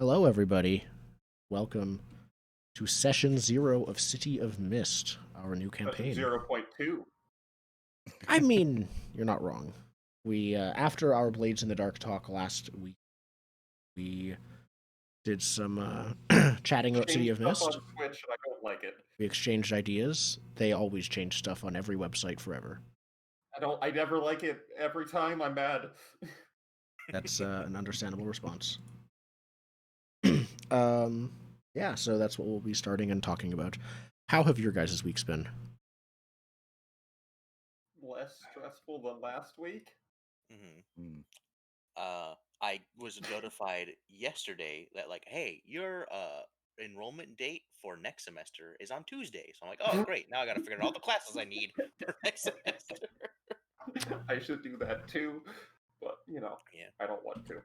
Hello, everybody. Welcome to Session 0 of City of Mist, our new Session campaign. 0.2. I mean, you're not wrong. We, after our Blades in the Dark talk last week, we did some chatting about City Change of stuff Mist. on Twitch, and I don't like it. We exchanged ideas. They always change stuff on every website forever. I never like it. Every time I'm mad. That's an understandable response. Yeah, so that's what we'll be starting and talking about. How have your guys' weeks been? Less stressful than last week. Mm. I was notified yesterday that hey, your enrollment date for next semester is on Tuesday. So I'm like, oh great, now I got to figure out all the classes I need for next semester. I should do that too, but Yeah. I don't want to.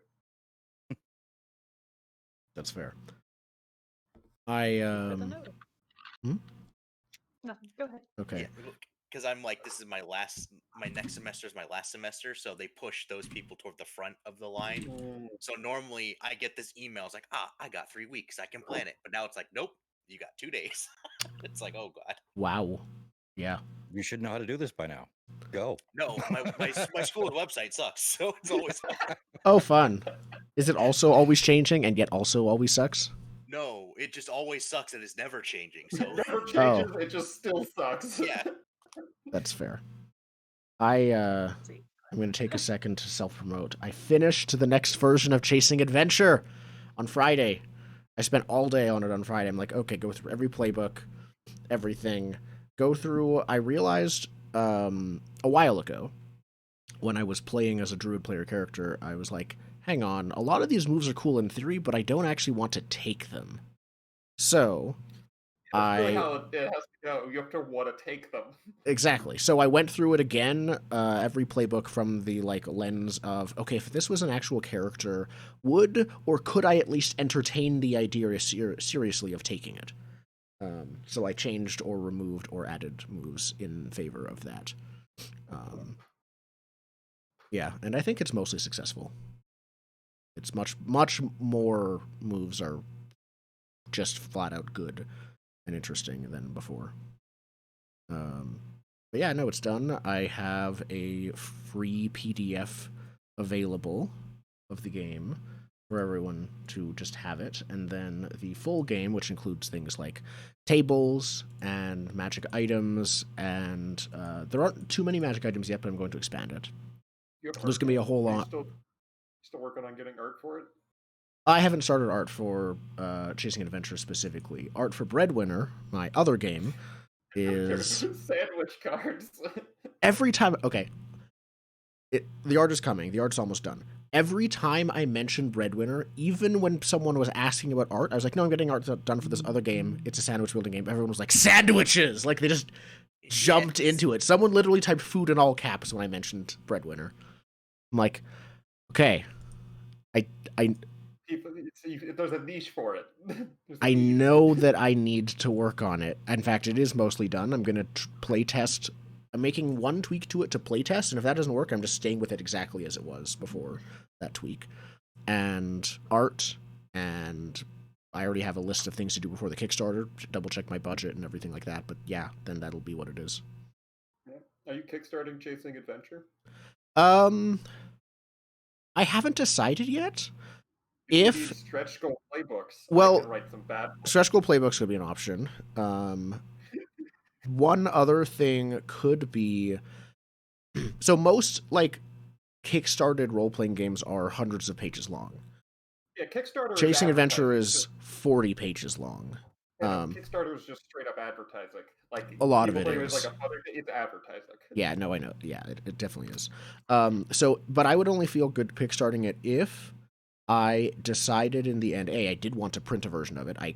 That's fair. I Nothing. Go ahead. Okay. Because I'm this is my next semester is my last semester, so they push those people toward the front of the line. So normally I get this email, it's I got 3 weeks, I can plan it. But now it's nope, you got 2 days. It's oh god. Wow. Yeah. You should know how to do this by now. Go. No, my school's website sucks, so it's always Oh, fun. Is it also always changing and yet also always sucks? No, it just always sucks and it's never changing. So It never changes, it just still sucks. Yeah. That's fair. I'm going to take a second to self-promote. I finished the next version of Chasing Adventure on Friday. I spent all day on it on Friday. I'm like, okay, go through every playbook, everything. Go through. I realized a while ago when I was playing as a druid player character, I was like, hang on, a lot of these moves are cool in theory, but I don't actually want to take them. So That's really how it has to go. You have to want to take them. Exactly. So I went through it again, every playbook from the lens of, okay, if this was an actual character, would or could I at least entertain the idea seriously of taking it? So I changed or removed or added moves in favor of that. Yeah, and I think it's mostly successful. It's much more moves are just flat out good and interesting than before. But yeah, no, it's done. I have a free PDF available of the game for everyone to just have it, and then the full game, which includes things like tables and magic items, and there aren't too many magic items yet, but I'm going to expand it. There's going to be a whole lot. Still working on getting art for it? I haven't started art for Chasing Adventure specifically. Art for Breadwinner, my other game, is sandwich cards. Every time, okay, the art is coming. The art's almost done. Every time I mention Breadwinner, even when someone was asking about art, I was like, no, I'm getting art done for this other game. It's a sandwich building game. Everyone was like, sandwiches! They just jumped into it. Someone literally typed food in all caps when I mentioned Breadwinner. I'm like, okay, there's a niche for it. I know that I need to work on it. In fact, it is mostly done. I'm going to play test. I'm making one tweak to it to play test, and if that doesn't work, I'm just staying with it exactly as it was before that tweak. And art, and I already have a list of things to do before the Kickstarter, double check my budget and everything like that, but yeah, then that'll be what it is. Yeah. Are you kickstarting Chasing Adventure? I haven't decided yet. If stretch goal playbooks, well, I can write some bad ones. Stretch goal playbooks could be an option. One other thing could be, so most kickstarted role-playing games are hundreds of pages long. Yeah, Kickstarter. Chasing Adventure is 40 pages long. Kickstarter is just straight up advertising. A lot of it is. It's advertising. Yeah, no, I know. Yeah, it definitely is. But I would only feel good kickstarting it if I decided in the end, I did want to print a version of it. I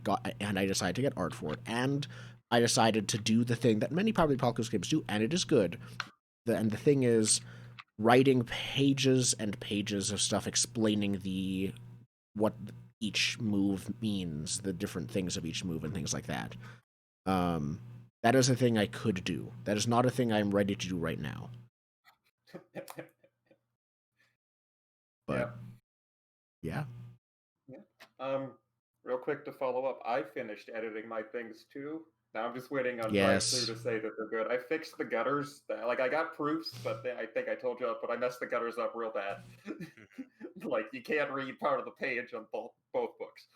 decided to get art for it, and I decided to do the thing that many probably Apocalypse games do, and it is good. And the thing is, writing pages and pages of stuff explaining what each move means, the different things of each move, and things like that. That is a thing I could do. That is not a thing I'm ready to do right now. But yeah. Real quick to follow up, I finished editing my things too. Now I'm just waiting on Yes. Drive-Thru to say that they're good. I fixed the gutters. Like, I got proofs, but I think I told you, but I messed the gutters up real bad. Like, you can't read part of the page on both books.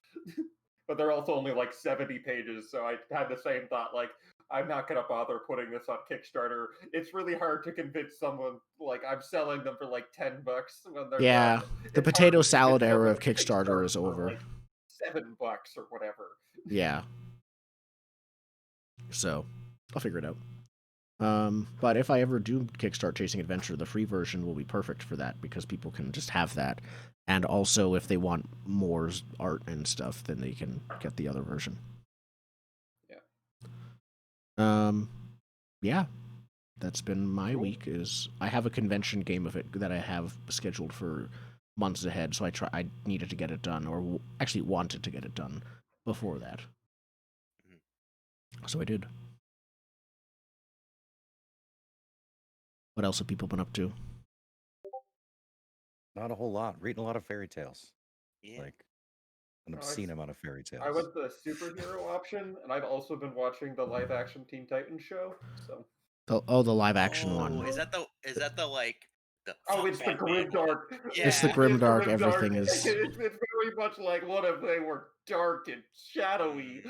But they're also only like 70 pages, so I had the same thought, like, I'm not going to bother putting this on Kickstarter. It's really hard to convince someone, like, I'm selling them for like $10 when they're Yeah, done. the It's potato hard to salad convince era someone of to Kickstarter is for, over. like, $7 or whatever. Yeah. So, I'll figure it out. But if I ever do kickstart Chasing Adventure, the free version will be perfect for that because people can just have that. And also, if they want more art and stuff, then they can get the other version. Yeah. Yeah. That's been my week. Is I have a convention game of it that I have scheduled for months ahead, so I needed to get it done, or actually wanted to get it done before that. So I did. What else have people been up to? Not a whole lot. Reading a lot of fairy tales. Yeah. Like an obscene amount of fairy tales. I went the superhero option, and I've also been watching the live-action Teen Titans show. So. The live action one. Is that the like the? Oh, it's the grimdark. Yeah. It's the grimdark. Everything is. It's very much like what if they were dark and shadowy.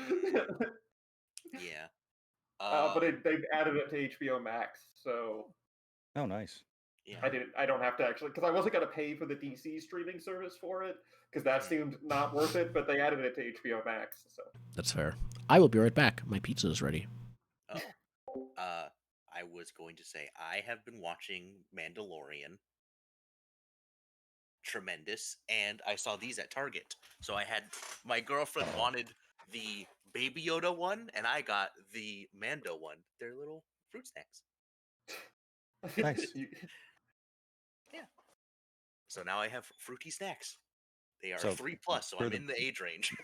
Yeah. But they've added it to HBO Max, so. Oh, nice. Yeah. I don't have to actually, because I wasn't gonna pay for the DC streaming service for it, because that seemed not worth it. But they added it to HBO Max, so. That's fair. I will be right back. My pizza is ready. Oh. I was going to say I have been watching Mandalorian. Tremendous, and I saw these at Target. So I had my girlfriend wanted the Baby Yoda one, and I got the Mando one. They're little fruit snacks. Nice. Yeah. So now I have fruity snacks. They are So 3+, so I'm in the age range.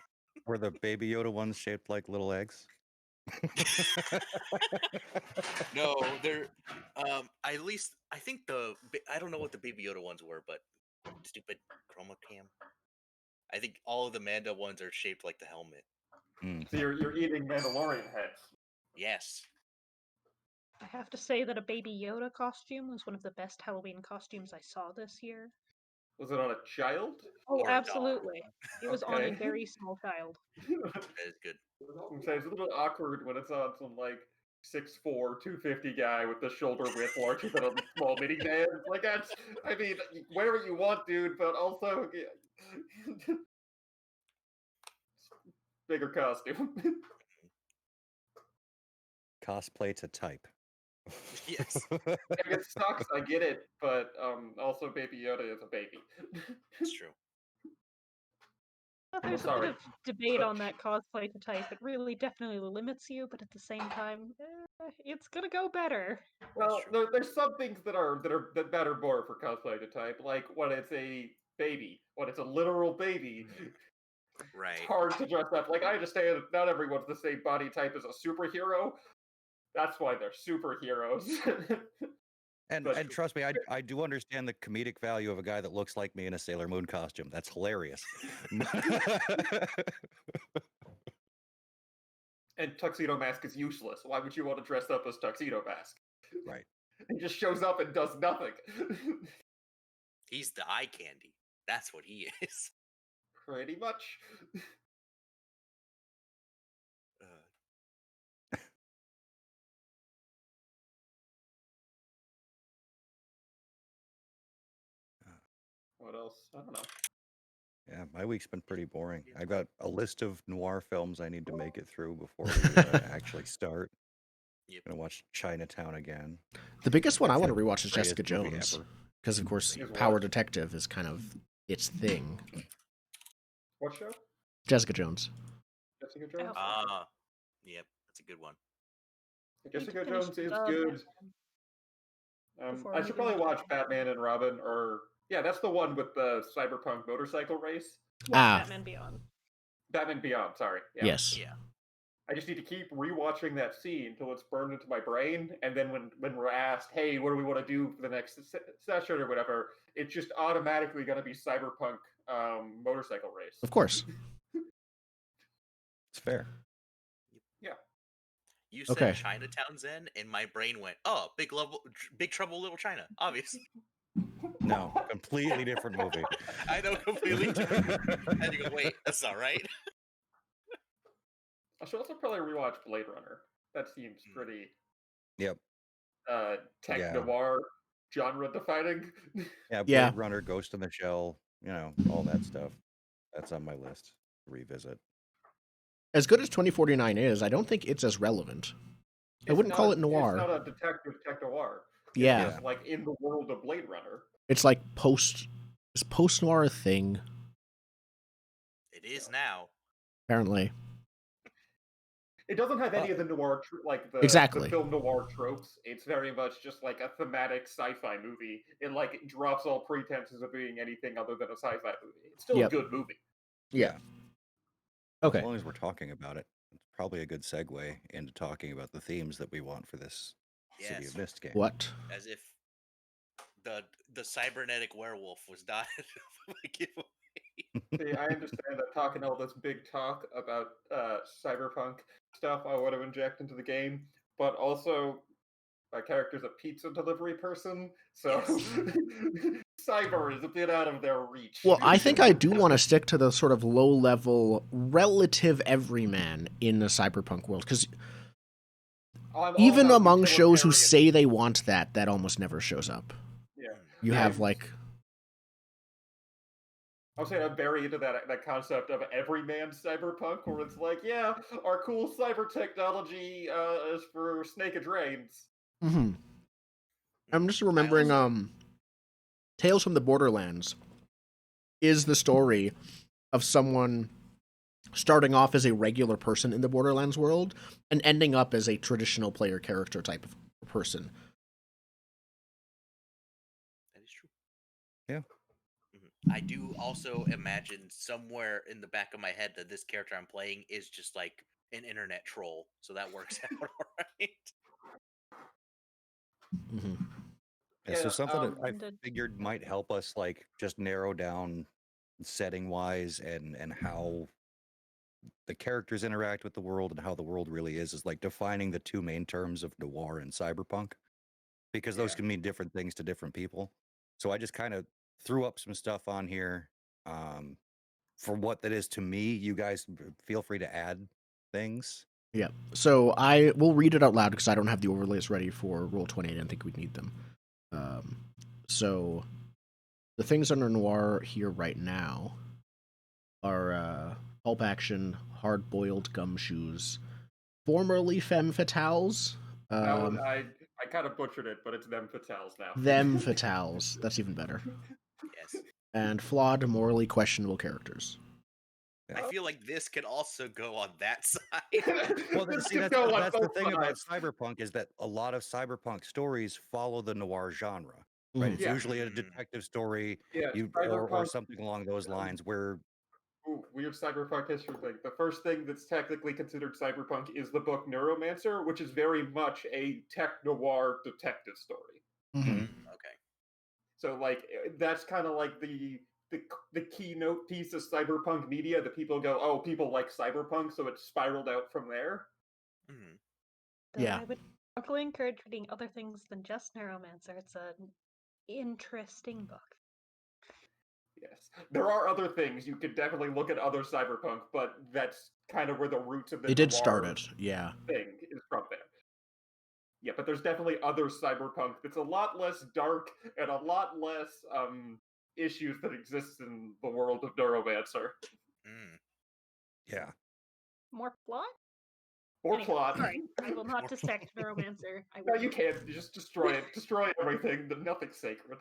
Were the Baby Yoda ones shaped like little eggs? No, they're at least I think I don't know what the Baby Yoda ones were, but stupid chroma cam. I think all of the Mando ones are shaped like the helmet. So you're eating Mandalorian heads. Yes. I have to say that a Baby Yoda costume was one of the best Halloween costumes I saw this year. Was it on a child? Oh, Or a dog. absolutely. It was on a very small child. That is good. It's a little awkward when it's on some like 6'4", 250 guy with the shoulder width larger than a small minivan. Like that's, I mean, wear what you want, dude, but also bigger costume. Cosplay to type. Yes. It sucks, I get it, but also Baby Yoda is a baby. That's true. Well, there's a bit of debate on that cosplay to type. It really definitely limits you, but at the same time, it's gonna go better. Well, there's some things that are better more for cosplay to type, like when it's a baby, when it's a literal baby. Right. It's hard to dress up. Like I understand not everyone's the same body type as a superhero. That's why they're superheroes. And trust me, I do understand the comedic value of a guy that looks like me in a Sailor Moon costume. That's hilarious. And Tuxedo Mask is useless. Why would you want to dress up as Tuxedo Mask? Right. He just shows up and does nothing. He's the eye candy. That's what he is. Pretty much. What else? I don't know. Yeah, my week's been pretty boring. I've got a list of noir films I need to make it through before we actually start. Yep. I'm gonna watch Chinatown again. The biggest one I That's want to the rewatch is greatest Jessica movie Jones. ever. Because, of course, Is Power what? Detective is kind of its thing. What show? Jessica Jones. Jessica Jones? Yep, that's a good one. Jessica finish Jones is the good. before I should moving probably on to watch Batman and Robin, or yeah, that's the one with the cyberpunk motorcycle race. Yeah, Batman Beyond. Batman Beyond, sorry. Yeah. Yes. Yeah. I just need to keep rewatching that scene until it's burned into my brain, and then when we're asked, hey, what do we want to do for the next session or whatever, it's just automatically going to be cyberpunk motorcycle race. Of course. It's fair. You said Okay. Chinatown Zen, and my brain went, "Oh, Big Trouble Little China." Obviously, No, completely different movie. I know completely different. And you go, "Wait, that's not right." I should also probably rewatch Blade Runner. That seems pretty Yep. tech Yeah. noir genre defining. Yeah, Blade Yeah. Runner, Ghost in the Shell, all that stuff. That's on my list to revisit. As good as 2049 is, I don't think it's as relevant. I wouldn't call it noir. It's not a detective tech noir. Yeah. It's like in the world of Blade Runner. It's like is post noir a thing? It is now. Apparently. It doesn't have any of the noir, Exactly. the film noir tropes. It's very much just like a thematic sci-fi movie. It drops all pretenses of being anything other than a sci-fi movie. It's still a good movie. Yeah. Okay. As long as we're talking about it, it's probably a good segue into talking about the themes that we want for this City of Mist game. What? As if the cybernetic werewolf was not a giveaway. See, I understand that talking all this big talk about cyberpunk stuff I want to inject into the game, but also my character's a pizza delivery person, so cyber is a bit out of their reach. Well, I think I do want to stick to the sort of low-level, relative everyman in the cyberpunk world, because even among shows who say they want that almost never shows up. Yeah. You have I'll say I'm very into that concept of everyman cyberpunk, where it's like, yeah, our cool cyber technology is for snake drains. Mm-hmm. I'm just remembering Tales from the Borderlands is the story of someone starting off as a regular person in the Borderlands world and ending up as a traditional player character type of person. That is true. Yeah. I do also imagine somewhere in the back of my head that this character I'm playing is just like an internet troll, so that works out all right. Mm-hmm. Yeah, so something that I figured might help us just narrow down setting wise and how the characters interact with the world and how the world really is defining the two main terms of noir and cyberpunk, because those can mean different things to different people. So I just kind of threw up some stuff on here for what that is to me. You guys feel free to add things. Yeah. So I will read it out loud because I don't have the overlays ready for Roll20. I didn't think we'd need them. So the things under noir here right now are pulp action, hard-boiled gumshoes, formerly femme fatales. I kind of butchered it, but it's them fatales now. Them fatales. That's even better. Yes. And flawed, morally questionable characters. I feel like this could also go on that side. Well, that's the thing about cyberpunk is that a lot of cyberpunk stories follow the noir genre, right? It's usually a detective story, or something along those lines where... Ooh, weird cyberpunk history thing. The first thing that's technically considered cyberpunk is the book Neuromancer, which is very much a tech noir detective story. Mm-hmm. Okay. So, that's kind of like the keynote piece of cyberpunk media that people go, oh, people like cyberpunk, so it spiraled out from there. Mm-hmm. Yeah. I would strongly encourage reading other things than just Neuromancer. It's an interesting book. Yes. There are other things. You could definitely look at other cyberpunk, but that's kind of where the roots of the They did start it, yeah. thing is from there. Yeah, but there's definitely other cyberpunk that's a lot less dark and a lot less issues that exist in the world of Neuromancer. Yeah. More plot? More plot. Sorry, I will not dissect Neuromancer. No, you can't. You just destroy it. Destroy everything. Nothing's sacred.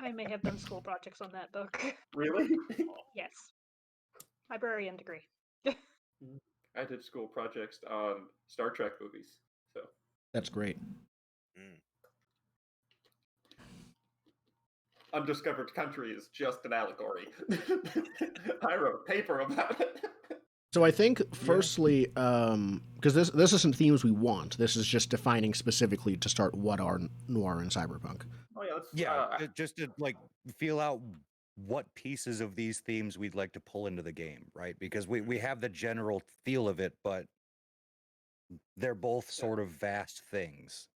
I may have done school projects on that book. Really? Yes. Librarian degree. I did school projects on Star Trek movies. So that's great. Undiscovered Country is just an allegory. I wrote a paper about it. So I think, firstly, because this isn't themes we want. This is just defining specifically to start what are noir and cyberpunk. Oh yeah, just to feel out what pieces of these themes we'd like to pull into the game, right? Because we have the general feel of it, but they're both sort of vast things,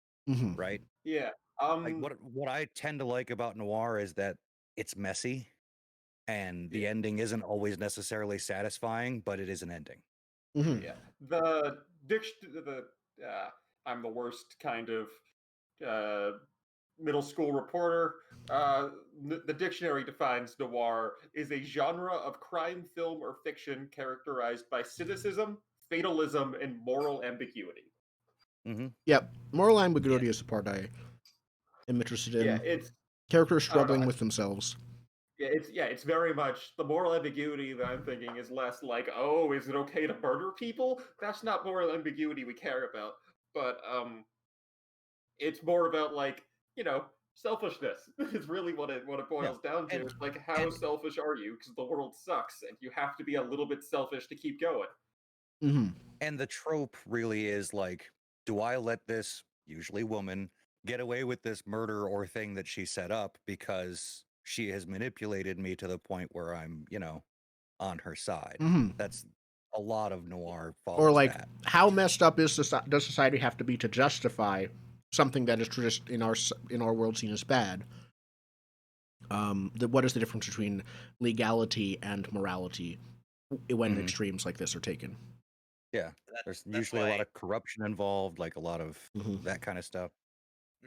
right? Yeah. Like what I tend to like about noir is that it's messy, and the ending isn't always necessarily satisfying, but it is an ending. Yeah. I'm the worst kind of middle school reporter. The dictionary defines noir is a genre of crime, film, or fiction characterized by cynicism, fatalism, and moral ambiguity. Yep, moral ambiguity is the part I am interested in. Yeah, it's characters struggling with themselves. It's very much the moral ambiguity that I'm thinking is less like, oh, is it okay to murder people? That's not moral ambiguity we care about. But it's more about like, selfishness is really what it boils down to. It's like, how selfish are you? Because the world sucks, and you have to be a little bit selfish to keep going. And the trope really is like, do I let this, usually woman, get away with this murder or thing that she set up because she has manipulated me to the point where I'm, on her side? That's a lot of noir follows or like that. How messed up does society have to be to justify something that is just in our world seen as bad? What is the difference between legality and morality when extremes like this are taken? Yeah, there's usually a lot of corruption involved, like a lot of that kind of stuff.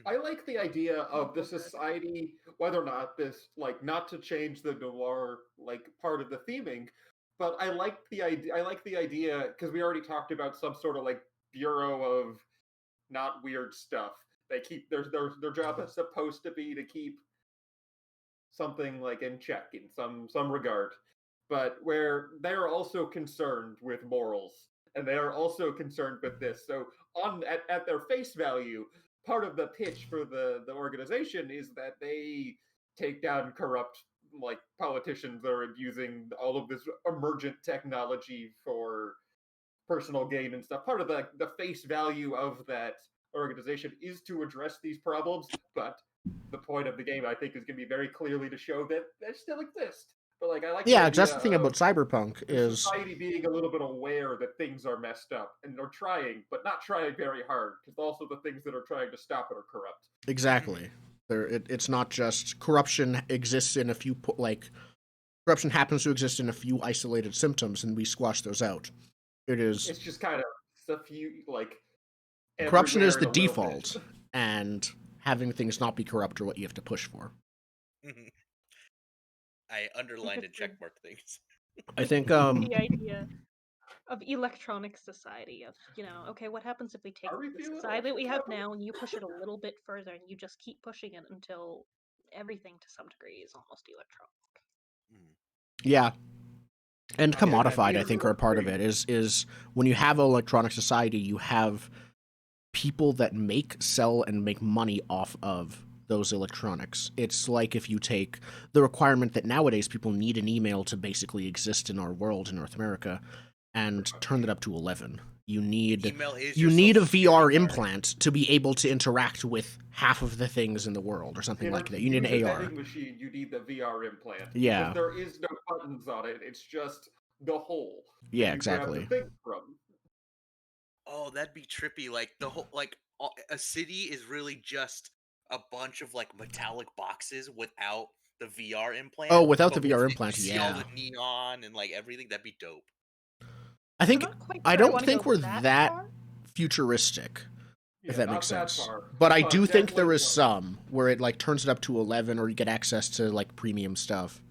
I like the idea of the society, whether or not this, like, not to change the noir, like, part of the theming, but I like the idea because we already talked about some sort of like bureau of not weird stuff. They keep their job is supposed to be to keep something like in check in some regard, but where they're also concerned with morals and they are also concerned with this. So at their face value, part of the pitch for the organization is that they take down corrupt like politicians that are using all of this emergent technology for personal gain and stuff. Part of the face value of that organization is to address these problems, but the point of the game, I think, is going to be very clearly to show that they still exist. But like, I like that's the thing about cyberpunk is society being a little bit aware that things are messed up and they're trying, but not trying very hard, because also the things that are trying to stop it are corrupt. Exactly. It's not just corruption exists in a few corruption happens to exist in a few isolated symptoms, and we squash those out. It's just kind of a few like corruption is the default, and having things not be corrupt are what you have to push for. I underlined and checkmark things. I think the idea of electronic society of, okay, what happens if we take the society that we have now and you push it a little bit further and you just keep pushing it until everything to some degree is almost electronic. Yeah. And commodified, I think, are a part of it. Is when you have an electronic society, you have people that sell, and make money off of those electronics. It's like if you take the requirement that nowadays people need an email to basically exist in our world in North America, and turn it up to 11. You need a VR implant to be able to interact with half of the things in the world, or something like that. You need an AR machine. You need the VR implant. Yeah, because there is no buttons on it. It's just the hole. Yeah, exactly. Oh, that'd be trippy. Like the whole a city is really just a bunch of like metallic boxes without the VR implant. Oh, without the VR implant, you see all the neon and like everything. That'd be dope. I don't think we're that futuristic, if that makes sense. But I do think there is some where it like turns it up to 11, or you get access to like premium stuff.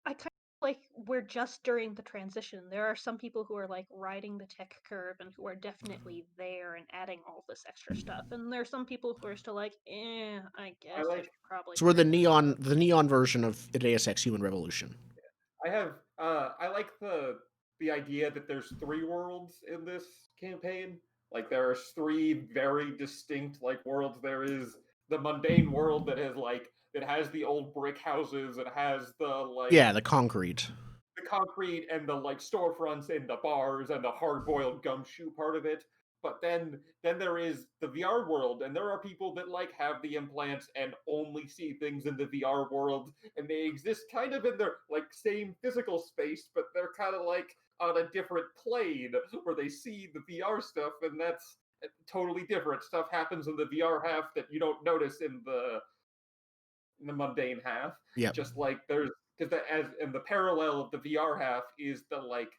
I kind of like we're just during the transition. There are some people who are like riding the tech curve and who are definitely there and adding all this extra stuff, and there are some people who are still like, I guess there's probably. So we're the neon version of Deus Ex Human Revolution. I like the idea that there's 3 worlds in this campaign. Like there's 3 very distinct like worlds. There is the mundane world that has the old brick houses. It has the concrete. The concrete and the like storefronts and the bars and the hard-boiled gumshoe part of it. But then there is the VR world, and there are people that like have the implants and only see things in the VR world, and they exist kind of in their like same physical space, but they're kind of like on a different plane where they see the VR stuff, and that's totally different. Stuff happens in the VR half that you don't notice in the mundane half. Yeah. Just like there's because as in the parallel of the VR half is the like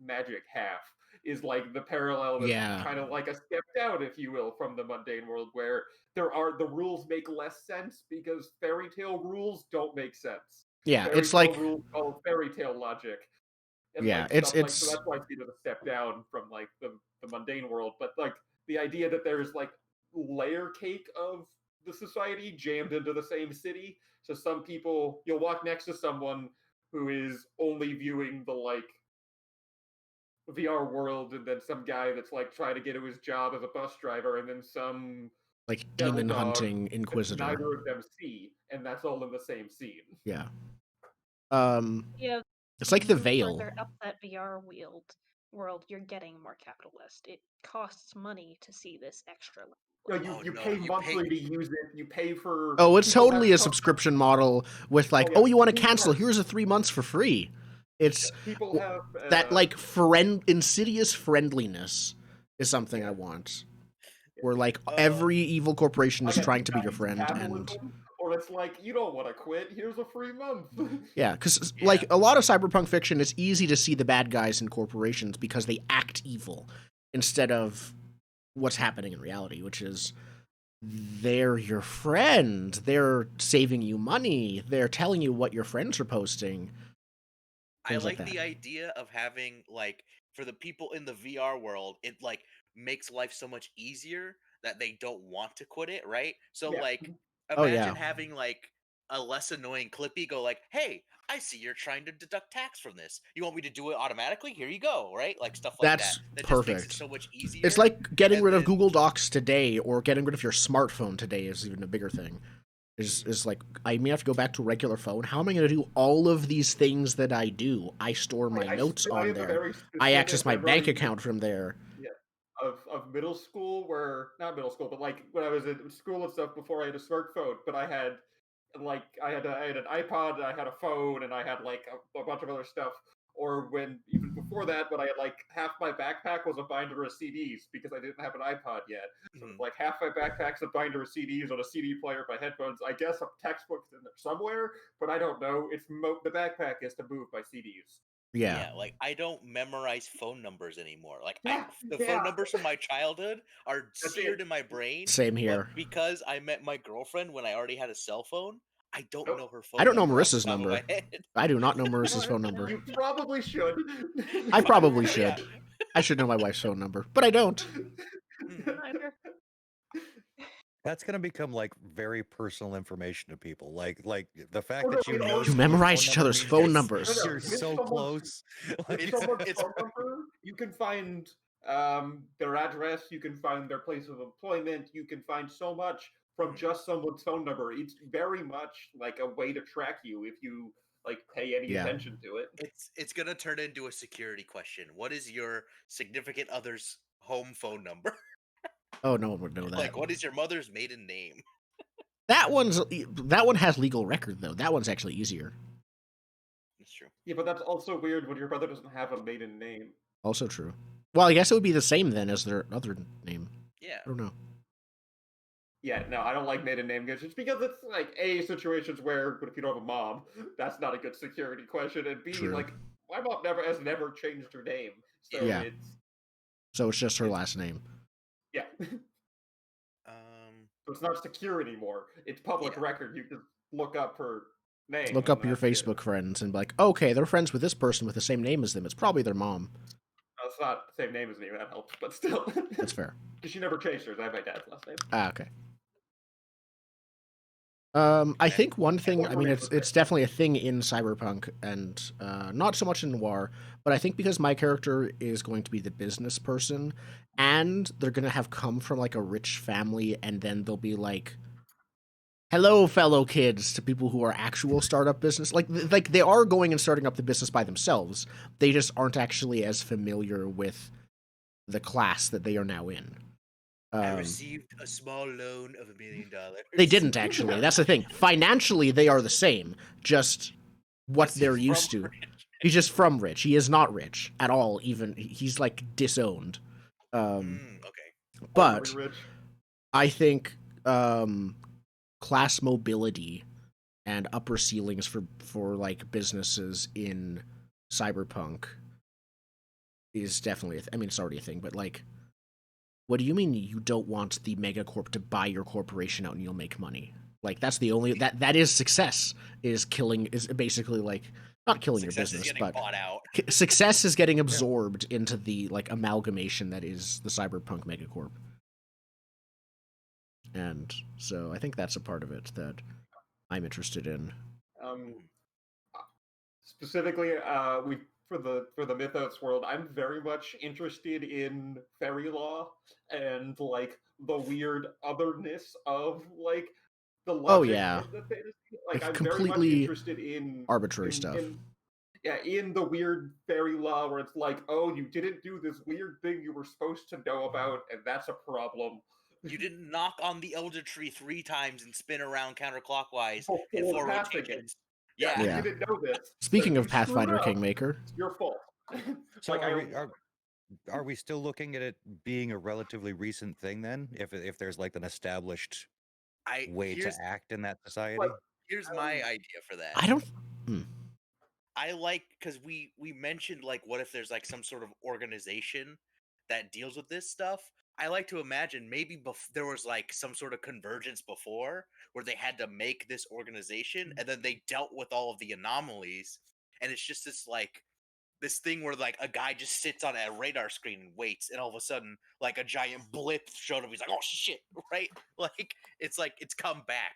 magic half is like the parallel that's kind of like a step down, if you will, from the mundane world, where the rules make less sense because fairy tale rules don't make sense. Yeah, Fairy it's tale like rules follow fairy tale logic. And yeah, like it's stuff like so that's why I see it as a step down from like the mundane world. But like the idea that there's like layer cake of the society jammed into the same city. So some people, you'll walk next to someone who is only viewing the like VR world, and then some guy that's like trying to get to his job as a bus driver, and then some like demon hunting inquisitor. Neither of them see, and that's all in the same scene. Yeah. Yeah. It's like the Veil. Further up that VR world, you're getting more capitalist. It costs money to see this extra. No, you pay monthly to use it. You pay for. Oh, it's totally a subscription model with like, oh, you want to cancel? Here's a 3 months for free. It's people have that like insidious friendliness is something I want. Where like every evil corporation is trying to be your friend, and or it's like, you don't want to quit, here's a free month. Yeah, because like a lot of cyberpunk fiction, it's easy to see the bad guys in corporations because they act evil instead of what's happening in reality, which is they're your friend, they're saving you money, they're telling you what your friends are posting. I like the idea of having, like, for the people in the VR world, it like makes life so much easier that they don't want to quit it, right? So like imagine having like a less annoying Clippy go like, "Hey, I see you're trying to deduct tax from this. You want me to do it automatically? Here you go," right? Like stuff like that. That perfect. Just makes it so much easier. It's like getting rid of Google Docs today, or getting rid of your smartphone today is even a bigger thing. Is like, I may have to go back to a regular phone. How am I going to do all of these things that I do? I store my notes on there. I access my bank account from there. Yeah, of middle school, not middle school, but like when I was in school and stuff before I had a smartphone. But I had an iPod, and I had a phone, and I had like a bunch of other stuff. Or when even before that, when I had like half my backpack was a binder of CDs because I didn't have an iPod yet. So like half my backpack's a binder of CDs on a CD player, my headphones. I guess a textbook's in there somewhere, but I don't know. It's the backpack is to move my CDs. Yeah, like I don't memorize phone numbers anymore. Like the phone numbers from my childhood are seared in my brain. Same here. Because I met my girlfriend when I already had a cell phone, I don't know her phone. I don't know Marissa's number. I do not know Marissa's phone number. You probably should. I probably should. I should know my wife's phone number, but I don't. That's going to become like very personal information to people. Like the fact that you know you memorize each other's phone numbers. You're so close. It's phone number. You can find their address. You can find their place of employment. You can find so much from just someone's phone number. It's very much like a way to track you if you like pay any attention to it. It's gonna turn into a security question. What is your significant other's home phone number? Oh, no one would know that. Like, what is your mother's maiden name? That one has legal record though. That one's actually easier. That's true. Yeah, but that's also weird when your brother doesn't have a maiden name. Also true. Well, I guess it would be the same then as their other name. Yeah. I don't know. Yeah, no, I don't like maiden name just because it's like A, situations where, but if you don't have a mom, that's not a good security question, and B, like my mom has never changed her name, so it's just her last name. Yeah. So it's not secure anymore. It's public record. You can look up her name. Look up your Facebook friends and be like, okay, they're friends with this person with the same name as them. It's probably their mom. No, it's not the same name as me. That helps, but still. That's fair. Because she never changed hers. I have my dad's last name. Okay. I think one thing, I mean, it's definitely a thing in cyberpunk, and not so much in noir, but I think because my character is going to be the business person, and they're going to have come from like a rich family, and then they'll be like, hello, fellow kids, to people who are actual startup business. Like they are going and starting up the business by themselves. They just aren't actually as familiar with the class that they are now in. I received a small loan of $1 million. They didn't actually. That's the thing. Financially, they are the same. Just what they're used to. He's just from rich. He is not rich at all. Even he's like disowned. Okay. But I think class mobility and upper ceilings for like businesses in cyberpunk is definitely I mean, it's already a thing, but like, what do you mean you don't want the megacorp to buy your corporation out and you'll make money? Like, that's the only that is success, is basically like not killing success your business, is getting but bought out. Success is getting absorbed into the like amalgamation that is the cyberpunk megacorp. And so I think that's a part of it that I'm interested in. Specifically, for the Mythos world, I'm very much interested in fairy law and like the weird otherness of like the logic in the fantasy. Like I'm very much interested in arbitrary stuff. In the weird fairy law where it's like, oh, you didn't do this weird thing you were supposed to know about, and that's a problem. You didn't knock on the elder tree 3 times and spin around counterclockwise in 4 rotations. Yeah, you didn't know this. Speaking of Pathfinder Kingmaker, it's your fault. So are we still looking at it being a relatively recent thing then? If there's like an established way to act in that society? Here's my idea for that. I don't. I like, because we mentioned like, what if there's like some sort of organization that deals with this stuff? I like to imagine maybe there was like some sort of convergence before where they had to make this organization, and then they dealt with all of the anomalies, and it's just this thing where like a guy just sits on a radar screen and waits, and all of a sudden like a giant blip showed up. He's like, oh shit, right? Like it's come back.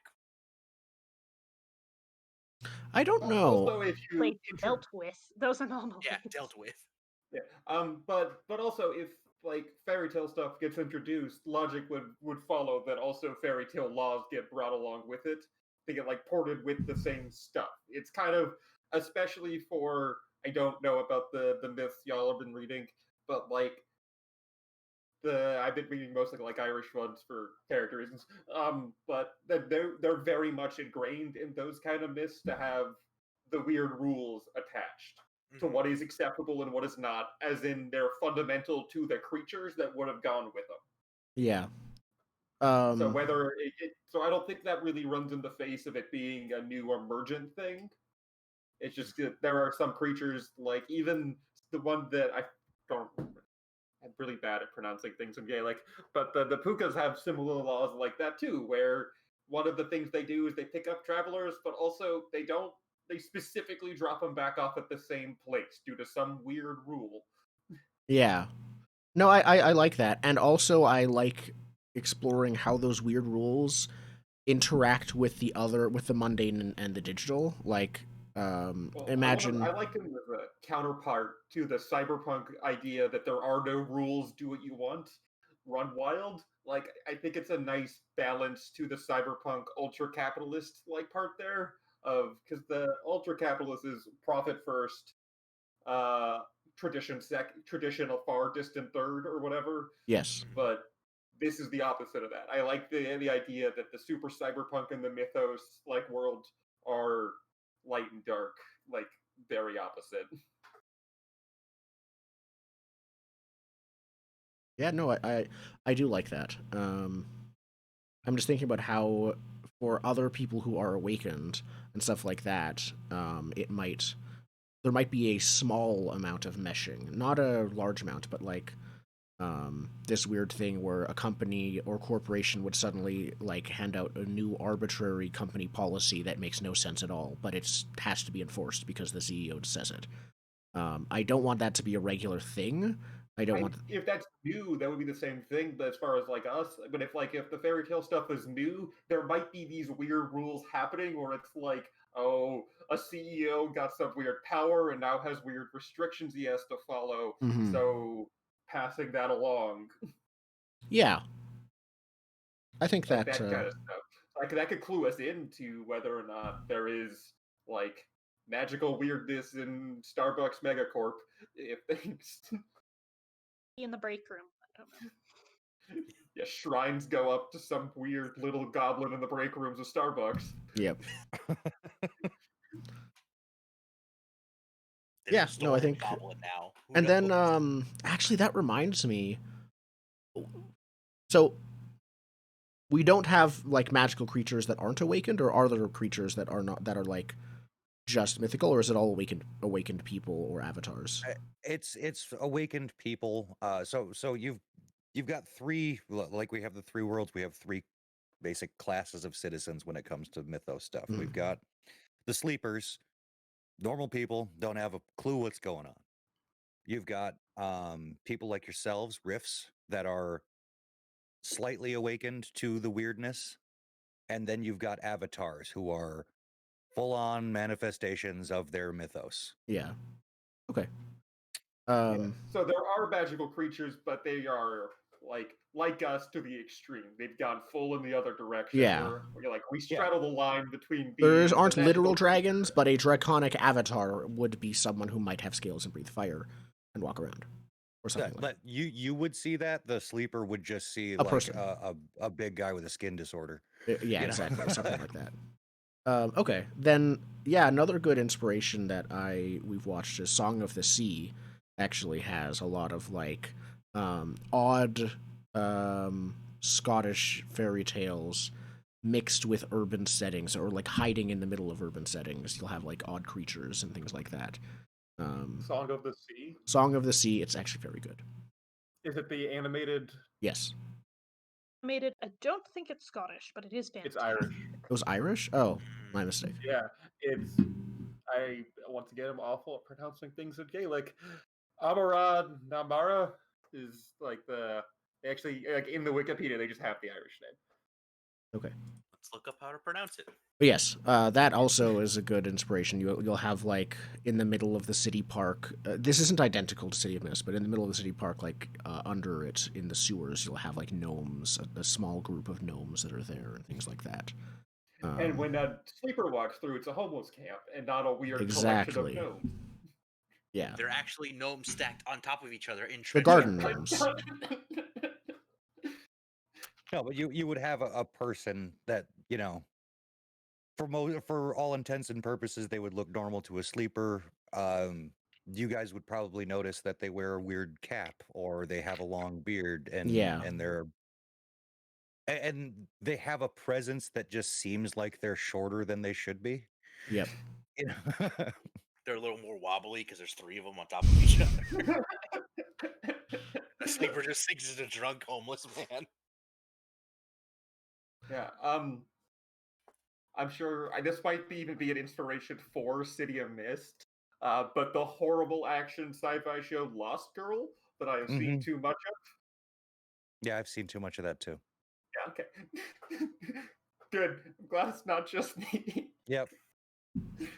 I don't know. Also, if you dealt with those anomalies. Yeah, dealt with. Yeah. But also if like fairy tale stuff gets introduced, logic would follow that also fairy tale laws get brought along with it. They get like ported with the same stuff. It's kind of, especially for, I don't know about the myths y'all have been reading, but like I've been reading mostly like Irish ones for character reasons. But they're very much ingrained in those kind of myths to have the weird rules attached to what is acceptable and what is not, as in they're fundamental to the creatures that would have gone with them. Yeah. So whether so I don't think that really runs in the face of it being a new emergent thing. It's just that there are some creatures, like even the one that I don't remember. I'm really bad at pronouncing things in Gaelic, but the Pukas have similar laws like that too, where one of the things they do is they pick up travelers, but also they specifically drop them back off at the same place due to some weird rule. Yeah. No, I like that. And also I like exploring how those weird rules interact with the mundane and the digital. Like, imagine... I like them as a counterpart to the cyberpunk idea that there are no rules, do what you want, run wild. Like, I think it's a nice balance to the cyberpunk ultra-capitalist like part there, because the ultra-capitalist is profit first, tradition a far distant third or whatever. Yes. But this is the opposite of that. I like the idea that the super cyberpunk and the mythos like world are light and dark, like very opposite. Yeah, no, I do like that. I'm just thinking about how for other people who are awakened and stuff like that, there might be a small amount of meshing, not a large amount, but like this weird thing where a company or corporation would suddenly like hand out a new arbitrary company policy that makes no sense at all, but it has to be enforced because the CEO says it. I don't want that to be a regular thing. If that's new, that would be the same thing. But as far as like us, but if the fairy tale stuff is new, there might be these weird rules happening where it's like, oh, a CEO got some weird power and now has weird restrictions he has to follow. Mm-hmm. So passing that along. Yeah. I think like that kind of stuff. Like that could clue us into whether or not there is like magical weirdness in Starbucks Megacorp. If things in the break room. I don't know. Yeah, shrines go up to some weird little goblin in the break rooms of Starbucks. Yep. Yeah, no, I think. Goblin now. And then, actually, that reminds me. So, we don't have like magical creatures that aren't awakened, or are there creatures that are not, that are like just mythical, or is it all awakened people or avatars? It's awakened people. So you've got three, like we have the three worlds. We have three basic classes of citizens when it comes to mythos stuff. We've got the sleepers, normal people, don't have a clue what's going on. You've got people like yourselves, riffs, that are slightly awakened to the weirdness, and then you've got avatars who are full-on manifestations of their mythos. Yeah. Okay. Yeah. So there are magical creatures, but they are like us to the extreme. They've gone full in the other direction. Yeah. Where like we straddle the line between. There aren't literal dragons, but a draconic avatar would be someone who might have scales and breathe fire and walk around, or something like that. You would see that. The sleeper would just see a person, a big guy with a skin disorder. Yeah, exactly, something like that. Okay, then another good inspiration that we've watched is Song of the Sea. Actually, has a lot of like odd Scottish fairy tales mixed with urban settings, or like hiding in the middle of urban settings. You'll have like odd creatures and things like that. Song of the Sea? Song of the Sea, it's actually very good. Is it the animated? Yes. Animated, I don't think it's Scottish, but it is fantastic. It's Irish. It was Irish? Oh, my mistake. Yeah, I once again am awful at pronouncing things in Gaelic. Amarad Namara is like actually, like in the Wikipedia, they just have the Irish name. Okay. Let's look up how to pronounce it. But yes, that also is a good inspiration. You'll have like in the middle of the city park. This isn't identical to City of Mist, but in the middle of the city park, like under it in the sewers, you'll have like gnomes, a small group of gnomes that are there, and things like that. And when a sleeper walks through, it's a homeless camp and not a weird collection of gnomes. Yeah, they're actually gnomes stacked on top of each other in the garden gnomes. No, but you would have a person that, for all intents and purposes, they would look normal to a sleeper. You guys would probably notice that they wear a weird cap, or they have a long beard, and and they have a presence that just seems like they're shorter than they should be. Yep. They're a little more wobbly because there's three of them on top of each other. A sleeper just thinks he's a drunk homeless man. Yeah, I'm sure this might even be an inspiration for City of Mist, but the horrible action sci-fi show Lost Girl that I have seen too much of. Yeah, I've seen too much of that too. Yeah, okay. Good. I'm glad it's not just me. Yep.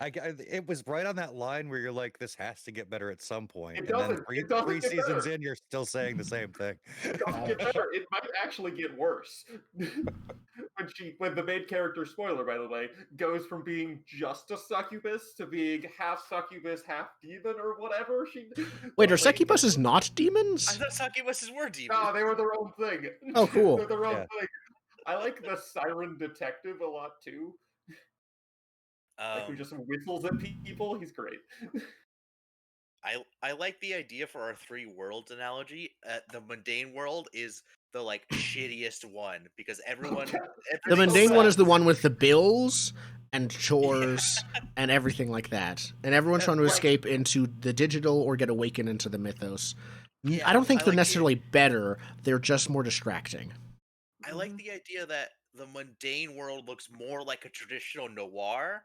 It was right on that line where you're like, this has to get better at some point. It doesn't. And then three seasons in, you're still saying the same thing. It doesn't get better. It might actually get worse. when the main character, spoiler by the way, goes from being just a succubus to being half succubus, half demon, or whatever. Wait, are succubuses not demons? I thought succubuses were demons. No, they were their own thing. Oh, cool. They're their own thing. I like the siren detective a lot too. Like who just whistles at people. He's great. I like the idea for our three worlds analogy. The mundane world is the like shittiest one because the mundane one is the one with the bills and chores and everything like that, and everyone's trying to escape into the digital or get awakened into the mythos. Yeah, I don't think they're necessarily better. They're just more distracting. I like the idea that the mundane world looks more like a traditional noir.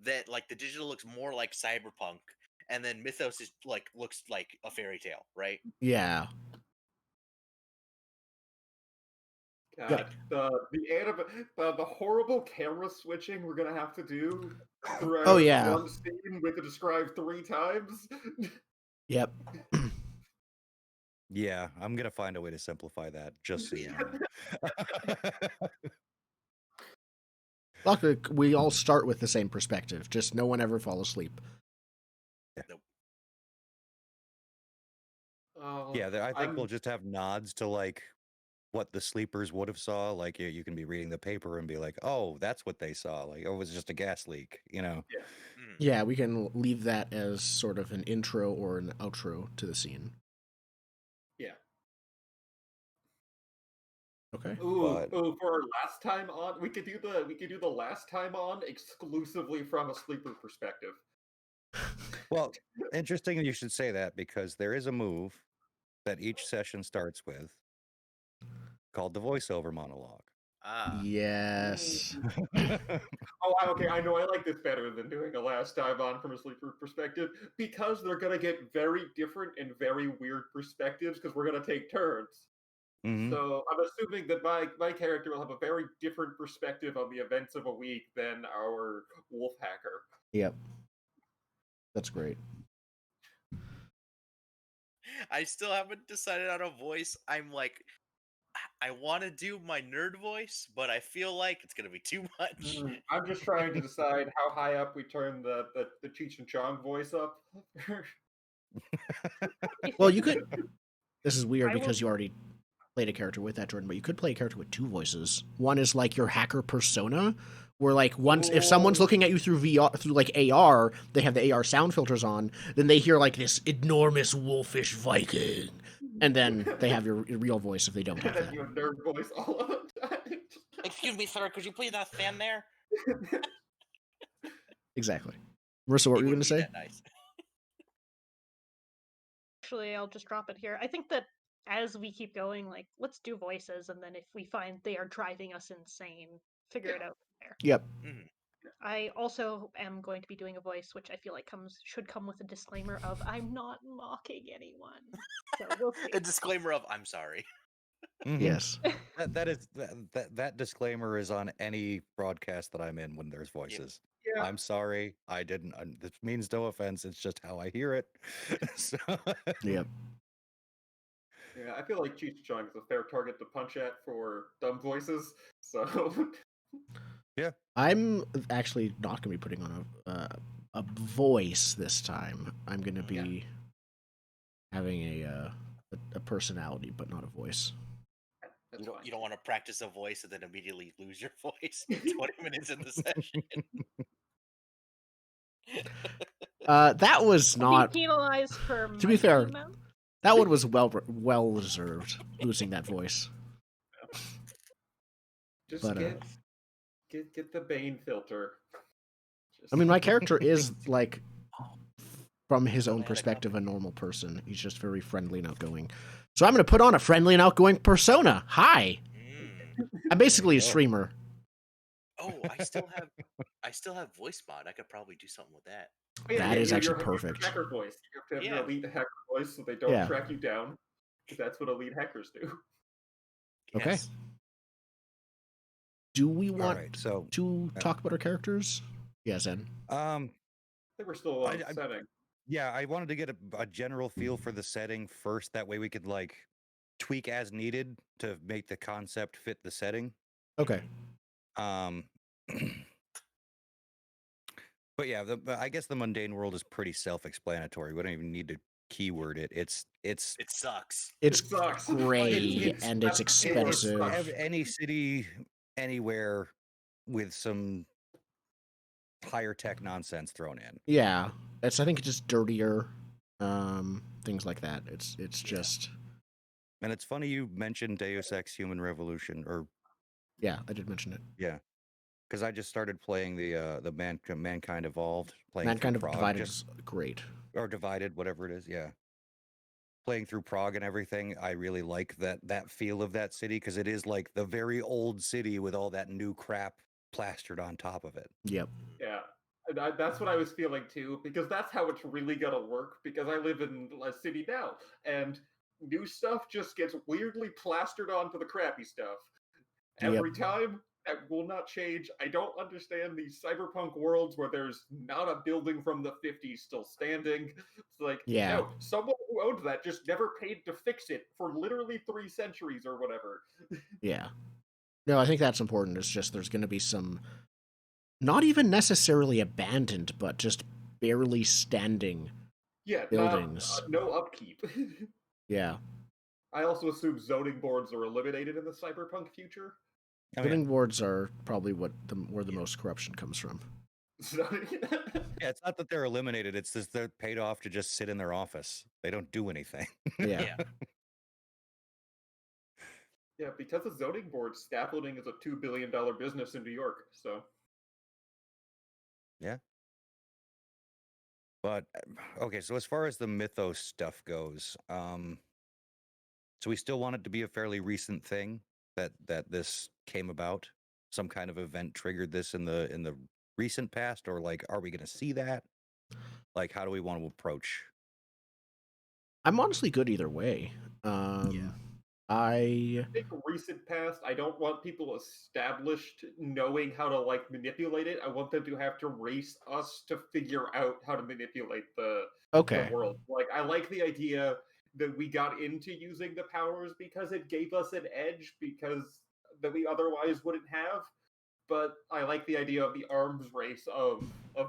That like the digital looks more like cyberpunk, and then mythos is looks like a fairy tale, right? Yeah. God, the horrible camera switching we're gonna have to do throughout one scene with it described 3 times. Yep. Yeah, I'm gonna find a way to simplify that. Just so you know. Luckily, we all start with the same perspective. Just no one ever falls asleep. Nope. I think we'll just have nods to like what the sleepers would have saw. Like you can be reading the paper and be like, oh, that's what they saw. Like, oh, it was just a gas leak, you know? Yeah, we can leave that as sort of an intro or an outro to the scene. Yeah. Okay. For our last time on, we could do the last time on exclusively from a sleeper perspective. Well, interesting you should say that, because there is a move that each session starts with called the voiceover monologue. Yes. Okay, I know I like this better than doing a last time on from a sleeper perspective, because they're going to get very different and very weird perspectives because we're going to take turns. Mm-hmm. So I'm assuming that my character will have a very different perspective on the events of a week than our wolf hacker. Yep. That's great. I still haven't decided on a voice. I'm like, I want to do my nerd voice, but I feel like it's going to be too much. I'm just trying to decide how high up we turn the Cheech and Chong voice up. Well, you could... This is weird because you already played a character with that, Jordan, but you could play a character with two voices. One is like your hacker persona, where like once if someone's looking at you through VR, through like AR, they have the AR sound filters on, then they hear like this enormous wolfish Viking, and then they have your real voice if they don't have that. Your nerd voice all of the time. Excuse me, sir, could you please not stand there? Exactly. Marissa, what were you going to say? Nice. Actually, I'll just drop it here. I think that as we keep going, like, let's do voices, and then if we find they are driving us insane, figure it out from there. Yep. Mm-hmm. I also am going to be doing a voice, which I feel like should come with a disclaimer of I'm not mocking anyone. So we'll see. A disclaimer of I'm sorry. Mm-hmm. Yes. That disclaimer is on any broadcast that I'm in when there's voices. Yeah. I'm sorry, I didn't. This means no offense. It's just how I hear it. So. Yep. Yeah, I feel like Cheech Chong is a fair target to punch at for dumb voices. So. Yeah. I'm actually not going to be putting on a voice this time. I'm going to be having a personality, but not a voice. You don't want to practice a voice and then immediately lose your voice 20 minutes in the session. That was not penalized for. To be fair, that one was well deserved. Losing that voice. Just get the Bane filter. I mean, my character is like, from his own perspective, a normal person. He's just very friendly and outgoing. So I'm going to put on a friendly and outgoing persona. Hi. I'm basically a streamer. Oh, I still have voice mod. I could probably do something with that. That is actually perfect. Your hacker voice. You have your elite hacker voice, so they don't track you down. Because that's what elite hackers do. Okay. Yes. Do we want to talk about our characters? Yeah, Zen. I think we're still on setting. Yeah, I wanted to get a general feel for the setting first. That way we could like tweak as needed to make the concept fit the setting. Okay. But yeah, I guess the mundane world is pretty self-explanatory. We don't even need to keyword it. It sucks. It sucks. Gray and it's expensive. Have any city anywhere with some higher tech nonsense thrown in. Yeah, I think it's just dirtier, things like that. It's just. And it's funny you mentioned Deus Ex Human Revolution, or. Yeah, I did mention it. Yeah. Because I just started playing the Mankind Evolved. Mankind Divided is great. Or Divided, whatever it is, yeah. Playing through Prague and everything, I really like that feel of that city, because it is like the very old city with all that new crap plastered on top of it. Yep. Yeah. That's what I was feeling too, because that's how it's really gonna work, because I live in a city now, and new stuff just gets weirdly plastered onto the crappy stuff. Every time. That will not change. I don't understand these cyberpunk worlds where there's not a building from the 50s still standing. It's like, no, someone who owned that just never paid to fix it for literally 3 centuries or whatever. Yeah. No, I think that's important. It's just there's going to be some, not even necessarily abandoned, but just barely standing buildings. No upkeep. Yeah. I also assume zoning boards are eliminated in the cyberpunk future. Zoning boards are probably where the most corruption comes from. Yeah, it's not that they're eliminated. It's just they're paid off to just sit in their office. They don't do anything. Yeah. Yeah, because of zoning boards, scaffolding is a $2 billion business in New York. So. Yeah. But okay, so as far as the mythos stuff goes, so we still want it to be a fairly recent thing that this came about. Some kind of event triggered this in the recent past, or like, are we going to see that? Like, how do we want to approach? I'm honestly good either way. I think recent past, I don't want people established knowing how to like manipulate it. I want them to have to race us to figure out how to manipulate the world. Like, I like the idea that we got into using the powers because it gave us an edge that we otherwise wouldn't have. But I like the idea of the arms race of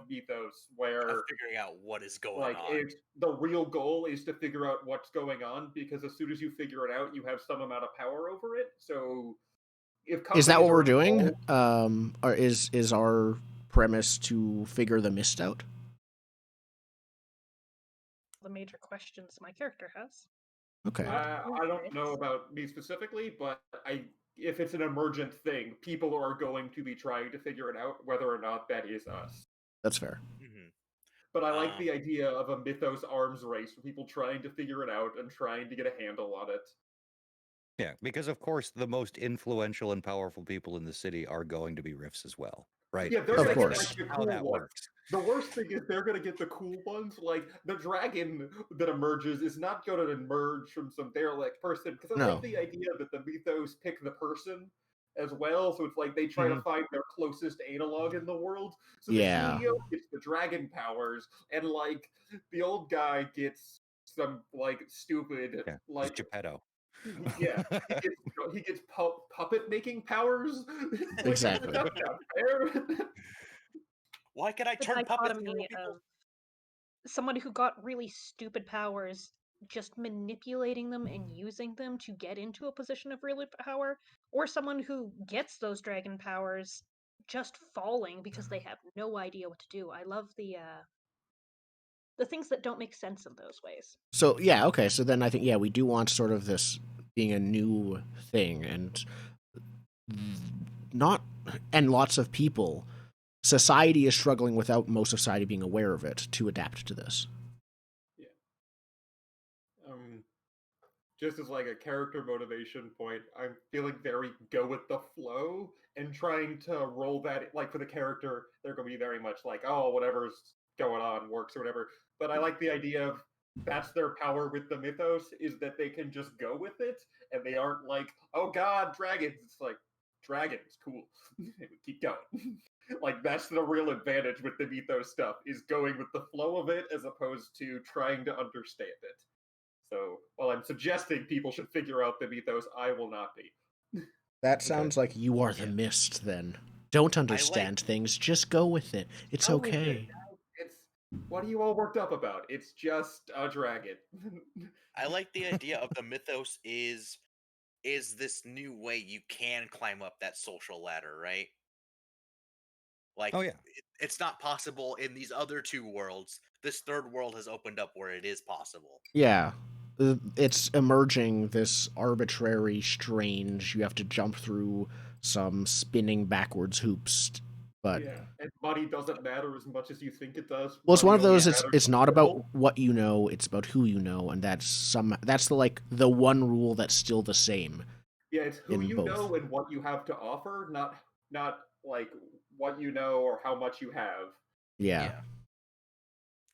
mythos, where figuring out what is going on. Like, the real goal is to figure out what's going on, because as soon as you figure it out, you have some amount of power over it. So, is that what we're doing? Or is our premise to figure the mist out? The major questions my character has. Okay. I don't know about me specifically, but if it's an emergent thing, people are going to be trying to figure it out, whether or not that is us. That's fair. Mm-hmm. But I like the idea of a mythos arms race for people trying to figure it out and trying to get a handle on it. Yeah, because of course the most influential and powerful people in the city are going to be Rifts as well, right? Yeah, they're of gonna course. get, like, the cool ones. Works. The worst thing is they're going to get the cool ones. Like, the dragon that emerges is not going to emerge from some derelict person, because I like the idea that the mythos pick the person as well. So it's like they try to find their closest analog in the world. So the CEO gets the dragon powers, and like the old guy gets some like stupid like Geppetto. Yeah, he gets puppet making powers. Exactly. That's not fair. Why can I turn puppets into people? Someone who got really stupid powers, just manipulating them and using them to get into a position of real power, or someone who gets those dragon powers just falling because they have no idea what to do. I love the things that don't make sense in those ways. So yeah, okay. So then I think we do want sort of this being a new thing, and lots of people. Society is struggling without most of society being aware of it to adapt to this. Yeah. Just as like a character motivation point, I'm feeling very go with the flow and trying to roll that. Like, for the character, they're going to be very much like, oh, whatever's going on works or whatever. But I like the idea of that's their power with the mythos, is that they can just go with it, and they aren't like, oh god, dragons. It's like, dragons, cool. Keep going. Like, that's the real advantage with the mythos stuff, is going with the flow of it as opposed to trying to understand it. So, while I'm suggesting people should figure out the mythos, I will not be. That sounds like you are the mist, then. Don't understand things, just go with it. It's okay. What are you all worked up about? It's just a dragon. I like the idea of the mythos is this new way you can climb up that social ladder, right? Like, it's not possible in these other two worlds. This third world has opened up where it is possible. Yeah. It's emerging, this arbitrary, strange, you have to jump through some spinning backwards hoops. But and money doesn't matter as much as you think it does. Well, it's one of those, it's not about what you know, it's about who you know, and that's the one rule that's still the same. Yeah, it's who you know and what you have to offer, not like what you know or how much you have. Yeah.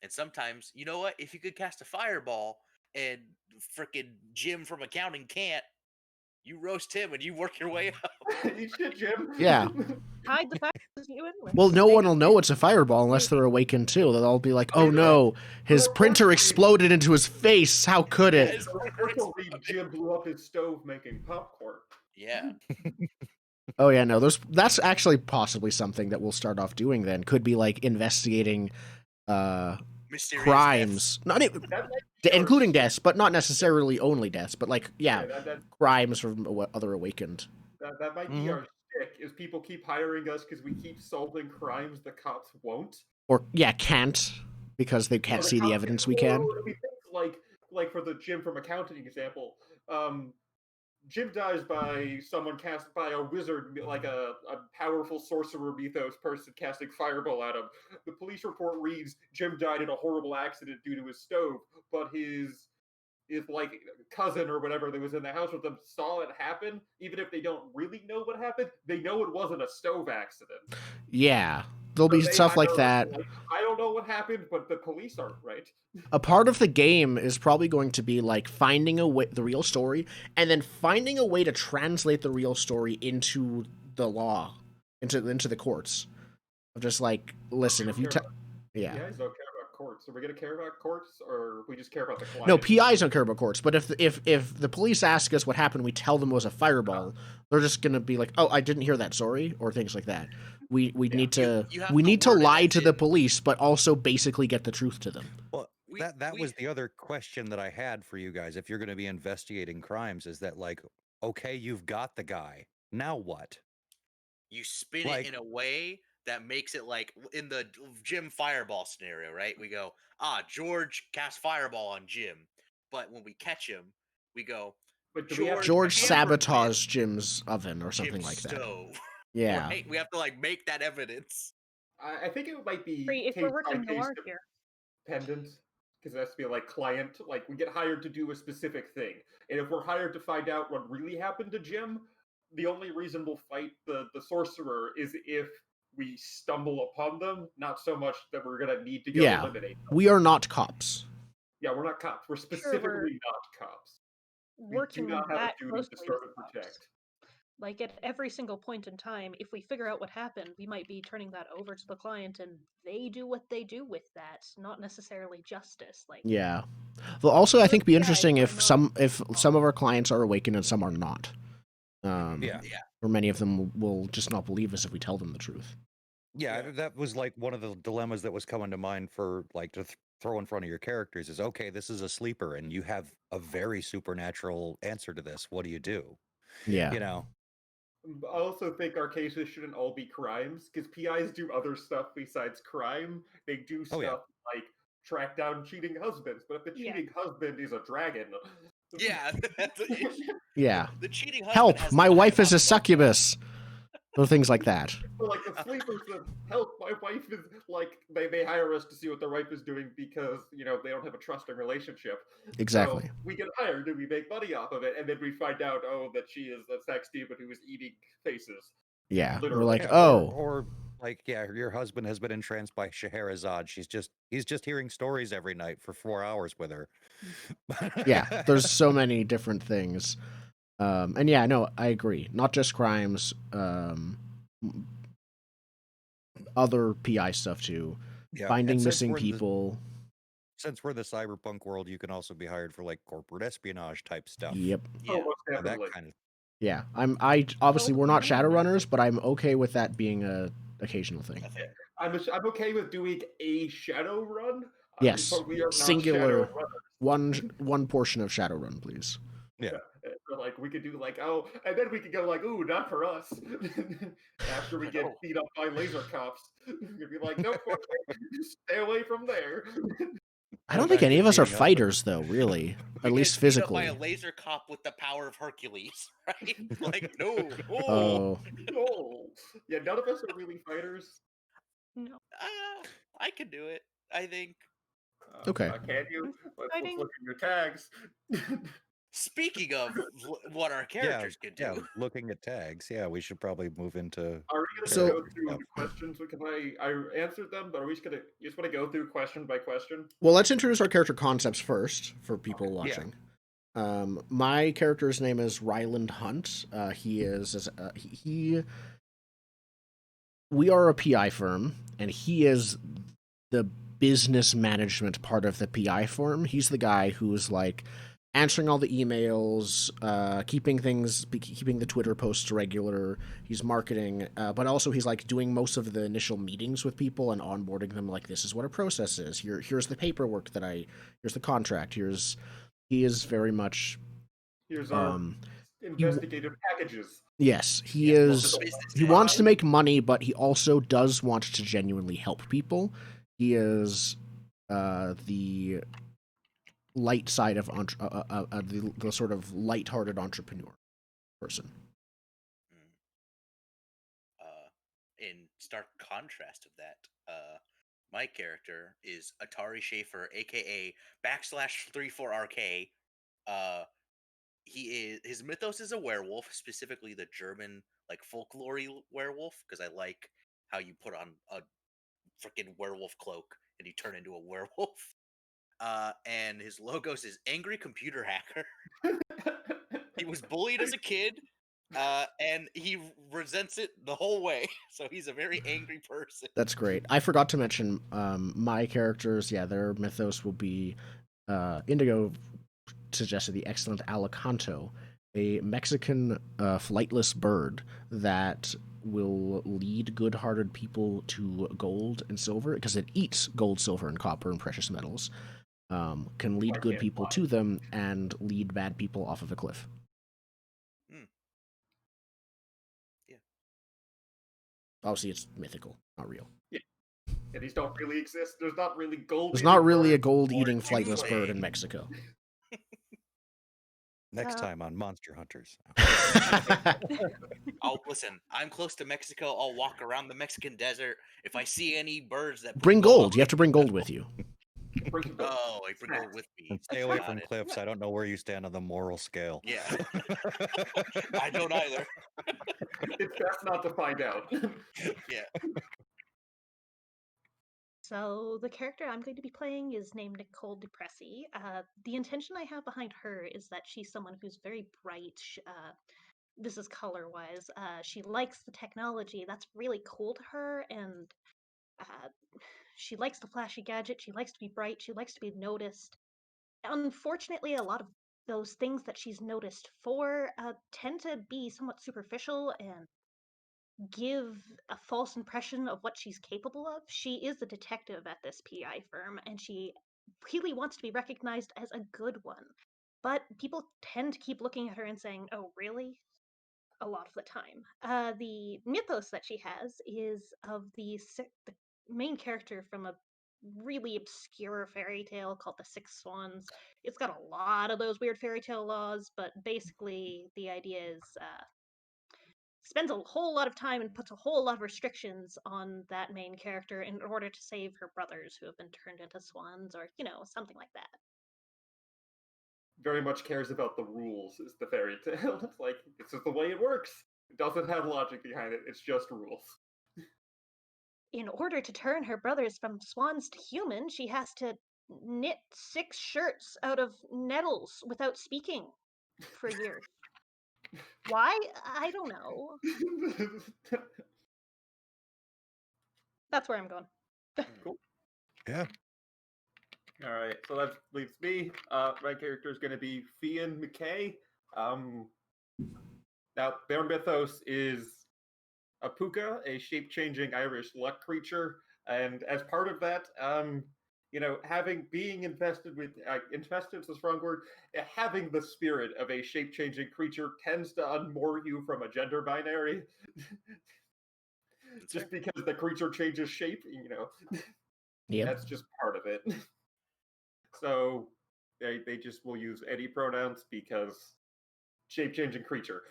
And sometimes, you know what? If you could cast a fireball and frickin' Jim from accounting can't, you roast him and you work your way up. You should, Jim. Yeah. Hide the fact that you anyway. Well, no one will know it's a fireball unless they're awakened too. They'll all be like, "Oh no, his printer exploded into his face. How could it?" Jim blew up his stove making popcorn. Yeah. Oh yeah, no. That's actually possibly something that we'll start off doing. Then could be like investigating crimes. That might including deaths, but not necessarily only deaths, but like, that crimes from other awakened. That might be our shtick, is people keep hiring us because we keep solving crimes the cops won't. Or, can't, because they can't see the evidence we can. We think, like for the Jim from accounting example, Jim dies by someone cast by a wizard, like a powerful sorcerer mythos person casting fireball at him. The police report reads Jim died in a horrible accident due to his stove, but his like cousin or whatever that was in the house with them saw it happen. Even if they don't really know what happened, they know it wasn't a stove accident. Yeah. There'll be stuff like that. I don't know what happened, but the police aren't, right? A part of the game is probably going to be like finding a way, the real story, and then finding a way to translate the real story into the law, into the courts. Of just like, listen, if you PIs don't care about courts. Are we going to care about courts, or we just care about the client? No, PIs don't care about courts. But if the police ask us what happened, we tell them it was a fireball. They're just going to be like, oh, I didn't hear that. Sorry, or things like that. We need to lie to the police, but also basically get the truth to them. Well, that was the other question that I had for you guys. If you're going to be investigating crimes, is that like, okay, you've got the guy. Now what? You spin it in a way that makes it like in the Jim fireball scenario, right? We go, George cast fireball on Jim, but when we catch him, we go, but George sabotaged Jim's oven or something Jim's like that. Stove. Yeah, Right? We have to like make that evidence. I think it might be if we're working noir here, dependent, because it has to be like client. Like we get hired to do a specific thing, and if we're hired to find out what really happened to Jim, the only reason we'll fight the sorcerer is if we stumble upon them, not so much that we're gonna need to go eliminate them. We are not cops. Yeah, we're not cops. We're specifically not cops. Working we do not have that a duty to serve and protect. Like at every single point in time, if we figure out what happened, we might be turning that over to the client, and they do what they do with that, not necessarily justice. Like, yeah. Well, also, I think it'd be interesting if some of our clients are awakened and some are not. Or many of them will just not believe us if we tell them the truth. Yeah, that was like one of the dilemmas that was coming to mind for like to throw in front of your characters is, okay, this is a sleeper and you have a very supernatural answer to this. What do you do? Yeah. You know? I also think our cases shouldn't all be crimes, because PIs do other stuff besides crime. They do stuff like track down cheating husbands, but if the cheating husband is a dragon... Yeah, that's an issue. Yeah. The cheating husband help! has My wife is a succubus! Or things like that. So, like, the sleepers that help, my wife is, like, they hire us to see what their wife is doing because, you know, they don't have a trusting relationship. Exactly. So we get hired and we make money off of it, and then we find out, that she is a sex demon who is eating faces. Yeah. Literally. We're like, Or like, your husband has been entranced by Scheherazade. He's just hearing stories every night for 4 hours with her. Yeah, there's so many different things. And yeah, no, I agree. Not just crimes, other PI stuff too. Yeah, finding missing people. Since we're the cyberpunk world, you can also be hired for like corporate espionage type stuff. Yep. Yeah. That kind of. Yeah, I obviously we're not Shadowrunners, but I'm okay with that being a occasional thing. I'm okay with doing a shadow run. Yes, but we are not singular. Shadowrunners. One portion of Shadowrun, please. Yeah. So, like, we could do like, and then we could go like, ooh, not for us. After we get beat up by laser cops, we'd be like, nope, stay away from there. I don't think any of us are fighters, though. Really, at least physically. By a laser cop with the power of Hercules, right? Like, no. Oh. No. Yeah, none of us are really fighters. No. I could do it, I think. Okay. Can you? Let's look at your tags. Speaking of what our characters could do. Yeah, looking at tags. Yeah, we should probably move into... Are we going to go through questions? Because I answered them, but are we just going to... You just want to go through question by question? Well, let's introduce our character concepts first for people watching. Yeah. My character's name is Ryland Hunt. We are a PI firm, and he is the business management part of the PI firm. He's the guy who's like answering all the emails, keeping the Twitter posts regular. He's marketing, but also he's like doing most of the initial meetings with people and onboarding them. Like, this is what a process is. Here's the paperwork here's the contract. He is very much. Here's our investigative packages. Yes, he is. He wants to make money, but he also does want to genuinely help people. He is the light side of the sort of light-hearted entrepreneur person. In stark contrast of that, my character is Atari Schaefer, aka /34RK. His mythos is a werewolf, specifically the German like folklore werewolf, because I like how you put on a freaking werewolf cloak and you turn into a werewolf. And his logos is angry computer hacker. He was bullied as a kid, and he resents it the whole way. So he's a very angry person. That's great. I forgot to mention my characters. Yeah, their mythos will be Indigo suggested the excellent Alicanto, a Mexican flightless bird that will lead good-hearted people to gold and silver because it eats gold, silver, and copper and precious metals. Can lead good people to them and lead bad people off of a cliff. Yeah. Obviously, it's mythical, not real. Yeah. And these don't really exist. There's not really gold. There's not really a gold-eating flightless bird in Mexico. Next time on Monster Hunters. Oh, listen, I'm close to Mexico. I'll walk around the Mexican desert. If I see any birds that bring gold, you have to bring gold with you. Oh, I bring gold with me. And stay away from cliffs. I don't know where you stand on the moral scale. Yeah. I don't either. It's best not to find out. Yeah. So the character I'm going to be playing is named Nicole Dupressi. The intention I have behind her is that she's someone who's very bright. This is color-wise. She likes the technology. That's really cool to her, and she likes the flashy gadget. She likes to be bright. She likes to be noticed. Unfortunately, a lot of those things that she's noticed for tend to be somewhat superficial and give a false impression of what she's capable of. She is a detective at this PI firm, and she really wants to be recognized as a good one. But people tend to keep looking at her and saying, "Oh, really?" a lot of the time. The mythos that she has is of the main character from a really obscure fairy tale called The Six Swans. It's got a lot of those weird fairy tale laws, but basically the idea is spends a whole lot of time and puts a whole lot of restrictions on that main character in order to save her brothers who have been turned into swans or, something like that. Very much cares about the rules, is the fairy tale. It's like, this is the way it works. It doesn't have logic behind it, it's just rules. In order to turn her brothers from swans to human, she has to knit 6 shirts out of nettles without speaking for years. Why? I don't know. That's where I'm going. Cool. Yeah. All right, so that leaves me. My character is going to be Fian McKay. Now, their mythos is a puka, a shape-changing Irish luck creature, and as part of that, being infested is a strong word. Having the spirit of a shape-changing creature tends to unmoor you from a gender binary, just because the creature changes shape. Yeah, that's just part of it. So they just will use any pronouns because shape-changing creature.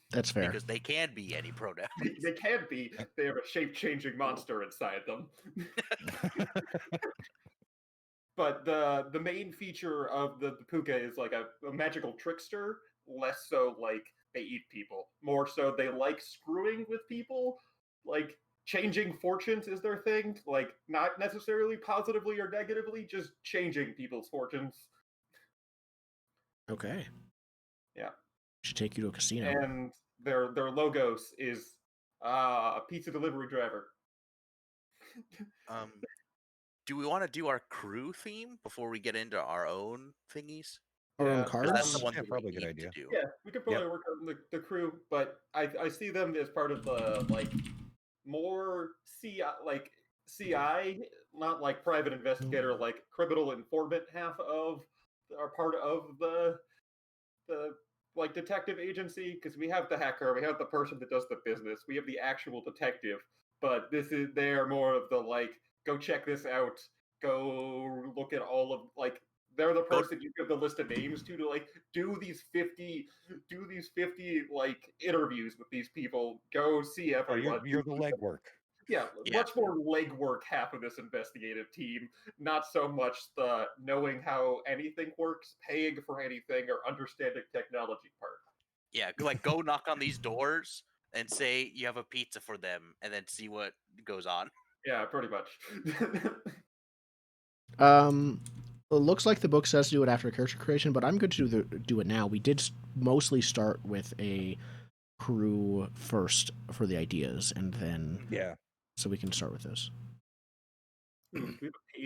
That's fair. Because they can be any pronoun. They can be. They have a shape-changing monster inside them. But the main feature of the puka is like a magical trickster, less so like they eat people. More so they like screwing with people. Like changing fortunes is their thing. Like not necessarily positively or negatively, just changing people's fortunes. Okay. Yeah. Should take you to a casino. And their logos is a pizza delivery driver. Do we want to do our crew theme before we get into our own thingies? Our own Yeah, cards? That's the one Yeah, thing probably a we good need idea. to do. Yeah, we could probably work on the crew, but I see them as part of the like more CI, not like private investigator, like criminal informant half of, are part of the like detective agency, because we have the hacker, we have the person that does the business, we have the actual detective, but they are more of the like, go check this out, go look at all of like, they're the person you give the list of names to like do these 50 like interviews with these people, go see everyone. You're the legwork. Yeah, much more legwork half of this investigative team, not so much the knowing how anything works, paying for anything, or understanding technology part. Yeah, like go knock on these doors and say you have a pizza for them, and then see what goes on. Yeah, pretty much. It looks like the book says to do it after character creation, but I'm good to do it now. We did mostly start with a crew first for the ideas, and then so we can start with this. Do we have a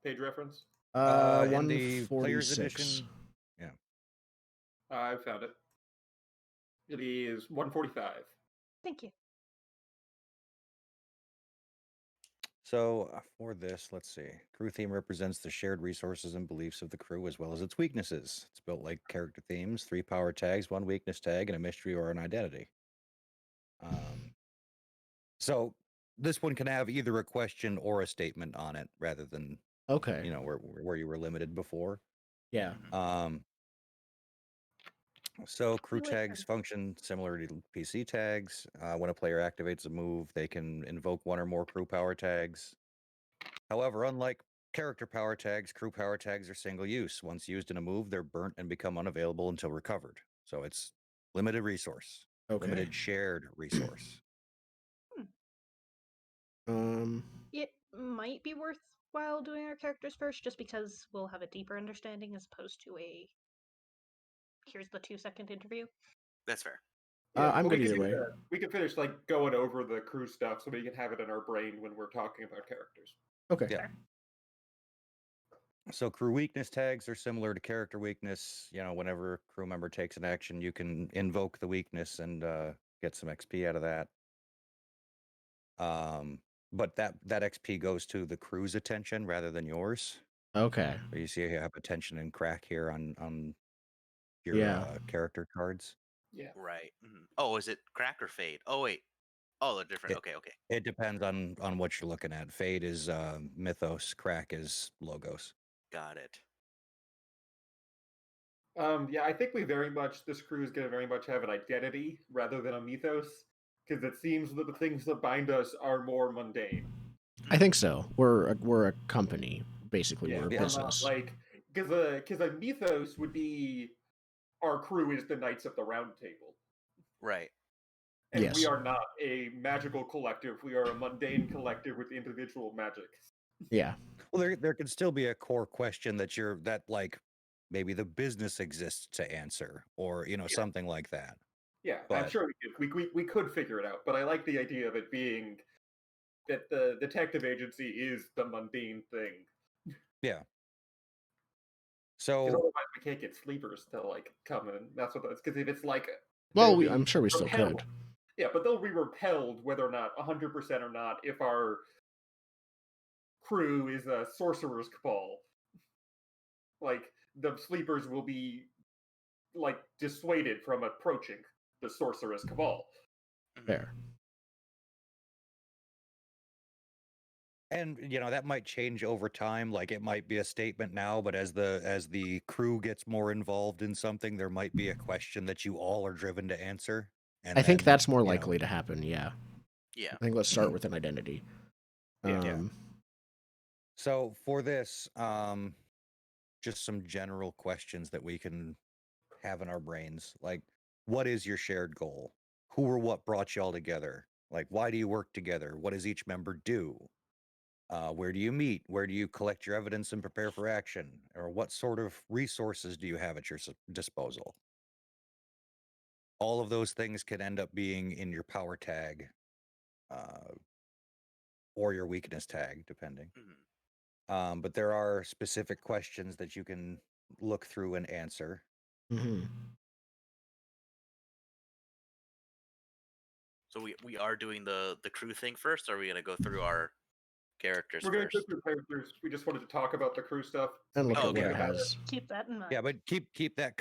page reference? In the player's 146. edition. Yeah. I found it. It is 145. Thank you. So for this, let's see. Crew theme represents the shared resources and beliefs of the crew as well as its weaknesses. It's built like character themes, 3 power tags, 1 weakness tag, and a mystery or an identity. So this one can have either a question or a statement on it rather than where you were limited before. Yeah. So crew tags function similar to PC tags. When a player activates a move, they can invoke 1 or more crew power tags. However, unlike character power tags, crew power tags are single use. Once used in a move, they're burnt and become unavailable until recovered. So it's limited resource, limited shared resource. It might be worthwhile doing our characters first, just because we'll have a deeper understanding as opposed to a here's the 2-second interview. That's fair. Yeah, I'm good either way. We can finish like going over the crew stuff so we can have it in our brain when we're talking about characters. Okay. Yeah. So crew weakness tags are similar to character weakness. Whenever a crew member takes an action, you can invoke the weakness and get some XP out of that. But that XP goes to the crew's attention rather than yours. Okay. So you see, you have attention and crack here on your character cards. Yeah. Right. Mm-hmm. Oh, is it crack or fade? Oh wait. Oh, they're different. Okay. It depends on what you're looking at. Fade is mythos. Crack is logos. Got it. Yeah, I think this crew is going to very much have an identity rather than a mythos, because it seems that the things that bind us are more mundane. I think so. We're a company, basically. We're a business. Like, because a mythos would be our crew is the Knights of the Round Table. Right. And we are not a magical collective. We are a mundane collective with individual magics. Yeah. Well, there can still be a core question that like maybe the business exists to answer, or something like that. Yeah, but I'm sure we could figure it out. But I like the idea of it being that the detective agency is the mundane thing. Yeah. So otherwise we can't get sleepers to like come in. That's what that's because if it's like, well, I'm sure we still could. Yeah, but they'll be repelled whether or not 100% or not if our crew is a sorcerer's cabal. Like the sleepers will be like dissuaded from approaching the sorcerer's cabal. Fair. And that might change over time. Like it might be a statement now, but as the crew gets more involved in something, there might be a question that you all are driven to answer. And I think that's more likely to happen. Yeah. Yeah. I think let's start with an identity. So for this, just some general questions that we can have in our brains. Like, what is your shared goal? Who or what brought you all together? Like, why do you work together? What does each member do? Where do you meet? Where do you collect your evidence and prepare for action? Or what sort of resources do you have at your disposal? All of those things can end up being in your power tag or your weakness tag, depending. But there are specific questions that you can look through and answer. Mm-hmm. So we are doing the crew thing first, or are we gonna go through our characters We're going to first? go through characters. We just wanted to talk about the crew stuff. And look at okay. what it has. Keep that in mind. Yeah, but keep that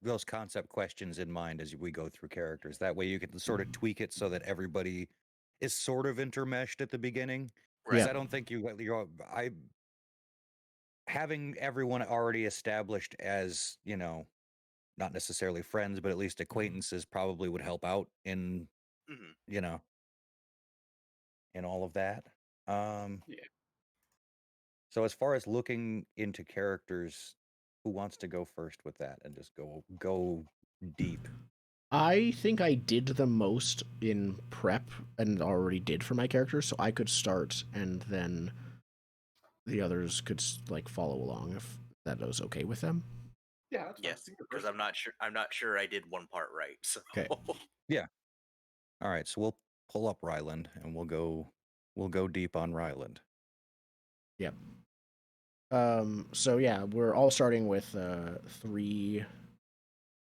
those concept questions in mind as we go through characters. That way you can sort of tweak it so that everybody is sort of intermeshed at the beginning. Because Yeah. I don't think having everyone already established as, not necessarily friends, but at least acquaintances probably would help out in, Mm-hmm. In all of that. Yeah. So as far as looking into characters, who wants to go first with that and just go deep? I think I did the most in prep and already did for my characters, so I could start and then the others could like follow along if that was okay with them. Yeah, that's Yes, because I'm not sure. I'm not sure I did one part right. So. Okay. Yeah. All right. So we'll pull up Ryland and we'll go deep on Ryland. Yep. So yeah, we're all starting with 3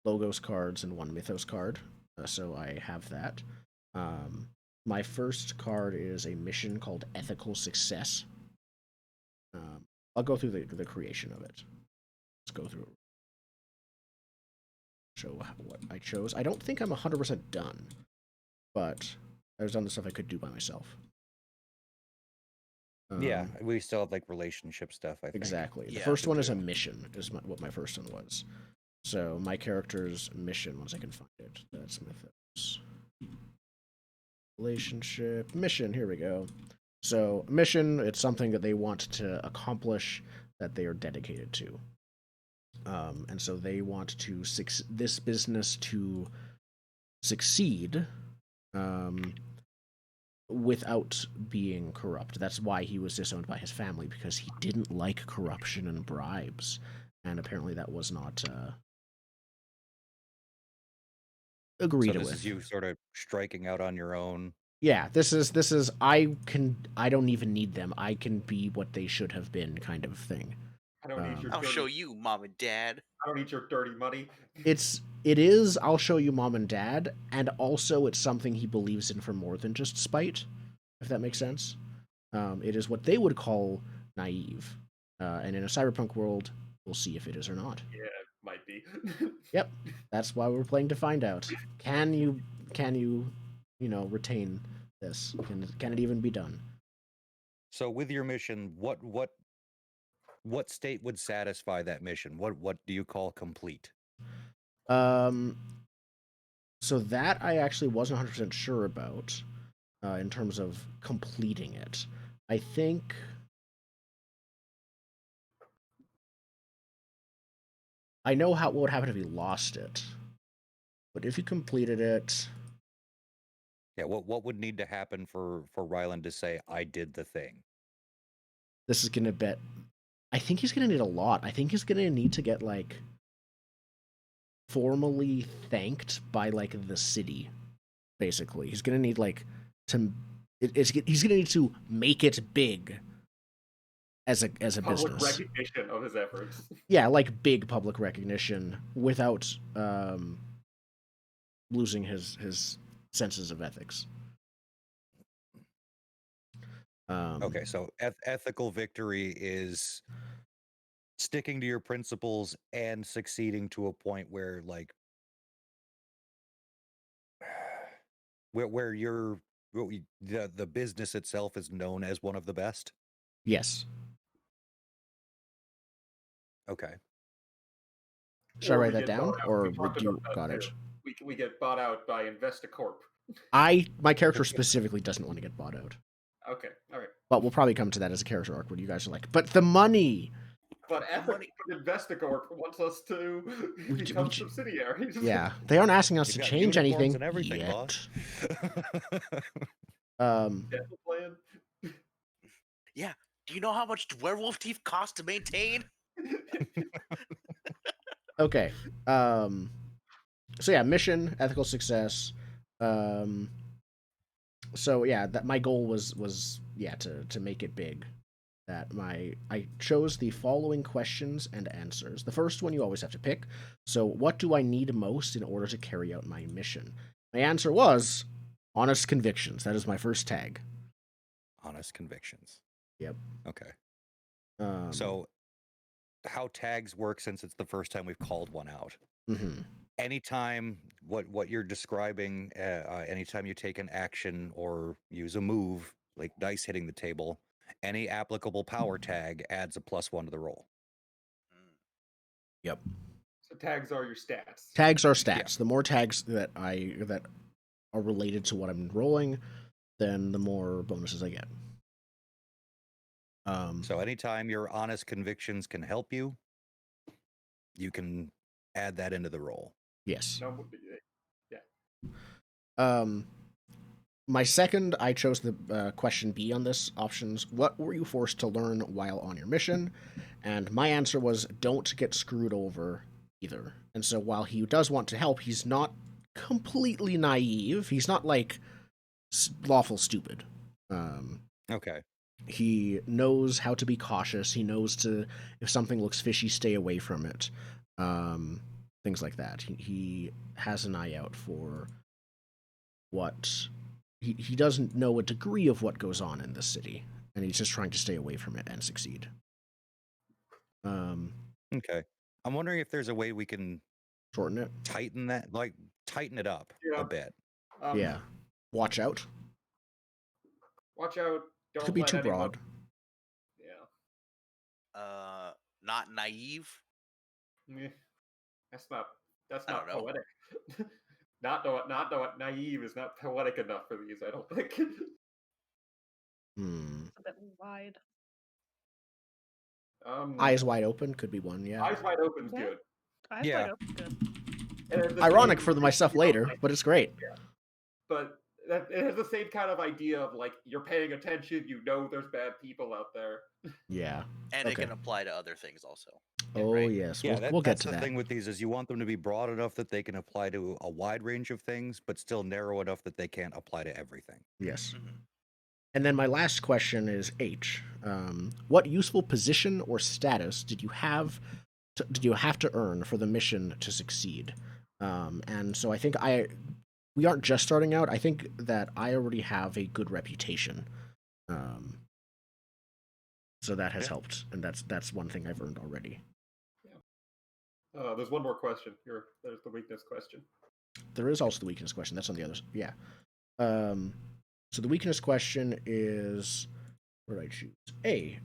Logos cards and 1 Mythos card. So I have that. My first card is a mission called Ethical Success. I'll go through the creation of it. Let's go through. Show what I chose. I don't think I'm 100% done, but I've done the stuff I could do by myself. Yeah, we still have like relationship stuff, I think. Exactly. Yeah, the first one is a mission, is what my first one was. So my character's mission, once I can find it, that's Mythos. Relationship, mission, here we go. So mission, it's something that they want to accomplish that they are dedicated to. And so they want to this business to succeed without being corrupt. That's why he was disowned by his family, because he didn't like corruption and bribes. And apparently that was not agreed with. So this is you sort of striking out on your own. Yeah, this is I don't even need them. I can be what they should have been, kind of thing. I don't need your I'll show you, Mom and Dad. I don't need your dirty money. It is I'll show you, Mom and Dad, and also it's something he believes in for more than just spite, if that makes sense. It is what they would call naive, and in a cyberpunk world, we'll see if it is or not. Yeah, it might be. Yep, that's why we're playing to find out. Can you retain this? Can it even be done? So with your mission, what state would satisfy that mission? What do you call complete? So that I actually wasn't 100% sure about in terms of completing it. I think I know what would happen if you lost it, but if you completed it, yeah, what would need to happen for Ryland to say I did the thing? This is gonna bet. I think he's gonna need a lot. I think he's gonna need to get like formally thanked by like the city. Basically, he's gonna need like to. He's gonna need to make it big as a public business. Recognition of his efforts. Yeah, like big public recognition without losing his senses of ethics. Okay, so ethical victory is sticking to your principles and succeeding to a point where like where the business itself is known as one of the best. Yes. Okay. Should I write that down, or would you got it? We get bought out by Investacorp. My character specifically doesn't want to get bought out. Okay, all right. But we'll probably come to that as a character arc when you guys are like, but the money. But Investacorp wants us to become subsidiaries. Yeah, they aren't asking us to change anything and everything, yet. boss. Plan. Yeah. Do you know how much werewolf teeth cost to maintain? Okay. So yeah, mission, ethical success. So yeah, that my goal was to make it big, that I chose the following questions and answers. The first one you always have to pick. So, what do I need most in order to carry out my mission? My answer was honest convictions. That is my first tag. Honest convictions. Yep. Okay. So, how tags work, since it's the first time we've called one out. Mm-hmm. Anytime what you're describing, anytime you take an action or use a move, like dice hitting the table, any applicable power tag adds a +1 to the roll. Yep. So tags are your stats. Tags are stats. Yeah. The more tags that are related to what I'm rolling, then the more bonuses I get. So anytime your honest convictions can help you, you can add that into the roll. Yes. No, yeah. My second, I chose the question B on this options. What were you forced to learn while on your mission? And my answer was don't get screwed over either. And so while he does want to help, he's not completely naive. He's not like lawful stupid. Okay. He knows how to be cautious. He knows to, if something looks fishy, stay away from it. Things like that. He has an eye out for what... He doesn't know a degree of what goes on in this city, and he's just trying to stay away from it and succeed. Okay. I'm wondering if there's a way we can shorten it, tighten it up a bit. Yeah. Watch out. Watch out. Don't could be too broad. Yeah. Not naive. That's not poetic. Not naive is not poetic enough for these, I don't think. It's a bit wide. Eyes wide open could be one, yeah. Eyes wide open's good. Eyes wide open's good. Ironic for myself later, but it's great. Yeah. But it has the same kind of idea of like you're paying attention, you know there's bad people out there. Yeah. And it can apply to other things also. Oh, right? Yes. Yeah, we'll get to that. That's the thing with these is you want them to be broad enough that they can apply to a wide range of things, but still narrow enough that they can't apply to everything. Yes. Mm-hmm. And then my last question is H. What useful position or status did you have to earn for the mission to succeed? And so I think we aren't just starting out. I think that I already have a good reputation. So that has helped, and that's one thing I've earned already. Yeah. There's one more question. There's the weakness question. There is also the weakness question. That's on the other. Yeah. So the weakness question is, where did I choose? A.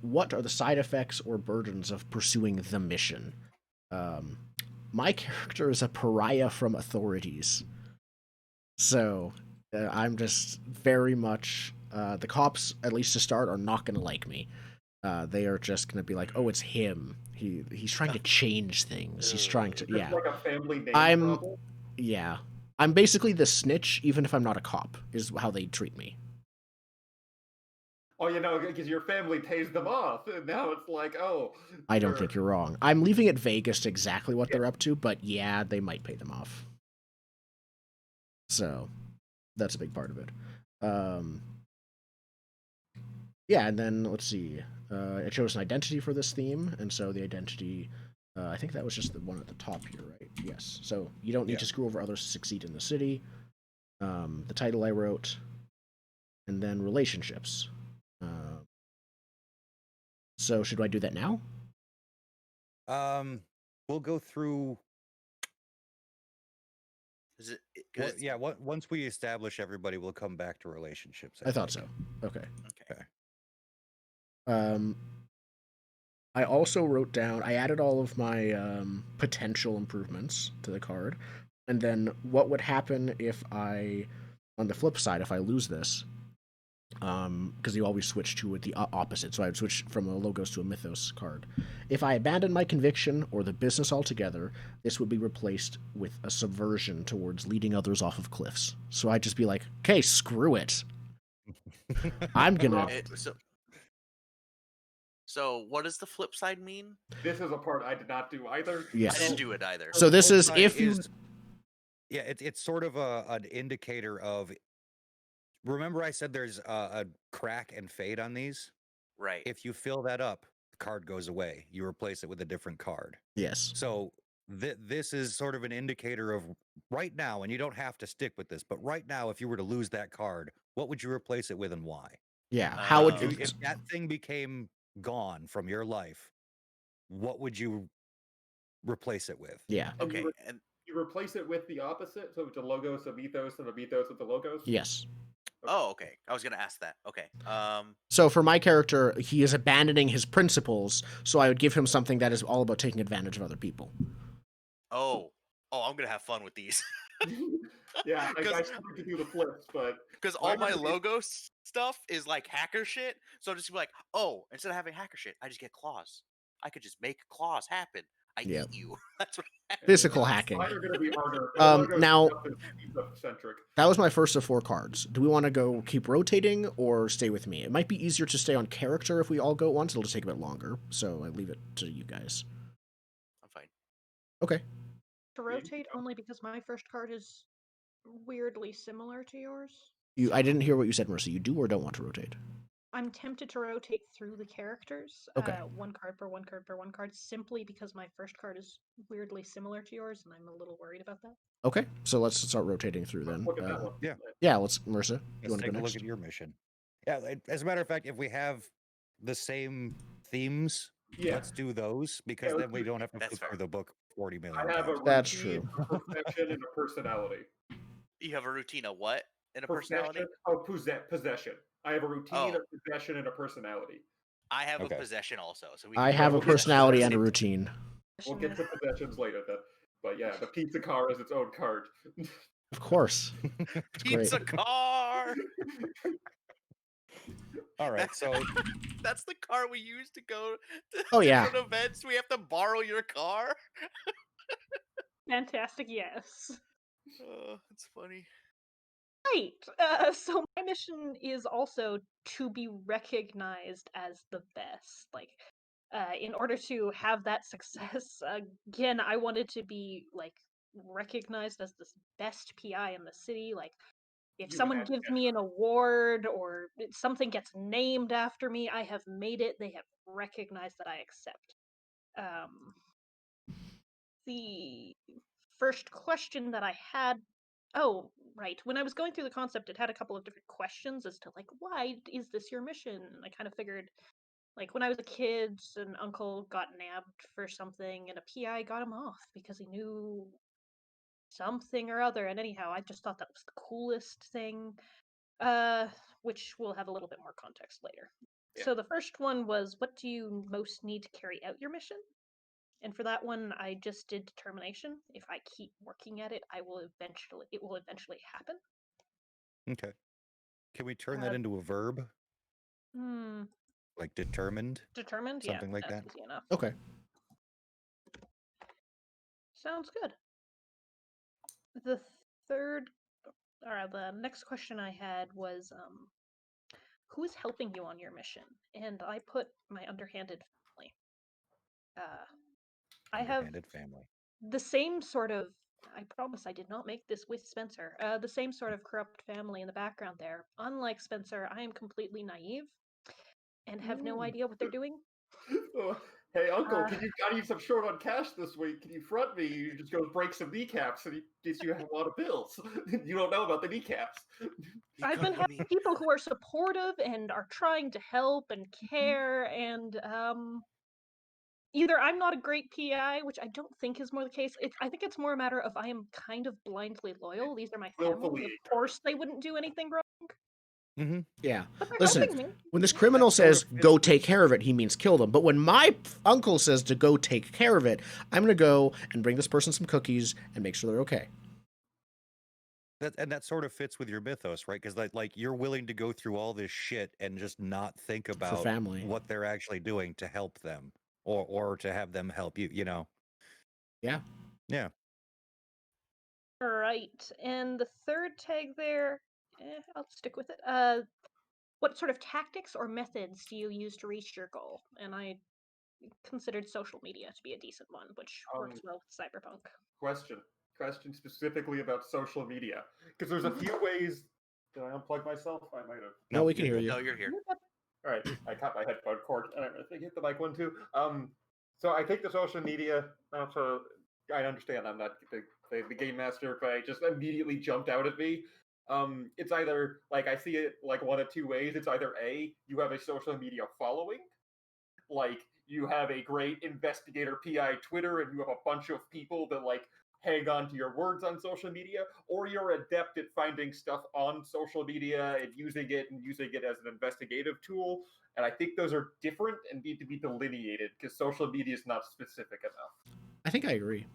What are the side effects or burdens of pursuing the mission? My character is a pariah from authorities, so I'm just very much. The cops, at least to start, are not going to like me. They are just going to be like, "Oh, it's him. He's trying to change things. He's trying to." Yeah. Like a family name problem? Yeah. I'm basically the snitch, even if I'm not a cop. Is how they treat me. Oh, because your family pays them off, and now it's like, oh. I don't think you're wrong. I'm leaving it vague as to exactly what they're up to, but yeah, they might pay them off. So, that's a big part of it. Yeah, and then let's see. I chose an identity for this theme, and so the identity, I think that was just the one at the top here, right? Yes. So you don't need to screw over others to succeed in the city. The title I wrote, and then relationships. So should I do that now? We'll go through. Is it? Once we establish everybody, we'll come back to relationships. I thought so. Okay. I also wrote down, I added all of my potential improvements to the card, and then what would happen if on the flip side, if I lose this, because you always switch to the opposite, so I would switch from a Logos to a Mythos card. If I abandon my conviction or the business altogether, this would be replaced with a subversion towards leading others off of cliffs. So I'd just be like, okay, screw it. I'm gonna... So what does the flip side mean? This is a part I did not do either. Yes. I didn't do it either. So this is if you... Yeah, it's sort of an indicator of... Remember I said there's a crack and fade on these? Right. If you fill that up, the card goes away. You replace it with a different card. Yes. So this is sort of an indicator of right now, and you don't have to stick with this, but right now, if you were to lose that card, what would you replace it with and why? Yeah. How would you, if that thing became gone from your life, what would you replace it with? Yeah. Okay. And you replace it with the opposite, so it's a logos, a mythos, and a mythos with the logos? Yes. Okay. Oh, okay. I was gonna ask that. Okay. So for my character, he is abandoning his principles, so I would give him something that is all about taking advantage of other people. Oh, I'm gonna have fun with these. Yeah, I started to do the flips, but because all my logo stuff is like hacker shit. So I'll just be like, oh, instead of having hacker shit, I just get claws. I could just make claws happen. I eat you. That's what Physical hacking. Mine are going to be harder. Now, centric. That was my first of 4 cards. Do we want to go keep rotating or stay with me? It might be easier to stay on character if we all go at once. It'll just take a bit longer, so I leave it to you guys. I'm fine. Okay. To rotate only because my first card is weirdly similar to yours. I didn't hear what you said, Marissa. You do or don't want to rotate? I'm tempted to rotate through the characters. Okay. 1 card per 1 card per 1 card, simply because my first card is weirdly similar to yours, and I'm a little worried about that. Okay, so let's start rotating through then. Look at that one. Yeah, let's, Marissa, you want to Let's take go a next? look at your mission. Yeah, as a matter of fact, if we have the same themes, let's do those, because then we don't have to flip through the book 40 million I have times. That's true. A perfection and a personality. You have a routine, a what? And a personality? Oh, possession. I have a routine, a possession, and a personality. I have a possession also. So I have a personality and a routine. We'll get to possessions later then. But yeah, the pizza car is its own card. Of course. Pizza car! All right, so that's the car we use to go to different events. We have to borrow your car. Fantastic, yes. That's funny. Right. So my mission is also to be recognized as the best. Like, in order to have that success, again, I wanted to be like recognized as the best PI in the city. Like, if someone gives me an award or something gets named after me, I have made it. They have recognized that I accept. The first question that I had, oh, right. When I was going through the concept, it had a couple of different questions as to, like, why is this your mission? And I kind of figured, like, when I was a kid, an uncle got nabbed for something, and a PI got him off because he knew something or other. And anyhow, I just thought that was the coolest thing, which we'll have a little bit more context later. Yeah. So the first one was, what do you most need to carry out your mission? And for that one, I just did determination. If I keep working at it, it will eventually happen. Okay. Can we turn that into a verb? Like determined? Determined, something like that. Easy enough. Okay. Sounds good. The next question I had was, who is helping you on your mission? And I put my underhanded family. I have family. The same sort of, I promise I did not make this with Spencer, the same sort of corrupt family in the background there. Unlike Spencer, I am completely naive and have no idea what they're doing. Hey, Uncle, I need some short on cash this week. Can you front me? You just go break some kneecaps and you have a lot of bills. You don't know about the kneecaps. I've been having people who are supportive and are trying to help and care, and either I'm not a great PI, which I don't think is more the case. I think it's more a matter of I am kind of blindly loyal. These are my family. Of course they wouldn't do anything wrong. Mm-hmm. Yeah. Listen, when this criminal says, go take care of it, he means kill them. But when my uncle says to go take care of it, I'm going to go and bring this person some cookies and make sure they're okay. That sort of fits with your mythos, right? Because like you're willing to go through all this shit and just not think about what they're actually doing to help them or to have them help you, you know? Yeah. Yeah. All right. And the third tag there, I'll stick with it. What sort of tactics or methods do you use to reach your goal? And I considered social media to be a decent one, which works well with cyberpunk. Question specifically about social media, because there's a few ways. Did I unplug myself? I might have. No, we can hear you. No, you're here. All right, I caught my headphone cord. I don't know if I hit the mic one too. So I think the social media. So I understand I'm not the game master, but it just immediately jumped out at me. It's either like I see it like one of two ways. It's either A, you have a social media following, like you have a great investigator PI Twitter, and you have a bunch of people that like hang on to your words on social media, or you're adept at finding stuff on social media and using it as an investigative tool. And I think those are different and need to be delineated because social media is not specific enough. I think I agree.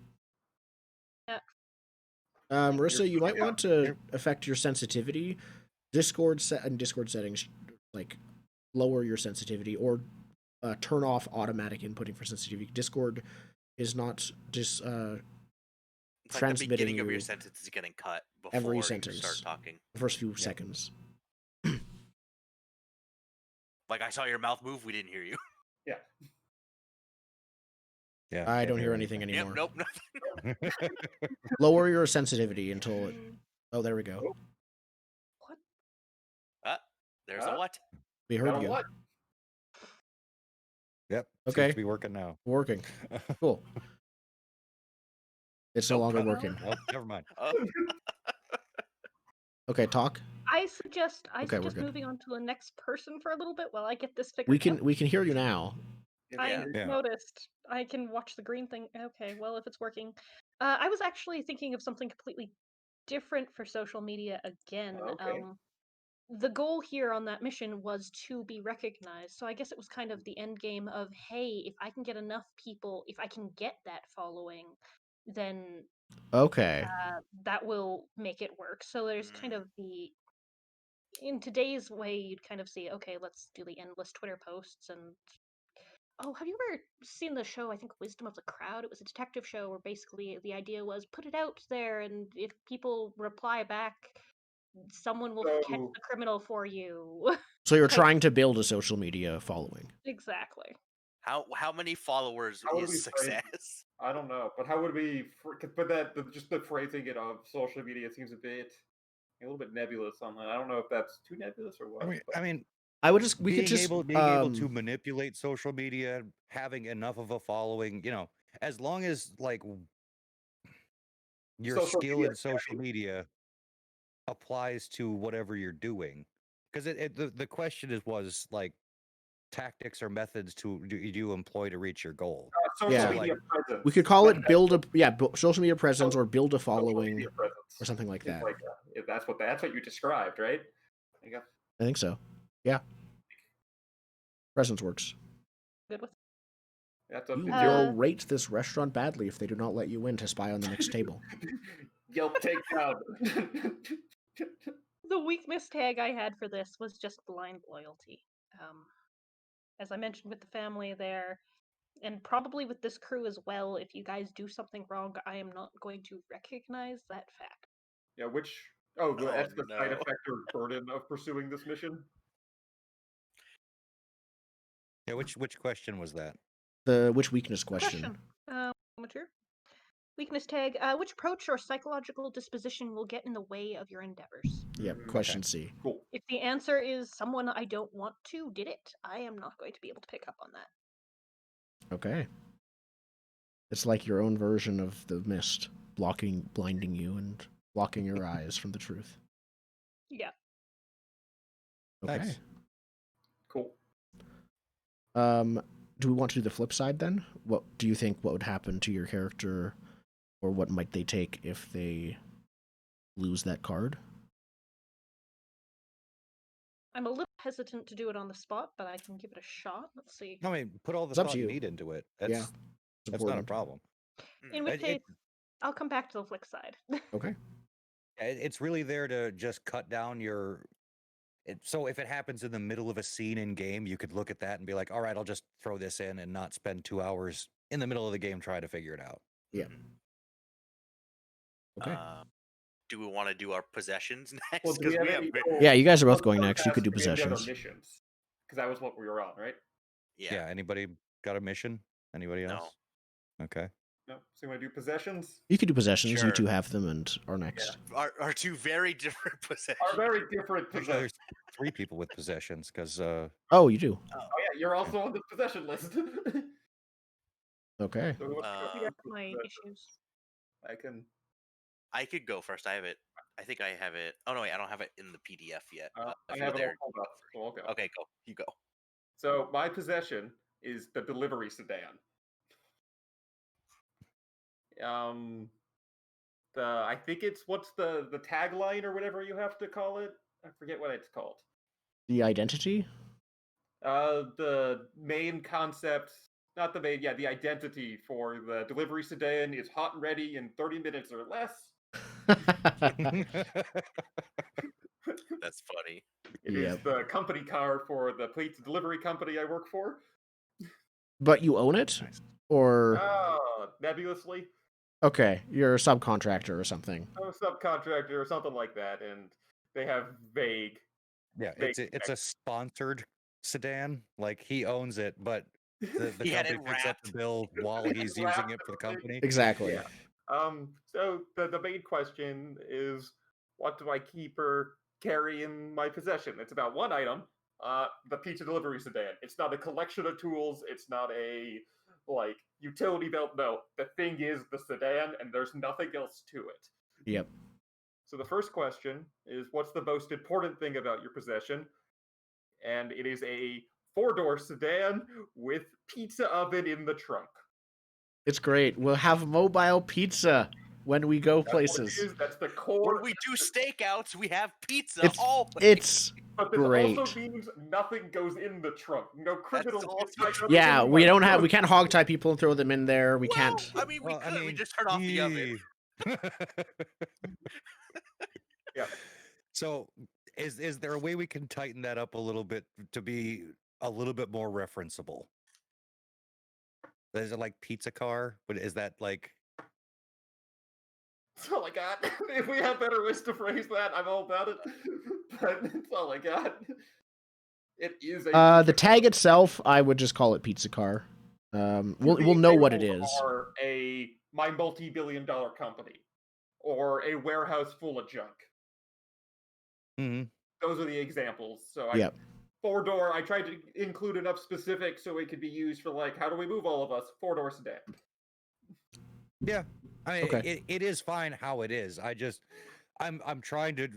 Yeah. Marissa, you might want to affect your sensitivity. Discord settings, like lower your sensitivity or turn off automatic inputting for sensitivity. Discord is not just it's transmitting like the beginning you of your sentence is getting cut before every you sentence. start talking. The first few seconds. Like, I saw your mouth move. We didn't hear you. Yeah. Yeah. I don't hear anything anymore. Yep, nope, nothing. Lower your sensitivity until it... Oh, there we go. What? There's a what? We heard you. What? Yep. Okay. Seems to be working now. Working. Cool. It's no longer working. Oh, never mind. Okay, talk. I suggest we're good. moving on to the next person for a little bit while I get this figured out. We can hear you now. I noticed. I can watch the green thing. Okay, well, if it's working. I was actually thinking of something completely different for social media again. Okay. The goal here on that mission was to be recognized. So I guess it was kind of the end game of, hey, if I can get enough people, if I can get that following, then okay, that will make it work. So there's kind of in today's way, you'd kind of see, okay, let's do the endless Twitter posts and have you ever seen the show, I think, Wisdom of the Crowd? It was a detective show where basically the idea was put it out there, and if people reply back, someone will catch the criminal for you. So you're trying to build a social media following. Exactly. How many followers is success? I don't know, but how would we? But just the phrasing it of social media seems a little bit nebulous on that. I don't know if that's too nebulous or what. I mean, I would just being able to manipulate social media, having enough of a following, as long as like your skill in social media applies to whatever you're doing, because the question was like tactics or methods do you employ to reach your goal? Social media presence. We could call it social media presence or build a following or something like that. That's what you described, right? I think so. Yeah. Presence works. Good with You will rate this restaurant badly if they do not let you in to spy on the next table. Yelp takedown. The weakness tag I had for this was just blind loyalty. As I mentioned with the family there, and probably with this crew as well, if you guys do something wrong, I am not going to recognize that fact. Yeah, that's the side effect or burden of pursuing this mission? Yeah, which question was that? Which weakness question? Mature. Weakness tag, which approach or psychological disposition will get in the way of your endeavors? Yep, question C. Cool. If the answer is someone I don't want to did it, I am not going to be able to pick up on that. Okay. It's like your own version of the mist, blinding you and blocking your eyes from the truth. Yeah. Okay. Nice. Cool. Do we want to do the flip side then? What do you think? What would happen to your character, or what might they take if they lose that card? I'm a little hesitant to do it on the spot, but I can give it a shot. Let's see. I mean, put all the thought you need into it. That's not a problem. In which case, I'll come back to the flip side. Okay. It's really there to just cut down your... So if it happens in the middle of a scene in game, you could look at that and be like, all right, I'll just throw this in and not spend 2 hours in the middle of the game trying to figure it out. Yeah. Okay. Do we want to do our possessions next? Well, yeah, you guys are both going next. You could do possessions. Because that was what we were on, right? Yeah. Anybody got a mission? Anybody else? No. Okay. No. So you want to do possessions? You can do possessions. Sure. You two have them and are next. Yeah. Are two very different possessions. Are very different possessions. There's 3 people with possessions because. Oh, you do. Oh yeah, you're also on the possession list. Okay. So My issues. I could go first. I have it. I think I have it. Oh no, wait, I don't have it in the PDF yet. I have it all pulled up. So I'll go. Okay, go. You go. So my possession is the delivery sedan. I think it's what's the tagline or whatever you have to call it. I forget what it's called. The identity? The main concept, not the main, the identity for the delivery sedan is hot and ready in 30 minutes or less. That's funny. It is the company car for the pizza delivery company I work for. But you own it? Or nebulously. Okay, you're a subcontractor or something. I'm a subcontractor or something like that, and they have vague. Yeah, it's a sponsored sedan. Like he owns it, but the company picks up the bill while he's using it for the company. Exactly. Yeah. So the main question is, what do I keep or carry in my possession? It's about one item, the pizza delivery sedan. It's not a collection of tools. It's not a utility belt. No, the thing is the sedan, and there's nothing else to it. Yep. So the first question is, what's the most important thing about your possession? And it is a 4-door sedan with pizza oven in the trunk. It's great. We'll have mobile pizza when we go places. That's the core. When we do stakeouts, we have pizza always. It's but this great. also means nothing goes in the trunk. No criminals. Yeah, we can't hog tie people and throw them in there. We can't. I mean, we just turn off the oven. Yeah. So is there a way we can tighten that up a little bit to be a little bit more referenceable? Is it like pizza car? But is that like? That's all I got. If we have better ways to phrase that, I'm all about it. But that's all I got. It is a the tag itself, I would just call it pizza car. We'll know what it is. Or my multi-billion-dollar company, or a warehouse full of junk. Mm-hmm. Those are the examples. So 4-door. I tried to include enough specifics so it could be used for how do we move all of us? 4-door sedan. Yeah, I mean it is fine how it is. I'm trying to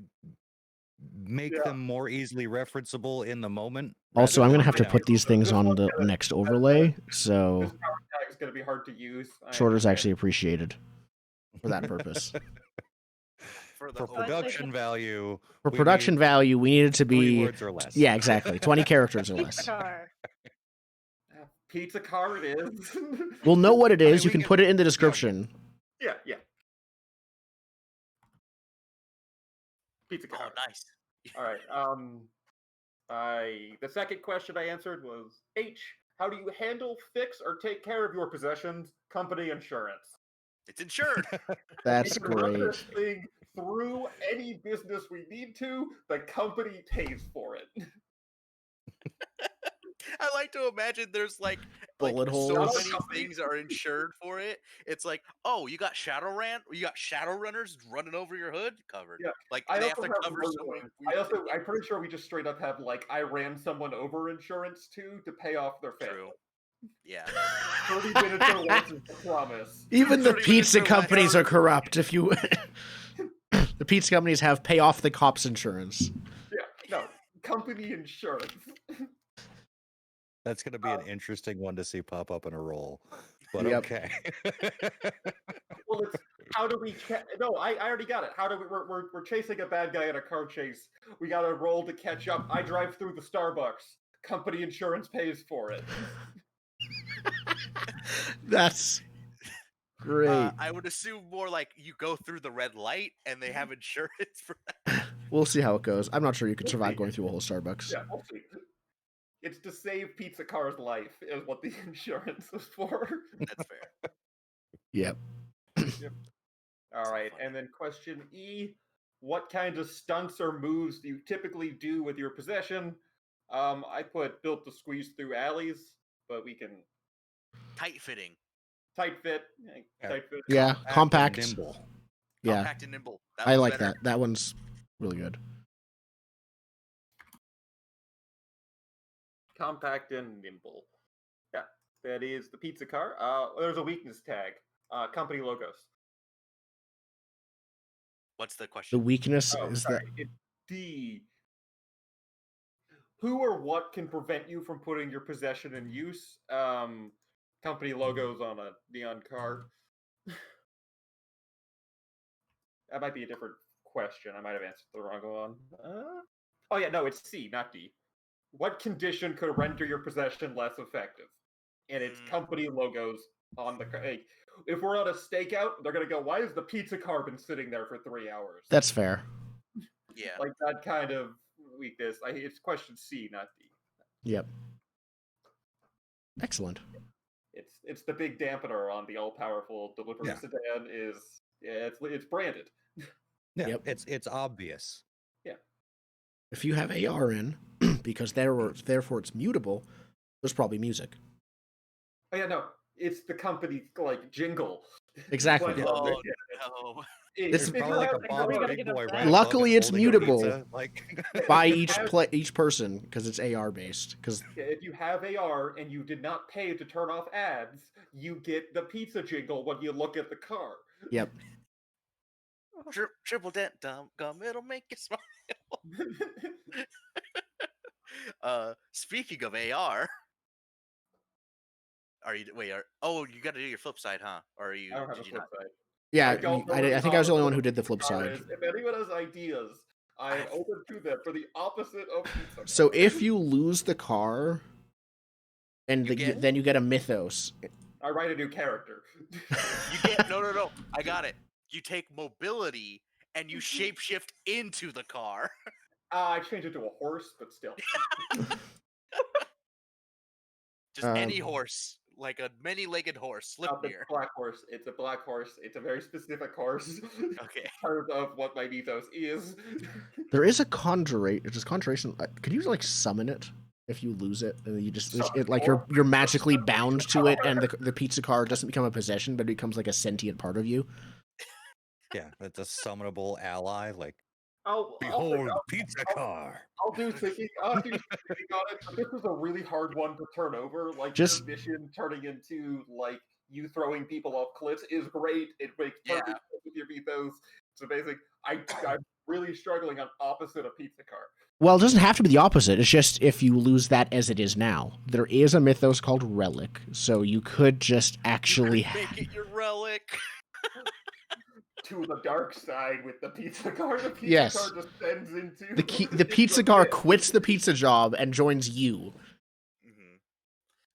make them more easily referenceable in the moment. Also, I'm gonna have to put these things on the next overlay, so this power tag is gonna be hard to use. Shorter's actually appreciated for that purpose. For production value. For production value, we need it to be 3 words or less. Yeah, exactly. 20 characters or less. Pizza car it is. We'll know what it is. You can put it in the description. Yeah. Pizza car. Oh, nice. All right. The second question I answered was H. How do you handle, fix, or take care of your possessions? Company insurance. It's insured. That's we can run great. this thing through any business we need to. The company pays for it. I like to imagine there's bullet holes. So many things are insured for it. It's like, oh, you got shadow runners running over your hood covered. Yeah, they have to cover I'm pretty sure we just straight up have I ran someone over insurance too to pay off their family. True. Yeah. 30 minutes or less is the promise. Even the pizza companies are corrupt. If you, the pizza companies have pay off the cops insurance. Yeah, no, company insurance. That's going to be an interesting one to see pop up in a roll. But okay. Well, it's how do we? No, I already got it. How do we? We're chasing a bad guy in a car chase. We got to roll to catch up. I drive through the Starbucks. Company insurance pays for it. That's great. I would assume more like you go through the red light and they have insurance for that. We'll see how it goes. I'm not sure you could survive going through a whole Starbucks. Yeah, we'll see. It's to save Pizza Car's life is what the insurance is for. That's fair. Yep. All right, and then question E. What kinds of stunts or moves do you typically do with your possession? I put built to squeeze through alleys, but we can... Tight fitting. tight fit. Yeah, compact. And nimble. Yeah, Compact and nimble. I like that. That one's really good. Compact and nimble. Yeah, that is the pizza car. There's a weakness tag. Company logos. What's the question? The weakness is that it's D. Who or what can prevent you from putting your possession in use? Company logos on a neon car. That might be a different question. I might have answered the wrong one. Oh yeah, no, it's C, not D. What condition could render your possession less effective? And it's company logos on the car. Hey, if we're on a stakeout, they're gonna go, "Why has the pizza car been sitting there for 3 hours?" That's fair. Yeah, like that kind of weakness. It's question C, not D. Yep. Excellent. It's the big dampener on the all-powerful delivery sedan. It's branded. Yeah, Yep. it's obvious. Yeah. If you have AR in, because therefore it's mutable, there's probably music. Oh yeah, no, it's the company jingle. Exactly. But, oh no. It's probably like a Bob's Big Boy right Luckily, it's mutable like by each person because it's AR based. Because if you have AR and you did not pay to turn off ads, you get the pizza jingle when you look at the car. Yep. Triple dent gum, it'll make you smile. Speaking of AR, you got to do your flip side, huh? Or are you? I don't have did a you flip not? side. Yeah, I think I was the only one who did the flip side. If anyone has ideas, I am open to them for the opposite of pizza. So if you lose the car, and then you get a mythos. I write a new character. You get no. I got it. You take mobility and you shapeshift into the car. I changed it to a horse, but still. Just any horse, like a many-legged horse, Slipnir. Black horse. It's a black horse. It's a very specific horse. Okay. Part of what my mythos is. There is a conjuration. Could you summon it if you lose it, and you just you're magically bound to it, and the pizza car doesn't become a possession, but it becomes like a sentient part of you. Yeah, that's a summonable ally. Like, behold, pizza car. I'll do thinking on it. But this is a really hard one to turn over. Just the mission turning into you throwing people off cliffs is great. It makes perfect sense with your mythos. So basically, I'm really struggling on opposite of pizza car. Well, it doesn't have to be the opposite. It's just if you lose that as it is now. There is a mythos called relic, so you could just actually make it your relic. To the dark side with the pizza car. The pizza car descends into the pizza car quits the pizza job and joins you. Mm-hmm.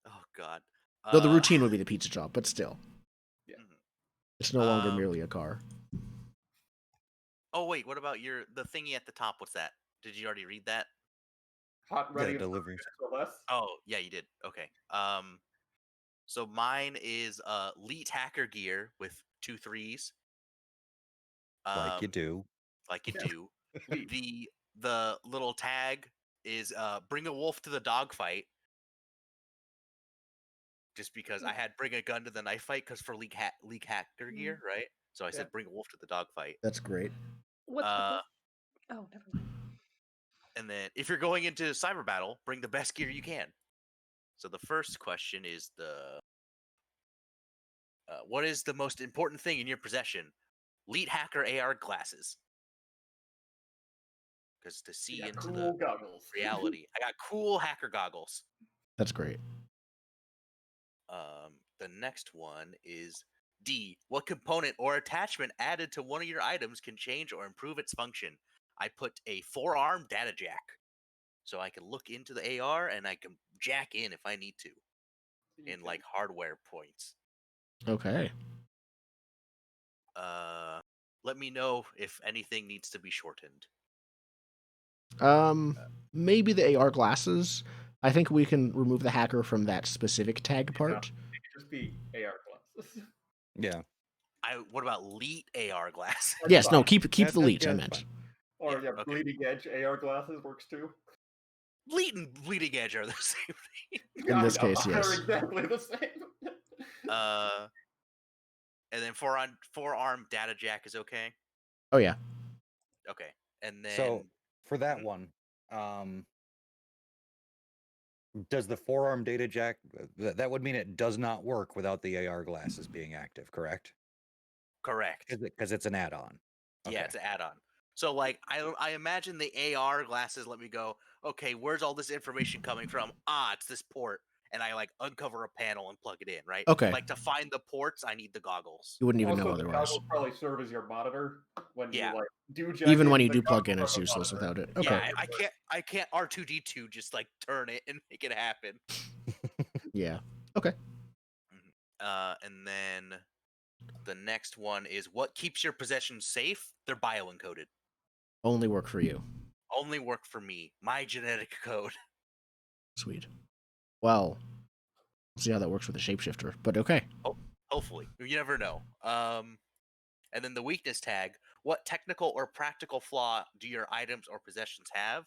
Oh God. Though the routine would be the pizza job, but still. Yeah. It's no longer merely a car. Oh wait, what about the thingy at the top? What's that? Did you already read that? Hot and ready delivery. Oh yeah, you did. Okay. So mine is elite hacker gear with 2 3s. Like you do. The little tag is bring a wolf to the dog fight. Just because I had bring a gun to the knife fight, because for leak hacker gear, right? So I said bring a wolf to the dog fight. That's great. What's oh, never mind. And then if you're going into cyber battle, bring the best gear you can. So the first question is what is the most important thing in your possession? Elite hacker AR glasses. Because to see into cool goggles. Reality. I got cool hacker goggles. That's great. The next one is D. What component or attachment added to one of your items can change or improve its function? I put a forearm data jack. So I can look into the AR and I can jack in if I need to. In hardware points. Okay. Let me know if anything needs to be shortened. Maybe the AR glasses. I think we can remove the hacker from that specific tag part. It could just be AR glasses. Yeah. What about elite AR glasses? Yes, no, keep the elite, I meant. Or bleeding edge AR glasses works too. Elite and bleeding edge are the same thing. In this case, yes. They're exactly the same. And then forearm data jack is okay. Oh yeah. Okay, and then So for that one, does the forearm data jack? That would mean it does not work without the AR glasses being active, correct? correct. Because it's an add-on. Yeah, Okay. it's an add-on. So like I imagine the AR glasses let me go, okay, where's all this information coming from? It's this port. And I like uncover a panel and plug it in, right? Okay. Like to find the ports, I need the goggles. You wouldn't even Also, know the otherwise. goggles probably serve as your monitor when Yeah. you like do jack Even in, when you the do plug in, goggles it's are the useless monitor. without it. Okay. Yeah, I can't R2D2 just like turn it and make it happen. Yeah. Okay. And then the next one is what keeps your possessions safe? They're bioencoded. Only work for you. Only work for me. My genetic code. Sweet. Well, we'll see how that works with the shapeshifter, but okay. Oh, hopefully. You never know. And then the weakness tag. What technical or practical flaw do your items or possessions have?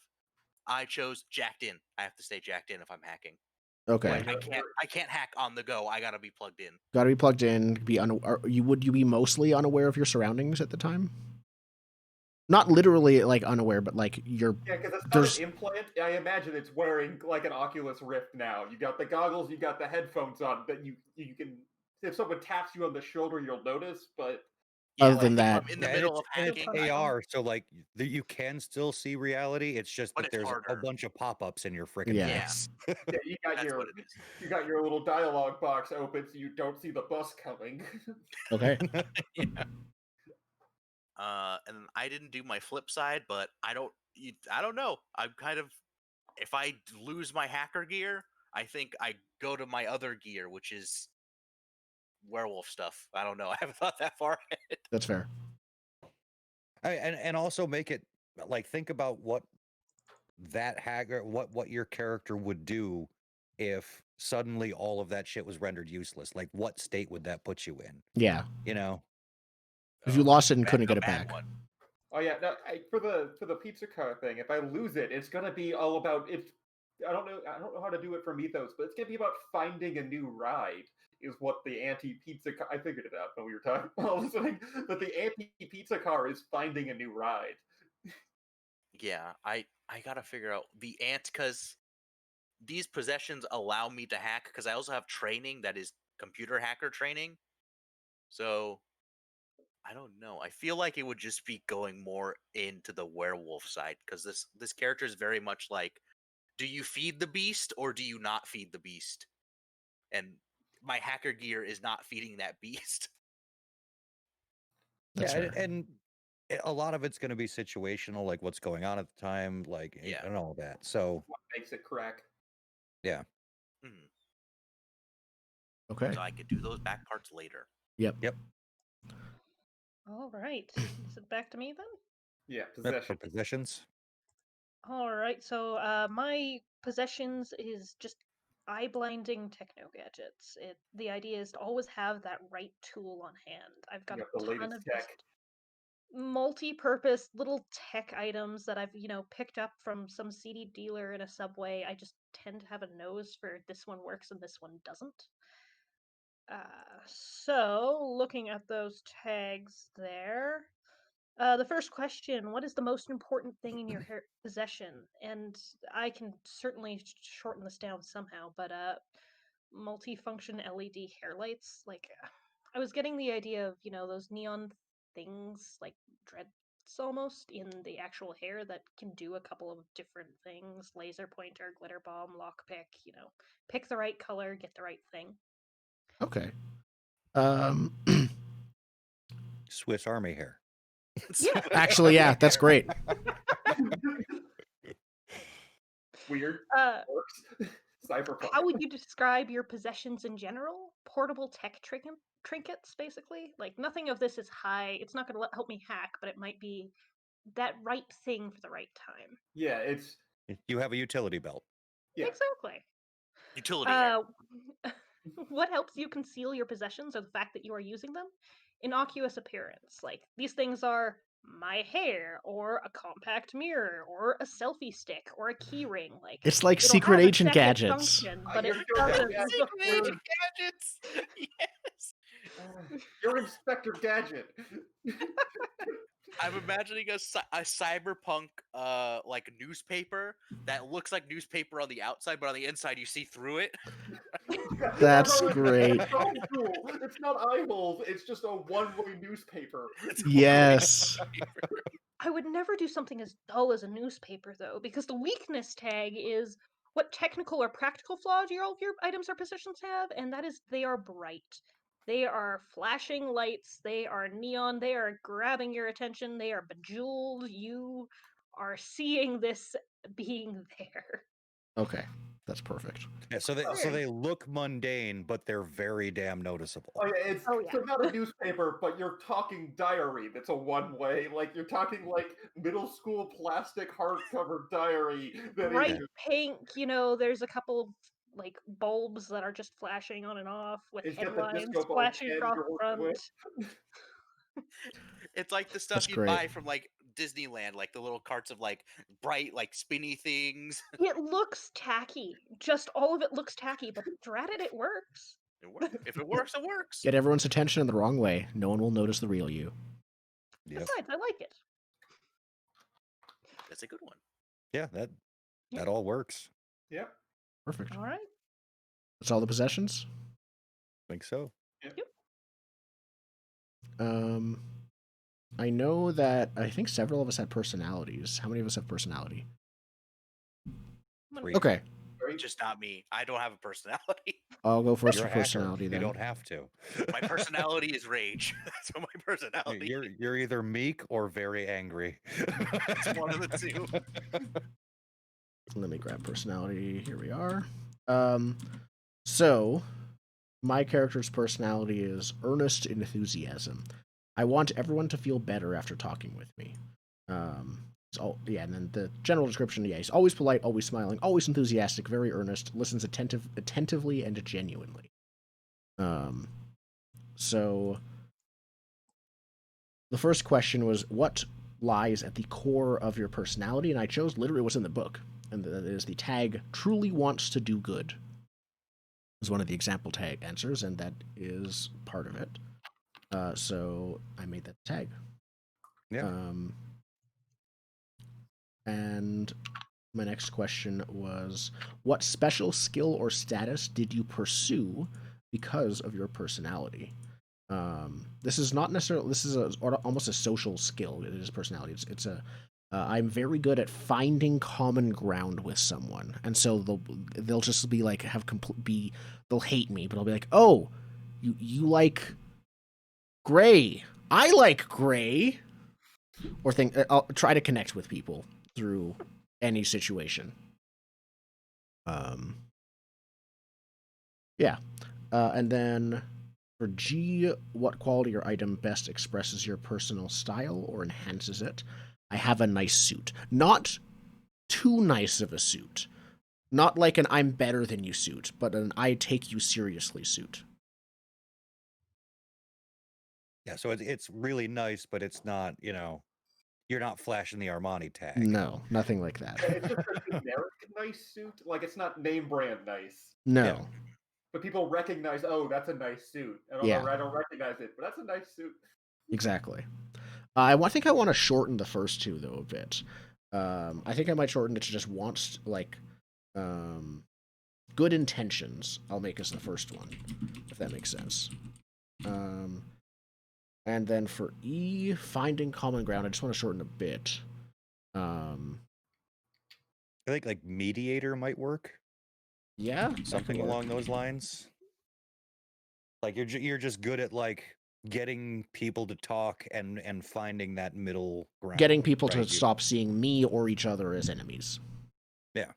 I chose jacked in. I have to stay jacked in if I'm hacking. Okay. Like, I can't hack on the go. I gotta be plugged in. Gotta be plugged in. Would you be mostly unaware of your surroundings at the time? Not literally like unaware, but like you're. Yeah, because it's not an implant. I imagine it's wearing like an Oculus Rift now. You got the goggles, you got the headphones on, but you can. If someone taps you on the shoulder, you'll notice. But Yeah, other than that, I'm in the middle of hacking. It's AR, so like you can still see reality. It's just that there's harder. a bunch of pop-ups in your freaking face. Yeah, you got your little dialogue box open, so you don't see the bus coming. Okay. Yeah. And I didn't do my flip side, but I don't know. I'm kind of, if I lose my hacker gear, I think I go to my other gear, which is werewolf stuff. I don't know. I haven't thought that far ahead. That's fair. And also make it like think about what that hacker, what your character would do if suddenly all of that shit was rendered useless. Like, what state would that put you in? Yeah. You know, if you lost it and couldn't get it back. Oh yeah, no, for the pizza car thing, if I lose it, it's gonna be all about it. I don't know how to do it from Ethos, but it's gonna be about finding a new ride. Is what the anti-pizza car. I figured it out when we were talking. But the anti-pizza car is finding a new ride. Yeah, I gotta figure out the ant because these possessions allow me to hack because I also have training that is computer hacker training. So I don't know. I feel like it would just be going more into the werewolf side because this character is very much like, do you feed the beast or do you not feed the beast? And my hacker gear is not feeding that beast. That's fair. And a lot of it's going to be situational, like what's going on at the time, like and all that. So what makes it crack? Yeah. Mm-hmm. Okay. So I could do those back parts later. Yep. All right. Is it back to me then? Yeah, possessions. All right. So my possessions is just eye-blinding techno gadgets. The idea is to always have that right tool on hand. I've got a ton of tech. Multi-purpose little tech items that I've picked up from some seedy dealer in a subway. I just tend to have a nose for this one works and this one doesn't. So looking at those tags there, the first question: what is the most important thing in your possession? And I can certainly shorten this down somehow, but multifunction LED hair lights. Like, I was getting the idea of those neon things, like dreads almost in the actual hair that can do a couple of different things: laser pointer, glitter bomb, lockpick. Pick the right color, get the right thing. Okay. Swiss Army hair. Yeah. Actually, yeah, that's great. Weird. Works. Cyberpunk. How would you describe your possessions in general? Portable tech trinkets, basically. Like, nothing of this is high. It's not going to help me hack, but it might be that right thing for the right time. Yeah, it's. You have a utility belt. Yeah. Exactly. Utility. What helps you conceal your possessions or the fact that you are using them? Innocuous appearance. Like, these things are my hair, or a compact mirror, or a selfie stick, or a key ring. Like, it's like secret agent gadgets. Function, but it doesn't. Secret agent gadgets. Yes. You're Inspector Gadget. I'm imagining a cyberpunk like newspaper that looks like newspaper on the outside, but on the inside you see through it. That's great. It's so cool. It's not eye holes. It's just a one-way newspaper. Yes. I would never do something as dull as a newspaper, though, because the weakness tag is what technical or practical flaws your items or positions have, and that is they are bright. They are flashing lights, they are neon, they are grabbing your attention, they are bejeweled, you are seeing this being there. Okay, that's perfect. Yeah, so they look mundane, but they're very damn noticeable. Oh yeah, it's so not a newspaper, but you're talking diary. That's a one-way. Like you're talking like middle school plastic hardcover diary. Bright pink. There's a couple like bulbs that are just flashing on and off with headlines flashing across the front. It's like the stuff you buy from like Disneyland, like the little carts of like bright, like spinny things. It looks tacky. Just all of it looks tacky, but drat it works. If it works, it works. Get everyone's attention in the wrong way. No one will notice the real you. Yep. Besides, I like it. That's a good one. Yeah, that all works. Yep. Perfect. All right. That's all the possessions? I think so. Yep. I know that I think several of us had personalities. How many of us have personality? 3. Okay. Just not me. I don't have a personality. I'll go first for personality then. You don't have to. My personality is rage. That's what my personality is. You're either meek or very angry. It's one of the two. Let me grab personality. Here we are. So my character's personality is earnest enthusiasm. I want everyone to feel better after talking with me. And then the general description, he's always polite, always smiling, always enthusiastic, very earnest, listens attentively and genuinely. So the first question was, what lies at the core of your personality? And I chose literally what's in the book, and that is the tag, truly wants to do good. Is one of the example tag answers, and that is part of it. So I made that tag. Yeah. And my next question was, what special skill or status did you pursue because of your personality? This is not necessarily, this is almost a social skill. It is personality. I'm very good at finding common ground with someone. And so they'll just be like, they'll hate me, but I'll be like, oh, you like gray. I like gray. Or I'll try to connect with people through any situation. And then for G, what quality or item best expresses your personal style or enhances it? I have a nice suit. Not too nice of a suit. Not like an I'm better than you suit, but an I take you seriously suit. Yeah, so it's really nice, but it's not, you're not flashing the Armani tag. No, nothing like that. It's just a generic nice suit. Like, it's not name brand nice. No. Yeah. But people recognize, oh, that's a nice suit. And I don't recognize it, but that's a nice suit. Exactly. I think I want to shorten the first two, though, a bit. I think I might shorten it to just wants, like, good intentions. I'll make as the first one, if that makes sense. And then for E, finding common ground, I just want to shorten a bit. I think like mediator might work. Yeah, something along those lines. Like you're just good at like getting people to talk and finding that middle ground. Getting people to stop seeing me or each other as enemies. Yeah.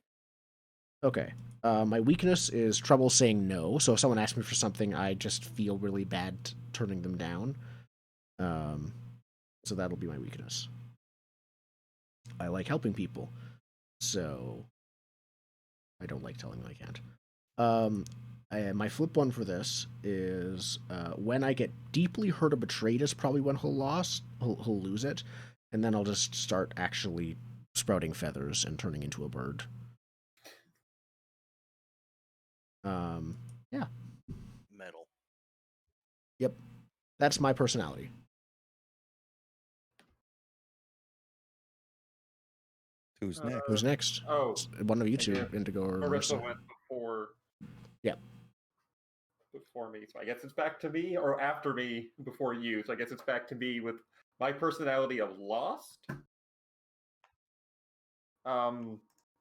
Okay. My weakness is trouble saying no. So if someone asks me for something, I just feel really bad turning them down. So that'll be my weakness. I like helping people, so I don't like telling them I can't. My flip one for this is when I get deeply hurt or betrayed is probably when he'll lose it, and then I'll just start actually sprouting feathers and turning into a bird. Yeah. Metal. Yep. That's my personality. Who's next? Who's next? Oh, one of you two, Indigo or Marissa went before. Yeah. Before me, so I guess it's back to me, or after me before you. So I guess it's back to me with my personality of lost.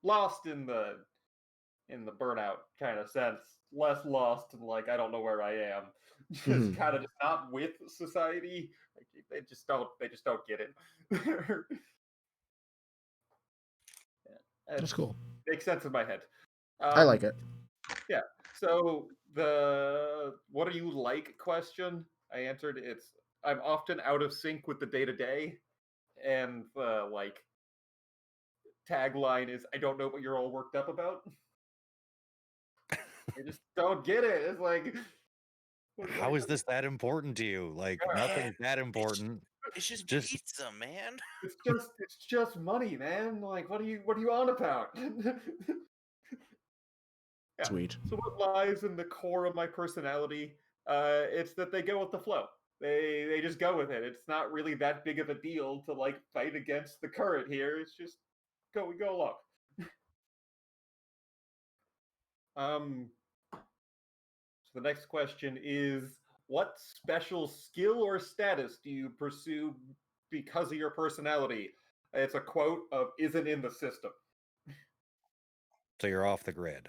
Lost in the burnout kind of sense, less lost in like I don't know where I am, just kind of just not with society. Like, they just don't get it. That's cool. Makes sense in my head. I like it. Yeah. So the "what are you like?" question, I answered I'm often out of sync with the day to day, and the like tagline is I don't know what you're all worked up about. I just don't get it. It's like, how is this that important to you? Like nothing's that important. It's just pizza, man. It's just money, man. Like what are you on about? Yeah. Sweet. So what lies in the core of my personality? It's that they go with the flow. They just go with it. It's not really that big of a deal to like fight against the current here. It's just we go along. So the next question is, what special skill or status do you pursue because of your personality? It's a quote of "isn't in the system." So you're off the grid.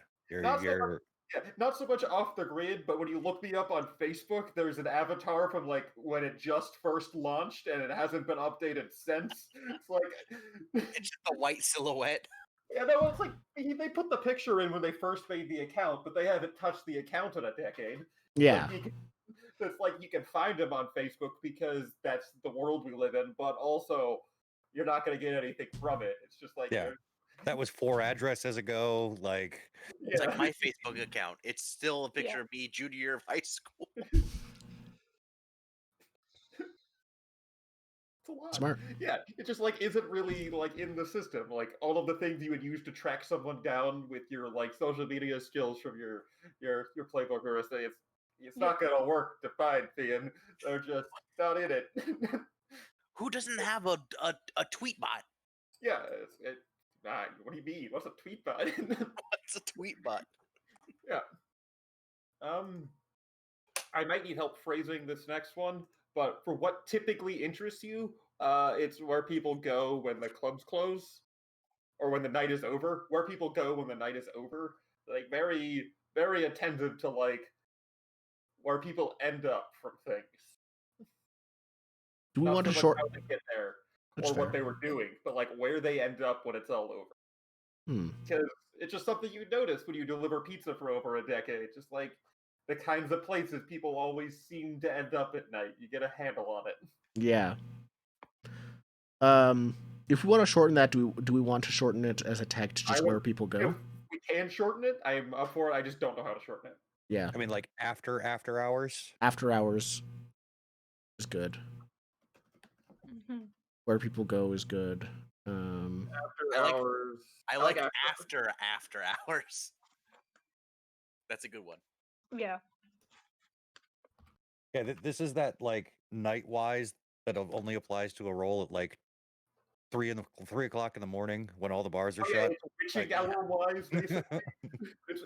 Not so much off the grid, but when you look me up on Facebook, there's an avatar from like when it just first launched, and it hasn't been updated since. It's like it's just a white silhouette. Yeah, no, it's like they put the picture in when they first made the account, but they haven't touched the account in a decade. Yeah. It's like you can find him on Facebook because that's the world we live in, but also you're not going to get anything from it. It's just like that was 4 addresses ago. Like it's like my Facebook account. It's still a picture of me junior year of high school. It's a lot. Smart. Yeah, it just like isn't really like in the system. Like all of the things you would use to track someone down with your like social media skills from your playbook, Marissa, it's not gonna work to find, Thean. They're just not in it. Who doesn't have a tweet bot? Yeah, what do you mean? What's a tweet bot? What's a tweet bot? Yeah. I might need help phrasing this next one, but for what typically interests you, it's where people go when the clubs close, or when the night is over. Where people go when the night is over, like very, very attentive to like where people end up from things. Do we Not want so to much short? how they get there, That's or fair. what they were doing, but like where they end up when it's all over. Because it's just something you notice when you deliver pizza for over a decade. Just like the kinds of places people always seem to end up at night. You get a handle on it. Yeah. If we want to shorten that, do we want to shorten it as a tag to just where people go? If we can shorten it, I'm up for it. I just don't know how to shorten it. Yeah. I mean, like after hours. After hours is good. Where people go is good. After hours. I like after hours. That's a good one. Yeah. Yeah, this is that like night-wise that only applies to a role at like 3 o'clock in the morning when all the bars are shut. It's witching hour wise, basically.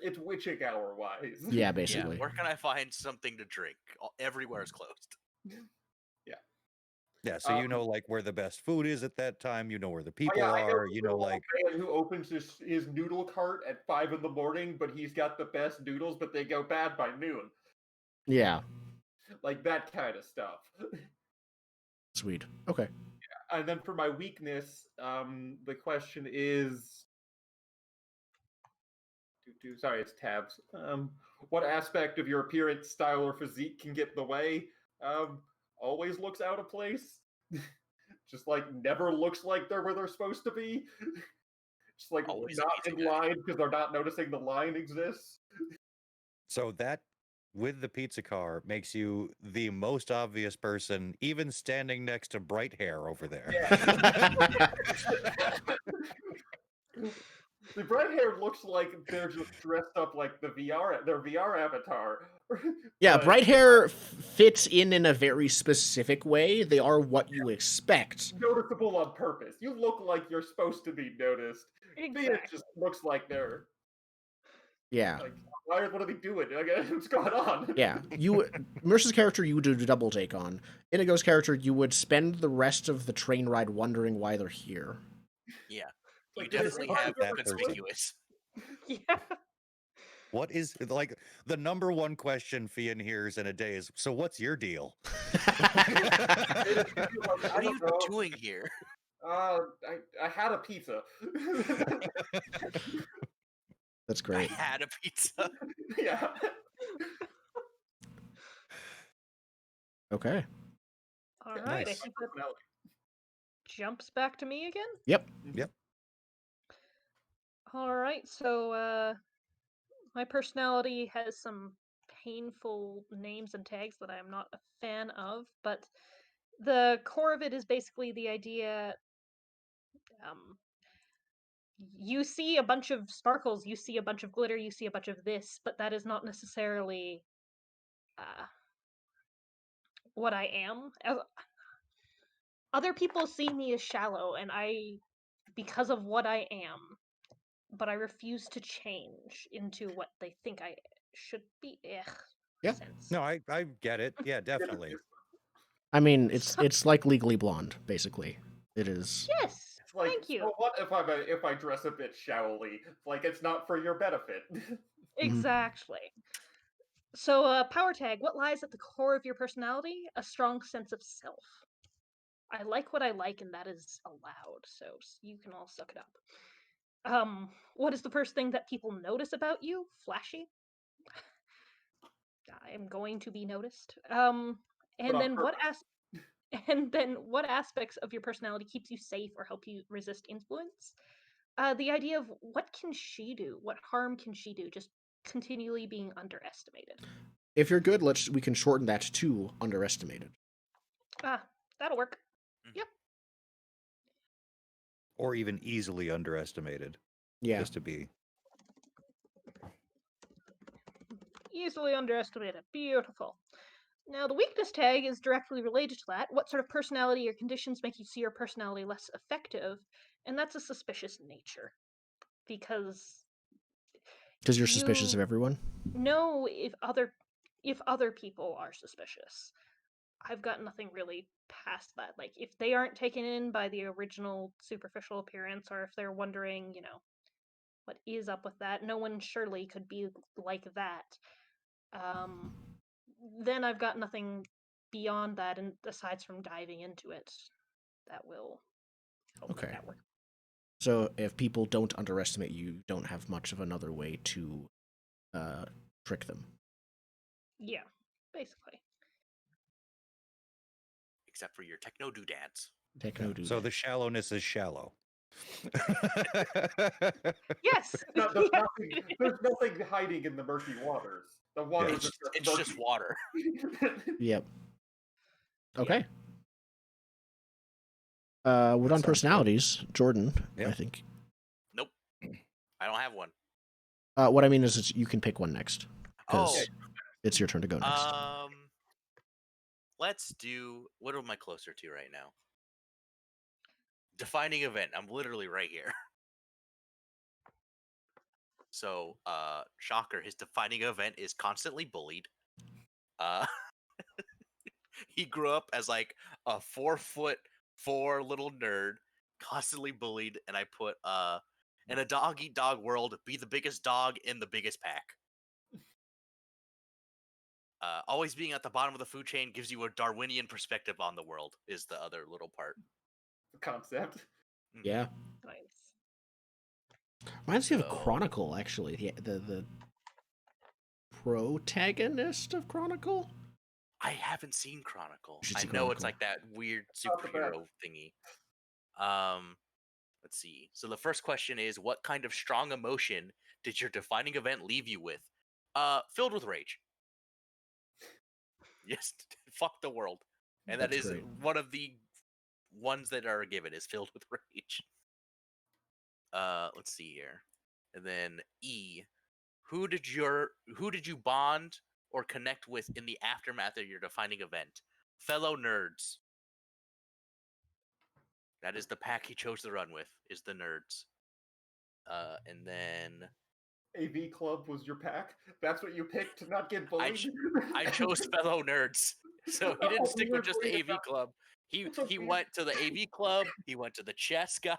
it's witching hour wise. Yeah, basically. Yeah. Where can I find something to drink? Everywhere is closed. Yeah, so you know like where the best food is at that time. You know where the people are. You know, like man who opens his noodle cart at 5 a.m, but he's got the best noodles, but they go bad by noon. Yeah. Like that kind of stuff. Sweet. Okay. Yeah. And then for my weakness, the question is, sorry, it's tabs. What aspect of your appearance, style, or physique can get in the way? Always looks out of place. Just like never looks like they're where they're supposed to be. Just like always not in line because they're not noticing the line exists. So that with the pizza car makes you the most obvious person, even standing next to bright hair over there. Yeah. The bright hair looks like they're just dressed up like their VR avatar. Yeah, But, bright hair fits in a very specific way. They are what you expect. noticeable on purpose. You look like you're supposed to be noticed. Exactly. It just looks like they're Yeah. like, what are they doing? What's going on? Yeah. Marissa's character you would do a double take on. Inigo's character, you would spend the rest of the train ride wondering why they're here. Yeah. You Like, definitely have that conspicuous. Yeah. What is like the number one question Fian hears in a day is, so what's your deal? What are you doing here? I had a pizza. That's I great. had a pizza. Yeah. Okay. All right. I Nice. think that jumps back to me again. Yep. All right. So my personality has some painful names and tags that I'm not a fan of, but the core of it is basically the idea. You see a bunch of sparkles, you see a bunch of glitter, you see a bunch of this, but that is not necessarily what I am. Other people see me as shallow, and because of what I am, but I refuse to change into what they think I should be. Yeah. Sense. No, I get it. Yeah, definitely. I mean, it's like Legally Blonde, basically. It is. Yes. It's like, Thank you. so what if I dress a bit shallowly? Like, it's not for your benefit. Exactly. So, power tag, what lies at the core of your personality? A strong sense of self. I like what I like, and that is allowed, so you can all suck it up. What is the first thing that people notice about you? Flashy. I am going to be noticed. And then what aspects of your personality keeps you safe or help you resist influence? The idea of what can she do? What harm can she do? Just continually being underestimated. If you're good, we can shorten that to underestimated. That'll work. Yep. Or even easily underestimated. Yeah. Just to be Easily underestimated. Beautiful. Now, the weakness tag is directly related to that. What sort of personality or conditions make you see your personality less effective? And that's a suspicious nature. Because you're suspicious of everyone? No, if other people are suspicious. I've got nothing really past that. Like, if they aren't taken in by the original superficial appearance, or if they're wondering, what is up with that, no one surely could be like that. Then I've got nothing beyond that, and aside from diving into it, that will help make that work. So if people don't underestimate you, you don't have much of another way to trick them. Yeah, basically. Except for your techno doodads. So the shallowness is shallow. Yes. There's nothing hiding in the murky waters. The waters it's just water. Yep. Okay. We're on personalities. Good. Jordan, yep. I think. Nope. I don't have one. What I mean is you can pick one next. Oh. It's your turn to go next. Let's do... What am I closer to right now? Defining event. I'm literally right here. So, shocker, his defining event is constantly bullied. He grew up as like a 4'4" little nerd, constantly bullied, and I put, in a dog-eat-dog world, be the biggest dog in the biggest pack. Always being at the bottom of the food chain gives you a Darwinian perspective on the world, is the other little part. Concept. Yeah. Nice. Reminds me of Chronicle, actually. The protagonist of Chronicle? I haven't seen Chronicle. I know Chronicle. it's like that weird superhero thingy. Let's see. So the first question is, what kind of strong emotion did your defining event leave you with? Filled with rage. Yes, fuck the world. And that's great. One of the ones that are given is filled with rage. Let's see here. And then E, who did you bond or connect with in the aftermath of your defining event? Fellow nerds. That is the pack he chose to run with, is the nerds. And then AV Club was your pack? That's what you picked to not get bullied? I chose fellow nerds. So he didn't stick with just the AV Club. He went to the AV Club. He went to the chess guys.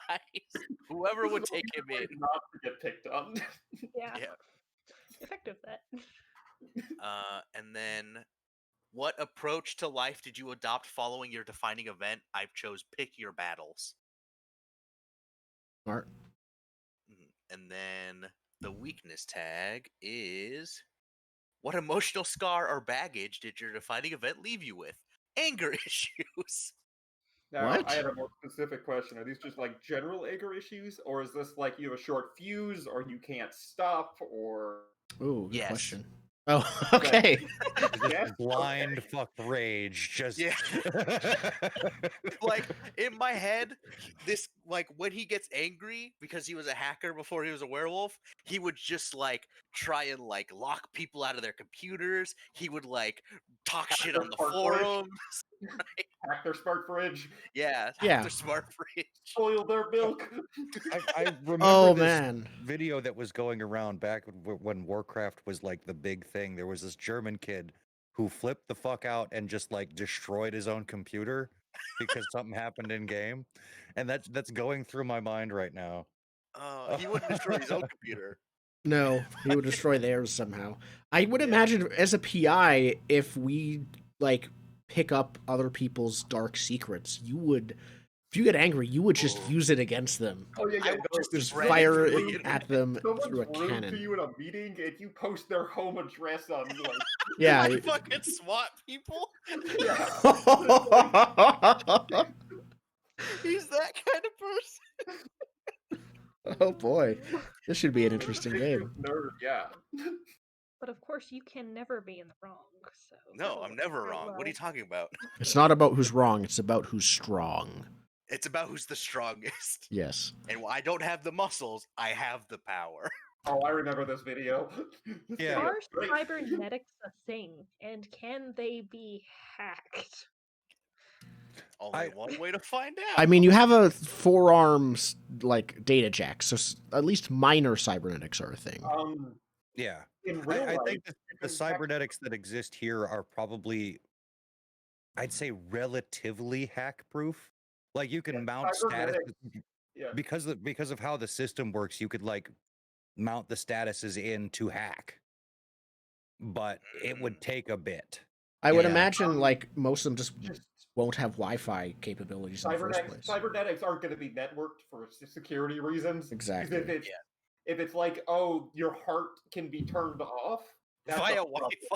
Whoever would take him in. Not to get picked on. Yeah. Effective that. And then, what approach to life did you adopt following your defining event? I chose pick your battles. Smart. And then the weakness tag is, what emotional scar or baggage did your defining event leave you with? Anger issues. Now, What? I had a more specific question. Are these just like general anger issues, or is this like you have a short fuse, or you can't stop, or? Ooh, good Yes. question. Oh, okay. Yes? Blind fucked rage. Just Yeah. Like, in my head, this, like, when he gets angry because he was a hacker before he was a werewolf, he would just like try and like lock people out of their computers. He would like talk shit on the forums. Hack their smart fridge. Yeah, hack Yeah. their smart fridge. Spoil their milk. I remember Oh, this man. video that was going around back when Warcraft was like the big thing. There was this German kid who flipped the fuck out and just like destroyed his own computer because something happened in game, and that's going through my mind right now. He wouldn't destroy his own computer. No, he would destroy theirs somehow. I would imagine as a PI, if we like pick up other people's dark secrets, you would, if you get angry, you would just use it against them. Oh yeah, I yeah. would Just spread fire it it at them Someone's through a rude to cannon. you in a meeting, and you post their home address on like. Yeah. I fucking SWAT people. Yeah. He's that kind of person. Oh boy, this should be an interesting game. Nerd, yeah. But of course, you can never be in the wrong. So No, that'll I'm work never quite wrong. What are you well. talking about? It's not about who's wrong; it's about who's strong. It's about who's the strongest. Yes. And while I don't have the muscles, I have the power. Oh, I remember this video. Yeah. Are Great. cybernetics a thing, and can they be hacked? Only one way to find out. I mean, you have a forearms like data jack, so at least minor cybernetics are a thing. Yeah. In real I life, think that the cybernetics that exist here are probably, I'd say, relatively hack-proof. Like you can mount status because of how the system works. You could like mount the statuses in to hack, but it would take a bit. I would imagine like most of them just won't have Wi-Fi capabilities in the first place. Cybernetics aren't going to be networked for security reasons. Exactly. If it's like, oh, your heart can be turned off via Wi-Fi.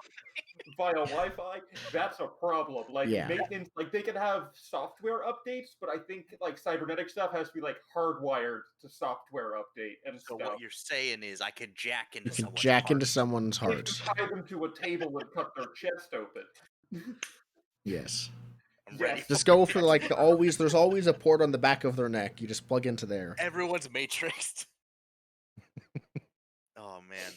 Via Wi-Fi, that's a problem. Like maintenance, like they can have software updates, but I think like cybernetic stuff has to be like hardwired to software update and so stuff. What you're saying is, I could jack into someone's heart. Tie them to a table and cut their chest open. Yes. I'm ready. Just go for like always. There's always a port on the back of their neck. You just plug into there. Everyone's matrixed. Oh man.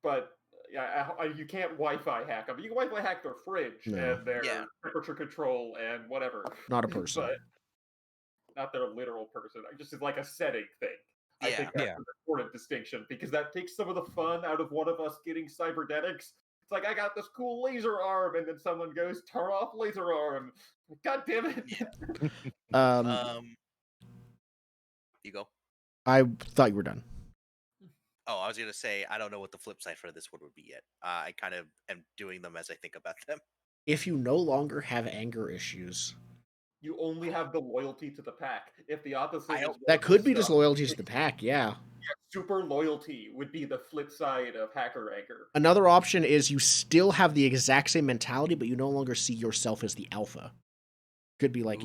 But yeah, you can't Wi-Fi hack them. You can Wi-Fi hack their fridge and their temperature control and whatever. Not a person. But not their literal person. Just as like a setting thing. I think that's an important distinction because that takes some of the fun out of one of us getting cybernetics. It's like, I got this cool laser arm, and then someone goes, turn off laser arm. God damn it. You go. I thought you were done. Oh, I was going to say, I don't know what the flip side for this one would be yet. I kind of am doing them as I think about them. If you no longer have anger issues, you only have the loyalty to the pack. If the opposite is that could be just loyalty to the pack, yeah. Super loyalty would be the flip side of hacker anger. Another option is you still have the exact same mentality, but you no longer see yourself as the alpha. Could be like,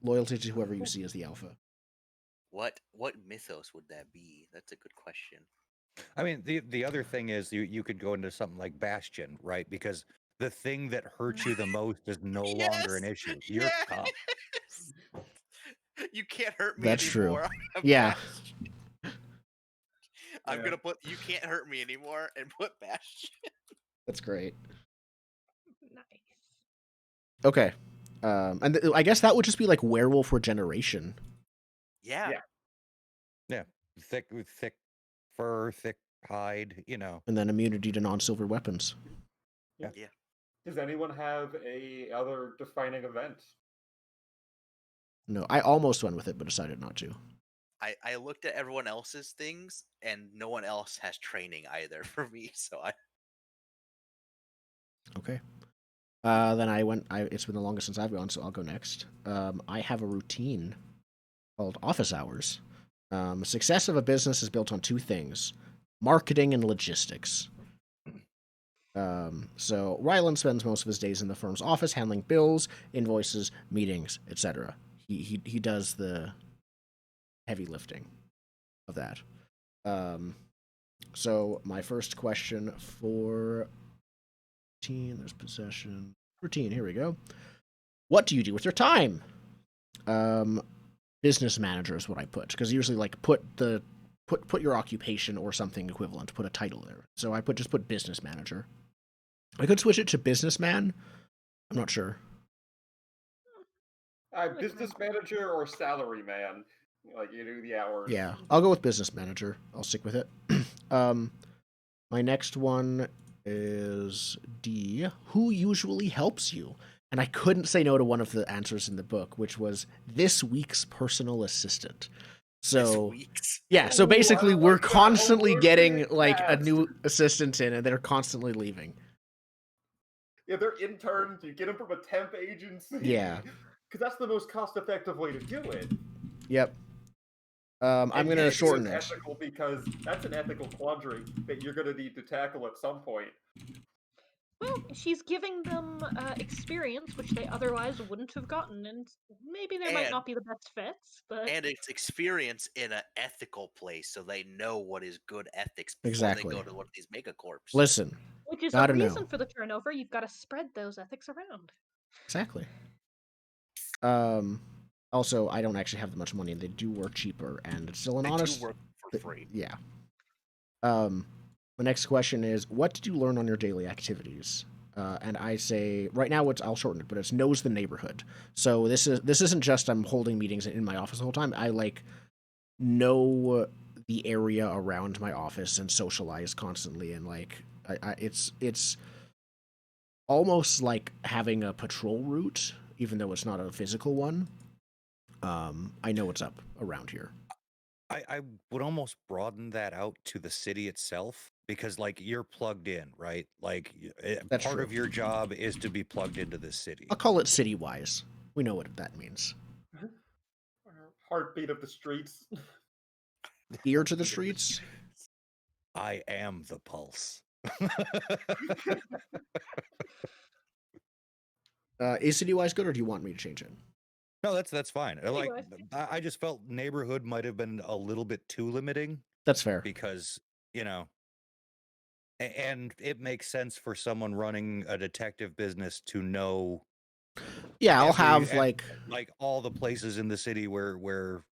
loyalty to whoever you see as the alpha. What mythos would that be? That's a good question. I mean, the other thing is you could go into something like Bastion, right? Because the thing that hurts you the most is no longer an issue. You're tough. You can't hurt me That's anymore. True. Yeah. I'm gonna put "You Can't Hurt Me Anymore" and put Bastion. That's great. Nice. Okay. And I guess that would just be like werewolf regeneration. Yeah. Thick fur, thick hide, you know. And then immunity to non-silver weapons. Yeah. Does anyone have a other defining event? No, I almost went with it, but decided not to. I looked at everyone else's things, and no one else has training either for me. So Okay. Then it's been the longest since I've gone, so I'll go next. I have a routine called office hours. Success of a business is built on two things: marketing and logistics. So Ryland spends most of his days in the firm's office handling bills, invoices, meetings, etc. He does the heavy lifting of that. So my first question for routine, there's possession. Routine, here we go. What do you do with your time? Business manager is what I put, because usually like put your occupation or something equivalent, put a title there. So I just put business manager. I could switch it to businessman. I'm not sure. Business manager or salary man. Like, you do the hours. Yeah, I'll go with business manager. I'll stick with it. My next one is D. Who usually helps you? And I couldn't say no to one of the answers in the book, which was this week's personal assistant. So yeah, so basically we're constantly getting like a new assistant in, and they're constantly leaving. Yeah, they're interns. You get them from a temp agency. Yeah, because that's the most cost-effective way to do it. Yep. I'm going to shorten it. Ethical, because that's an ethical quandary that you're going to need to tackle at some point. Well, she's giving them experience, which they otherwise wouldn't have gotten, and maybe there might not be the best fits, but... And it's experience in an ethical place, so they know what is good ethics before they go to one of these megacorps. Listen, which is a reason for the turnover. You've got to spread those ethics around. Exactly. Also, I don't actually have that much money. They do work cheaper, and it's still an honest... They do work for free. Yeah. The next question is, what did you learn on your daily activities? And I say, right now, I'll shorten it, but it's knows the neighborhood. So this isn't just I'm holding meetings in my office the whole time. I know the area around my office and socialize constantly, and it's almost like having a patrol route, even though it's not a physical one. I know what's up around here. I would almost broaden that out to the city itself, because you're plugged in, right? That's part true. Of your job is to be plugged into this city. I'll call it city-wise. We know what that means. Heartbeat of the streets. Ear to the streets. I am the pulse. Is city-wise good, or do you want me to change it? No, that's fine. I just felt neighborhood might have been a little bit too limiting. That's fair. Because, and it makes sense for someone running a detective business to know. Yeah, I'll have all the places in the city where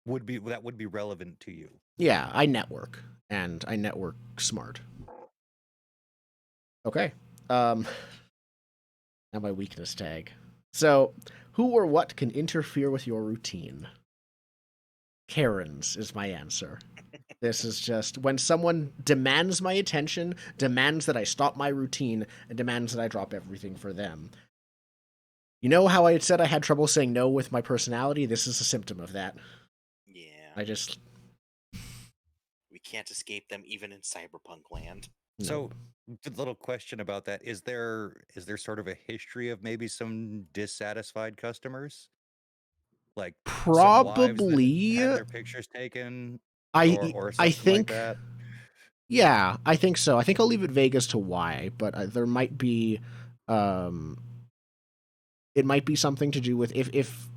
would be relevant to you. Yeah, I network, and I network smart. Okay. Now my weakness tag. So, who or what can interfere with your routine? Karens is my answer. This is just when someone demands my attention, demands that I stop my routine, and demands that I drop everything for them. You know how I said I had trouble saying no with my personality? This is a symptom of that. Yeah. We can't escape them even in cyberpunk land. So, a little question about that. Is there sort of a history of maybe some dissatisfied customers? Probably had their pictures taken or something I think, like that? Yeah, I think so. I think I'll leave it vague as to why, but there might be it might be something to do with if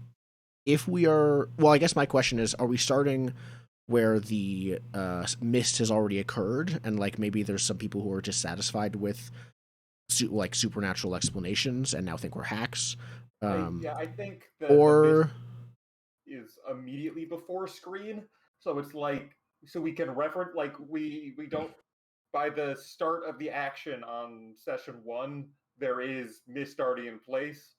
we are, well, I guess my question is, are we starting where the mist has already occurred, and maybe there's some people who are dissatisfied with supernatural explanations and now think we're hacks? I think that or the mist is immediately before screen, so it's like so we can reference, like, we don't, by the start of the action on session 1, there is mist already in place,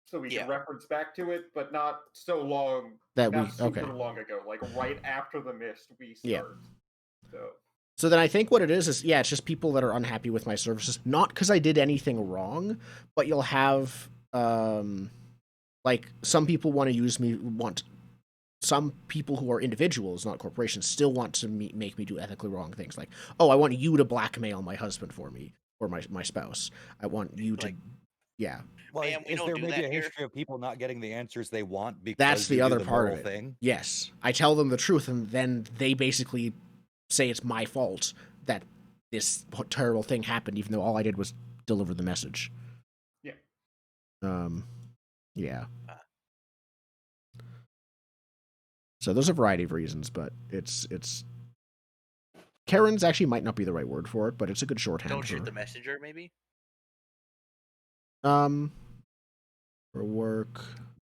so we can reference back to it, but not so long, not super long ago, like right after the mist we start. So then I think what it is it's just people that are unhappy with my services, not because I did anything wrong, but you'll have like some people some people who are individuals, not corporations, still want to make me do ethically wrong things. Like, oh, I want you to blackmail my husband for me, or my spouse. I want you to, Well, is there maybe a history of people not getting the answers they want because that's the other part of it? Thing? Yes, I tell them the truth, and then they basically say it's my fault that this terrible thing happened, even though all I did was deliver the message. Yeah. So there's a variety of reasons, but it's Karen's actually might not be the right word for it, but it's a good shorthand. Don't shoot the messenger, maybe. For work,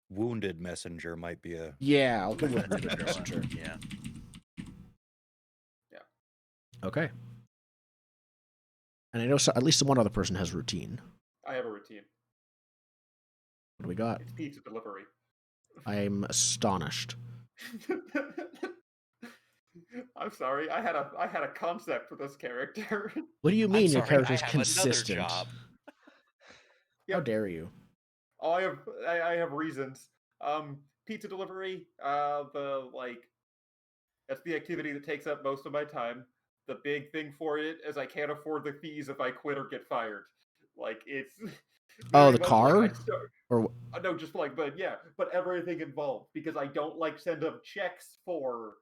wounded messenger might be a I'll go with wounded messenger. Yeah. Okay. And I know at least one other person has routine. I have a routine. What do we got? It's pizza delivery. I'm astonished. I'm sorry. I had a concept for this character. What do you mean your character's consistent? Job. How dare you? Oh, I have reasons. Pizza delivery. That's the activity that takes up most of my time. The big thing for it is I can't afford the fees if I quit or get fired. Like, it's the car? Or no, just like, but everything involved, because I don't like send up checks for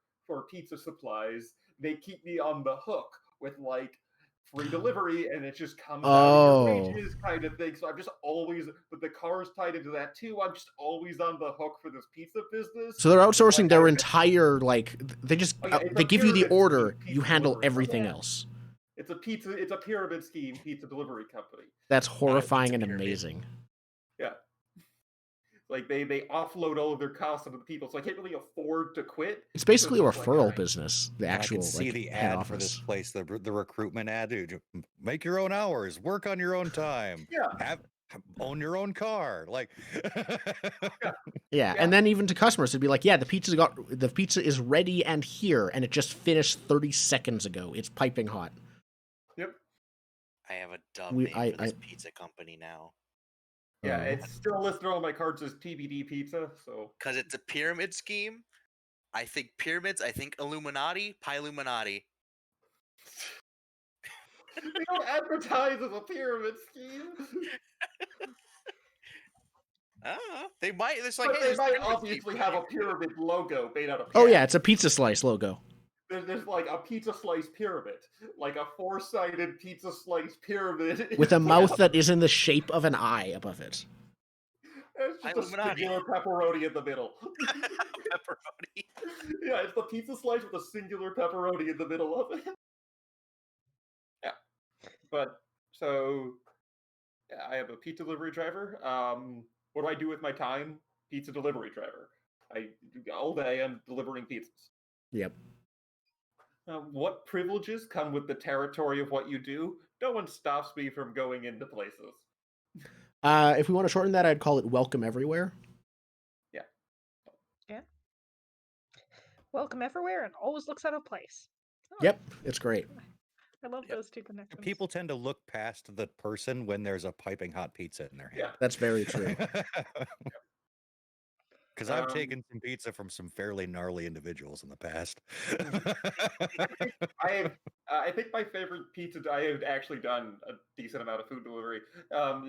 pizza supplies. They keep me on the hook with like free delivery, and it just comes out of your wages kind of thing. So I'm just always, but the car's tied into that too. I'm just always on the hook for this pizza business. So they're outsourcing their entire, like, they just they give you the order, you handle everything else. It's a pyramid scheme pizza delivery company. That's horrifying and amazing. Yeah. Like they offload all of their costs onto the people, so I can't really afford to quit. It's basically a referral business. The actual, I can see the ad for this place, the recruitment ad. Dude, make your own hours, work on your own time. Own your own car, like. And then even to customers, it'd be like, the pizza is ready and here, and it just finished 30 seconds ago. It's piping hot. Yep. I have a dumb name for this pizza company now. Yeah, it's still listed on my cards as TBD Pizza, so. Because it's a pyramid scheme. I think pyramids, I think Illuminati, Piluminati. They don't advertise as a pyramid scheme. They might. They might obviously have a pyramid logo made out of. Oh yeah, it's a pizza slice logo. There's like a pizza slice pyramid, like a 4-sided pizza slice pyramid with a mouth that is in the shape of an eye above it. It's just a singular pepperoni in the middle. Pepperoni. Yeah, it's the pizza slice with a singular pepperoni in the middle of it. Yeah, but so I have a pizza delivery driver. What do I do with my time? Pizza delivery driver. All day I'm delivering pizzas. Yep. What privileges come with the territory of what you do? No one stops me from going into places. If we want to shorten that, I'd call it welcome everywhere. Yeah. Welcome everywhere and always looks out of place. Yep, it's great. I love those two connections. People tend to look past the person when there's a piping hot pizza in their hand. Yeah, that's very true. Because I've taken some pizza from some fairly gnarly individuals in the past. I think my favorite pizza I have actually done a decent amount of food delivery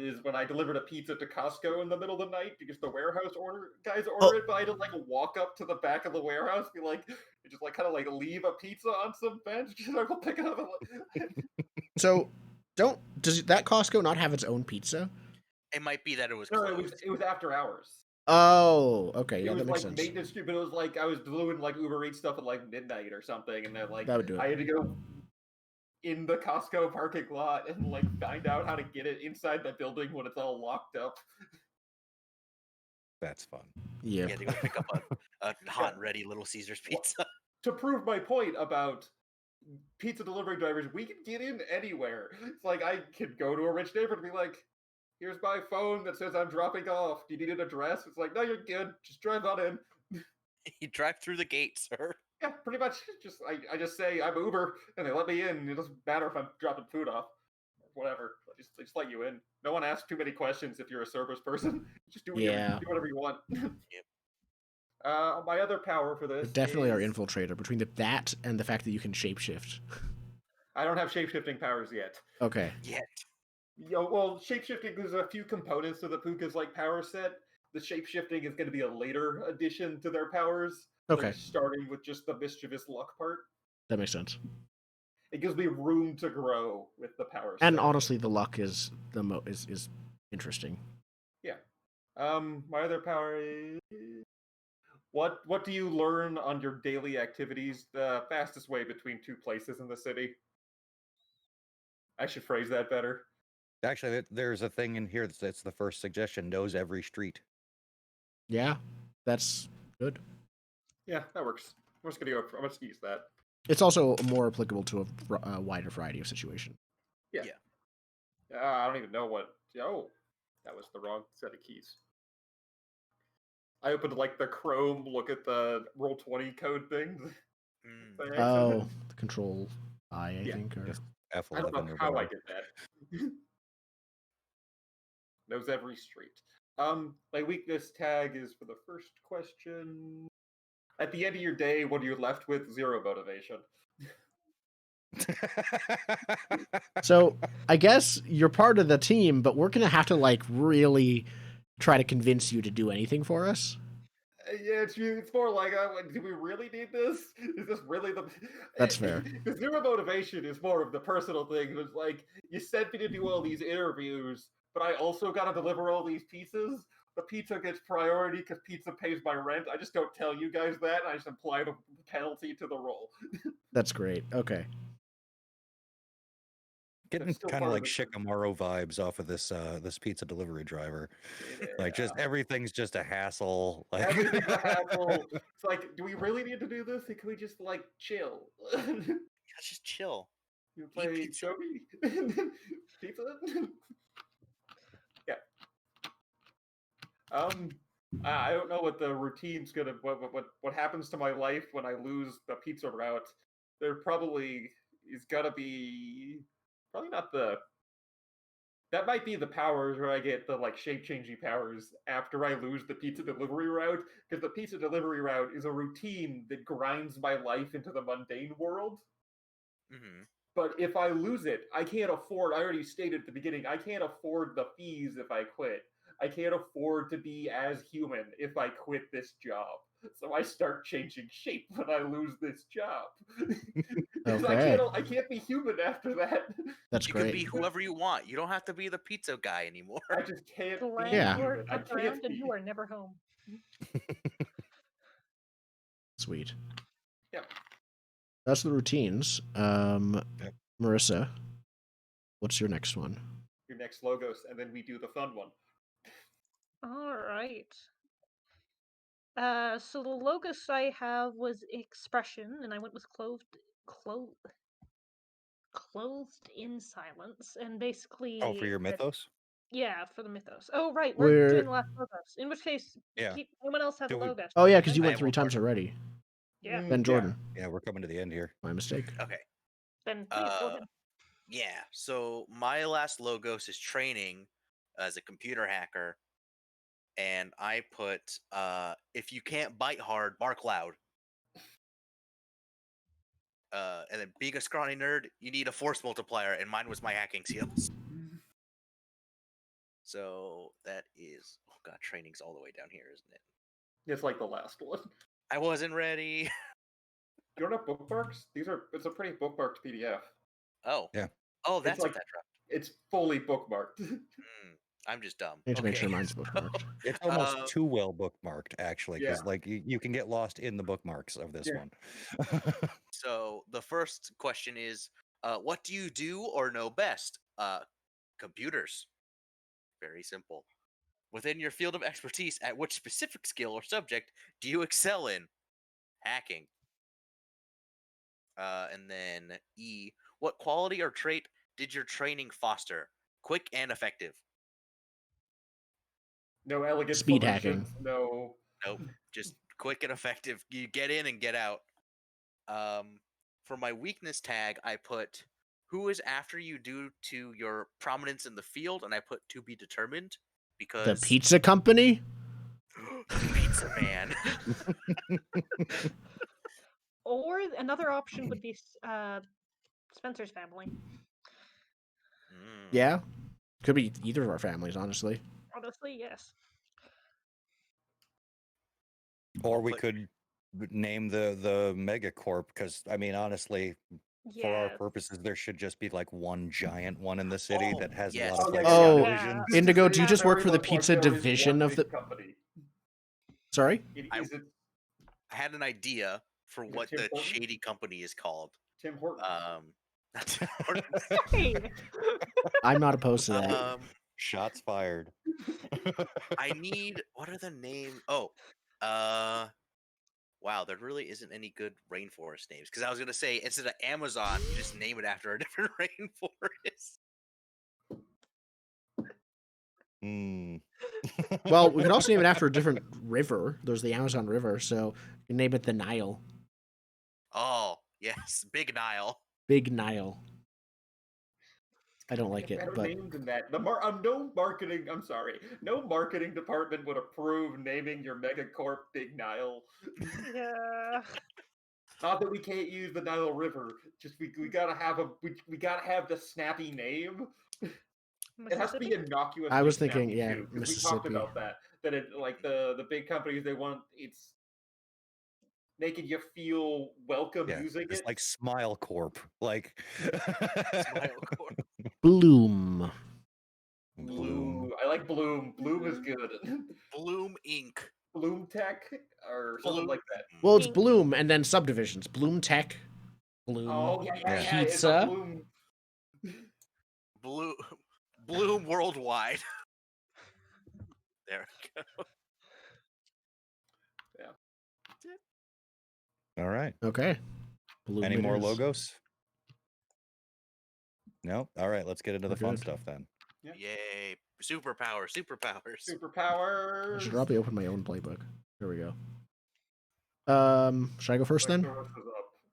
is when I delivered a pizza to Costco in the middle of the night because the warehouse guys order it, but I didn't like walk up to the back of the warehouse, be like, just like kind of like leave a pizza on some bench, just like, go pick it up. So does that Costco not have its own pizza? It might be that it was closed. It was after hours. Oh, okay. Yeah, it was that makes like sense. maintenance, but it was like I was doing like Uber Eats stuff at like midnight or something, and then like that would do it. I had to go in the Costco parking lot and like find out how to get it inside the building when it's all locked up. That's fun. Yeah. You had to go pick up a hot and ready Little Caesars pizza. to prove my point about pizza delivery drivers, we can get in anywhere. It's like I could go to a rich neighborhood and be like, here's my phone that says I'm dropping off. Do you need an address? It's like, no, you're good. Just drive on in. You drive through the gate, sir. Yeah, pretty much. I just say I'm Uber, and they let me in. It doesn't matter if I'm dropping food off, whatever. They just let you in. No one asks too many questions if you're a service person. Just do whatever you want. Yep. My other power for this definitely is... our infiltrator, between that and the fact that you can shapeshift. I don't have shapeshifting powers yet. Okay. Yet. Well, shapeshifting, there's a few components to the Puka's like power set. The shapeshifting is going to be a later addition to their powers. Okay. Like starting with just the mischievous luck part. That makes sense. It gives me room to grow with the power set. And honestly, the luck is is interesting. Yeah. My other power is... What do you learn on your daily activities? The fastest way between two places in the city. I should phrase that better. Actually, there's a thing in here that's the first suggestion. Knows every street. Yeah, that's good. Yeah, that works. I'm just gonna use that. It's also more applicable to a wider variety of situations. Yeah. I don't even know what... Oh, that was the wrong set of keys. I opened like the Chrome, look at the Roll20 code thing. Oh, the Control I think. Or... F11 I don't know how I did that. Knows every street. My weakness tag is for the first question. At the end of your day, what are you left with? Zero motivation. So I guess you're part of the team, but we're gonna have to like really try to convince you to do anything for us. Yeah, it's more like, do we really need this? Is this really the... That's fair. The zero motivation is more of the personal thing. It's like, you sent me to do all these interviews, but I also got to deliver all these pizzas. The pizza gets priority because pizza pays my rent. I just don't tell you guys that. I just apply the penalty to the role. That's great. Okay. Getting kind of like Shikamaru vibes off of this this pizza delivery driver. Yeah. Like just everything's just a hassle. Like everything's a hassle. It's like, do we really need to do this? Can we just like chill? Let's just chill. You play Shogi? Pizza? Yeah. I don't know what the routine's gonna... What happens to my life when I lose the pizza route. There probably is gonna be... Probably not the... That might be the powers where I get the like shape-changing powers after I lose the pizza delivery route, because the pizza delivery route is a routine that grinds my life into the mundane world. Mm-hmm. But if I lose it, I can't afford... I already stated at the beginning, I can't afford the fees if I quit. I can't afford to be as human if I quit this job. So I start changing shape when I lose this job. Okay. I can't be human after that. That's great. You can be whoever you want. You don't have to be the pizza guy anymore. I just can't be human. I can't and you are never home. Sweet. Yep. That's the routines. Yep. Marissa, what's your next one? Your next logos, and then we do the fun one. All right. So the logos I have was expression, and I went with clothed in silence, and basically... Oh, for your mythos? Yeah, for the mythos. Oh, right, we're doing the last logos. In which case, anyone else have a logos? Oh, yeah, because you went 3 times already. Yeah. Ben Jordan. Yeah, we're coming to the end here. My mistake. Okay. Ben, please go ahead. Yeah, so my last logos is training as a computer hacker. And I put, if you can't bite hard, bark loud. And then being a scrawny nerd, you need a force multiplier, and mine was my hacking skills. So that is... Oh god, training's all the way down here, isn't it? It's like the last one. I wasn't ready. You don't have bookmarks? It's a pretty bookmarked PDF. Oh. Yeah. Oh, that's what that dropped. It's fully bookmarked. I'm just dumb. I need to make sure mine's bookmarked. It's almost too well bookmarked, actually, because like you can get lost in the bookmarks of this one. So the first question is, what do you do or know best? Computers. Very simple. Within your field of expertise, at which specific skill or subject do you excel in? Hacking. And then E, what quality or trait did your training foster? Quick and effective. No elegant Speed solutions. hacking. No. Nope. Just quick and effective. You get in and get out. For my weakness tag, I put who is after you due to your prominence in the field, and I put to be determined because The pizza company? Pizza Man. Or another option would be Spencer's family. Yeah. Could be either of our families, honestly. Honestly, yes. Or we could name the megacorp, because I mean, honestly, for our purposes, there should just be like one giant one in the city that has a lot of like subdivisions. Indigo, do you just work for the pizza division of the company? Sorry? I had an idea for what the shady company is called. Tim Hortons. I'm not opposed to that. Shots fired. I need, what are the names? Wow, there really isn't any good rainforest names. Because I was going to say, instead of Amazon, you just name it after a different rainforest. Well, we could also name it after a different river. There's the Amazon River, so you can name it the Nile. Oh, yes, Big Nile. Big Nile. I don't like it, but name than that. No marketing. I'm sorry. No marketing department would approve naming your megacorp Big Nile. Yeah. Not that we can't use the Nile River. Just we gotta have we gotta have the snappy name. It has to be innocuous. I was thinking, too, Mississippi. We talked about that. That it like the big companies, they want it's making you feel welcome using it's it. like Smile Corp. Like Smile Corp. Bloom. Bloom. I like Bloom. Bloom is good. Bloom Inc. Bloom Tech or something like that. Well, it's Bloom and then subdivisions. Bloom Tech. Bloom Pizza. Bloom Worldwide. There we go. All right. Okay. Bloom Any more logos? No? All right, let's get into the fun stuff then. Yeah. Yay. Superpowers. I should probably open my own playbook. There we go. Should I go first then?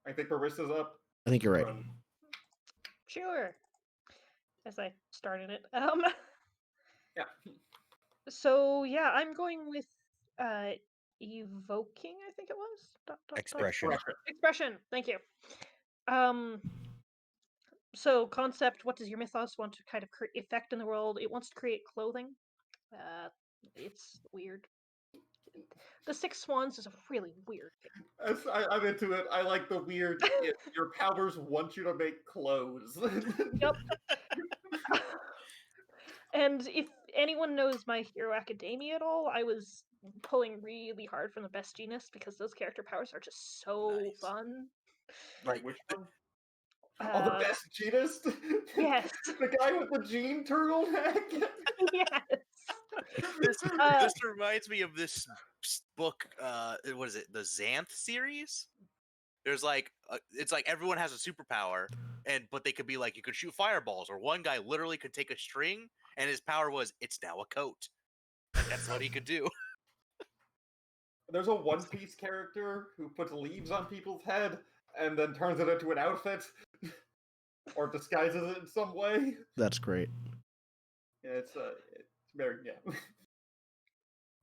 I think Marissa's up. I think you're right. Sure. As I started it. Yeah. So yeah, I'm going with evoking, I think it was. Expression. Expression. Thank you. So concept, what does your mythos want to kind of affect in the world? It wants to create clothing. It's weird. The Six Swans is a really weird thing. I'm into it. I like the weird. Your powers want you to make clothes. Yep. And if anyone knows My Hero Academia at all, I was pulling really hard from the Best Genius because those character powers are just so fun. Right, which one? The Best Genist? Yes. The guy with the jean turtleneck? Yes. This reminds me of this book, what is it? The Xanth series? There's like, it's like everyone has a superpower, but they could be like, you could shoot fireballs, or one guy literally could take a string, and his power was, it's now a coat. That's what he could do. There's a One Piece character who puts leaves on people's head, and then turns it into an outfit. Or disguises it in some way. That's great. Yeah, it's very,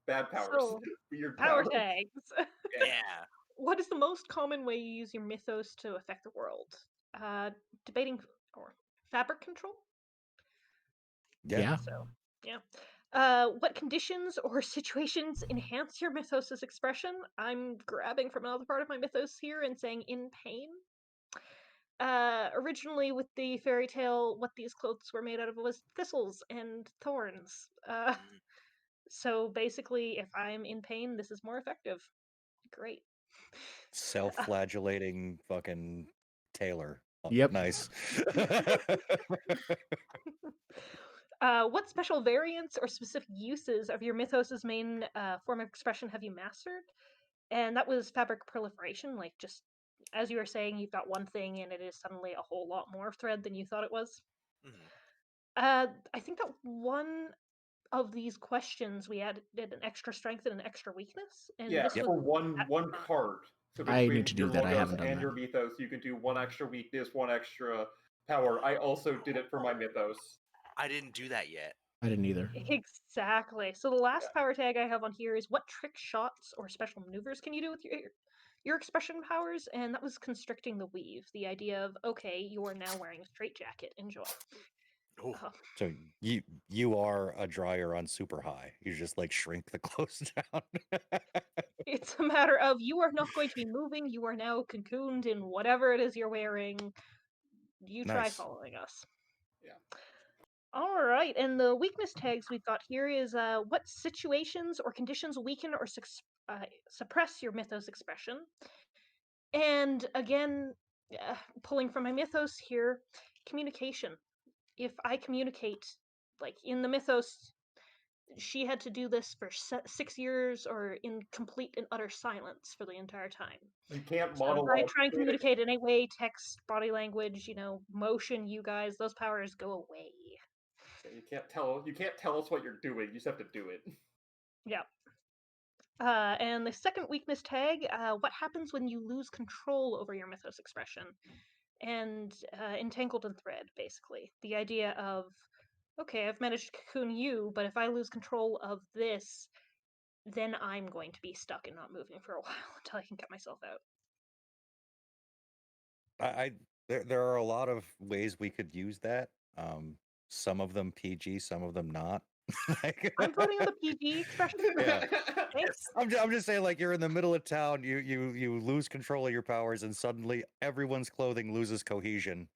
bad powers. So, weird power tags. Yeah. What is the most common way you use your mythos to affect the world? Debating or fabric control? Yeah. So, yeah. What conditions or situations enhance your mythos' expression? I'm grabbing from another part of my mythos here and saying in pain. Originally with the fairy tale, what these clothes were made out of was thistles and thorns. So basically, if I'm in pain, this is more effective. Great. Self-flagellating fucking Taylor. Yep. Nice. What special variants or specific uses of your mythos' main form of expression have you mastered? And that was fabric proliferation, like just as you were saying, you've got one thing and it is suddenly a whole lot more thread than you thought it was. I think that one of these questions we added an extra strength and an extra weakness. And this for one card. So I need to between do your that. I logos haven't done and that. your mythos, you can do one extra weakness, one extra power. I also did it for my mythos. I didn't do that yet. I didn't either. Exactly. So the last power tag I have on here is what trick shots or special maneuvers can you do with your expression powers? And that was constricting the weave. The idea of, okay, you are now wearing a straitjacket. Enjoy. So you are a dryer on super high. You just like shrink the clothes down. It's a matter of you are not going to be moving. You are now cocooned in whatever it is you're wearing. You try following us. Yeah. All right, and the weakness tags we've got here is what situations or conditions weaken or suppress your mythos expression. And again, pulling from my mythos here, communication. If I communicate, like in the mythos, she had to do this for 6 years or in complete and utter silence for the entire time. You can't So monologue. if I try and communicate in any way, text, body language, motion, you guys, those powers go away. You can't tell us what you're doing. You just have to do it. Yeah. And the second weakness tag, what happens when you lose control over your mythos expression? And entangled in thread, basically. The idea of, okay, I've managed to cocoon you, but if I lose control of this, then I'm going to be stuck and not moving for a while until I can get myself out. There are a lot of ways we could use that. Some of them PG, some of them not. I'm voting on the PG expression. Yeah. I'm just saying, like, you're in the middle of town, you lose control of your powers, and suddenly everyone's clothing loses cohesion.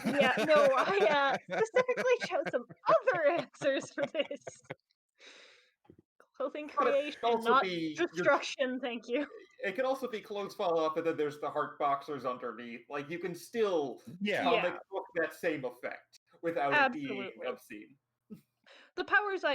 Yeah, no, I specifically chose some other answers for this. Clothing creation, not destruction, thank you. It can also be clothes fall off, and then there's the heart boxers underneath. Like, you can still comic book that same effect without it being obscene. The powers I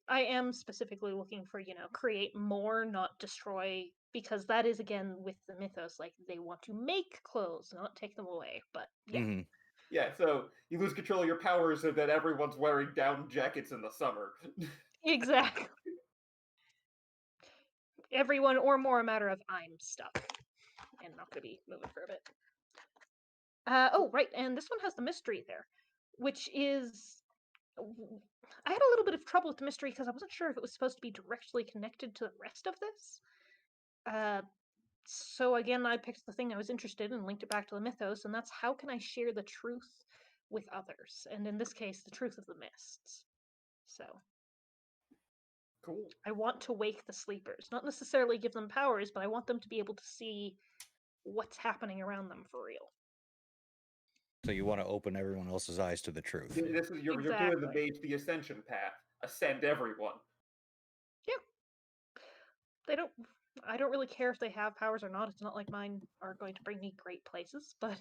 am specifically looking for, create more, not destroy, because that is, again, with the mythos, like, they want to make clothes, not take them away, but yeah. Mm-hmm. Yeah, so you lose control of your powers so that everyone's wearing down jackets in the summer. Exactly. Everyone, or more a matter of I'm stuck and not going to be moving for a bit. Oh, right, and this one has the mystery there, which is... I had a little bit of trouble with the mystery because I wasn't sure if it was supposed to be directly connected to the rest of this. So again, I picked the thing I was interested in and linked it back to the mythos, and that's how can I share the truth with others? And in this case, the truth of the mists. So... Cool. I want to wake the sleepers. Not necessarily give them powers, but I want them to be able to see what's happening around them for real. So you want to open everyone else's eyes to the truth. You're doing the ascension path. Ascend everyone. Yeah. I don't really care if they have powers or not. It's not like mine are going to bring me great places, but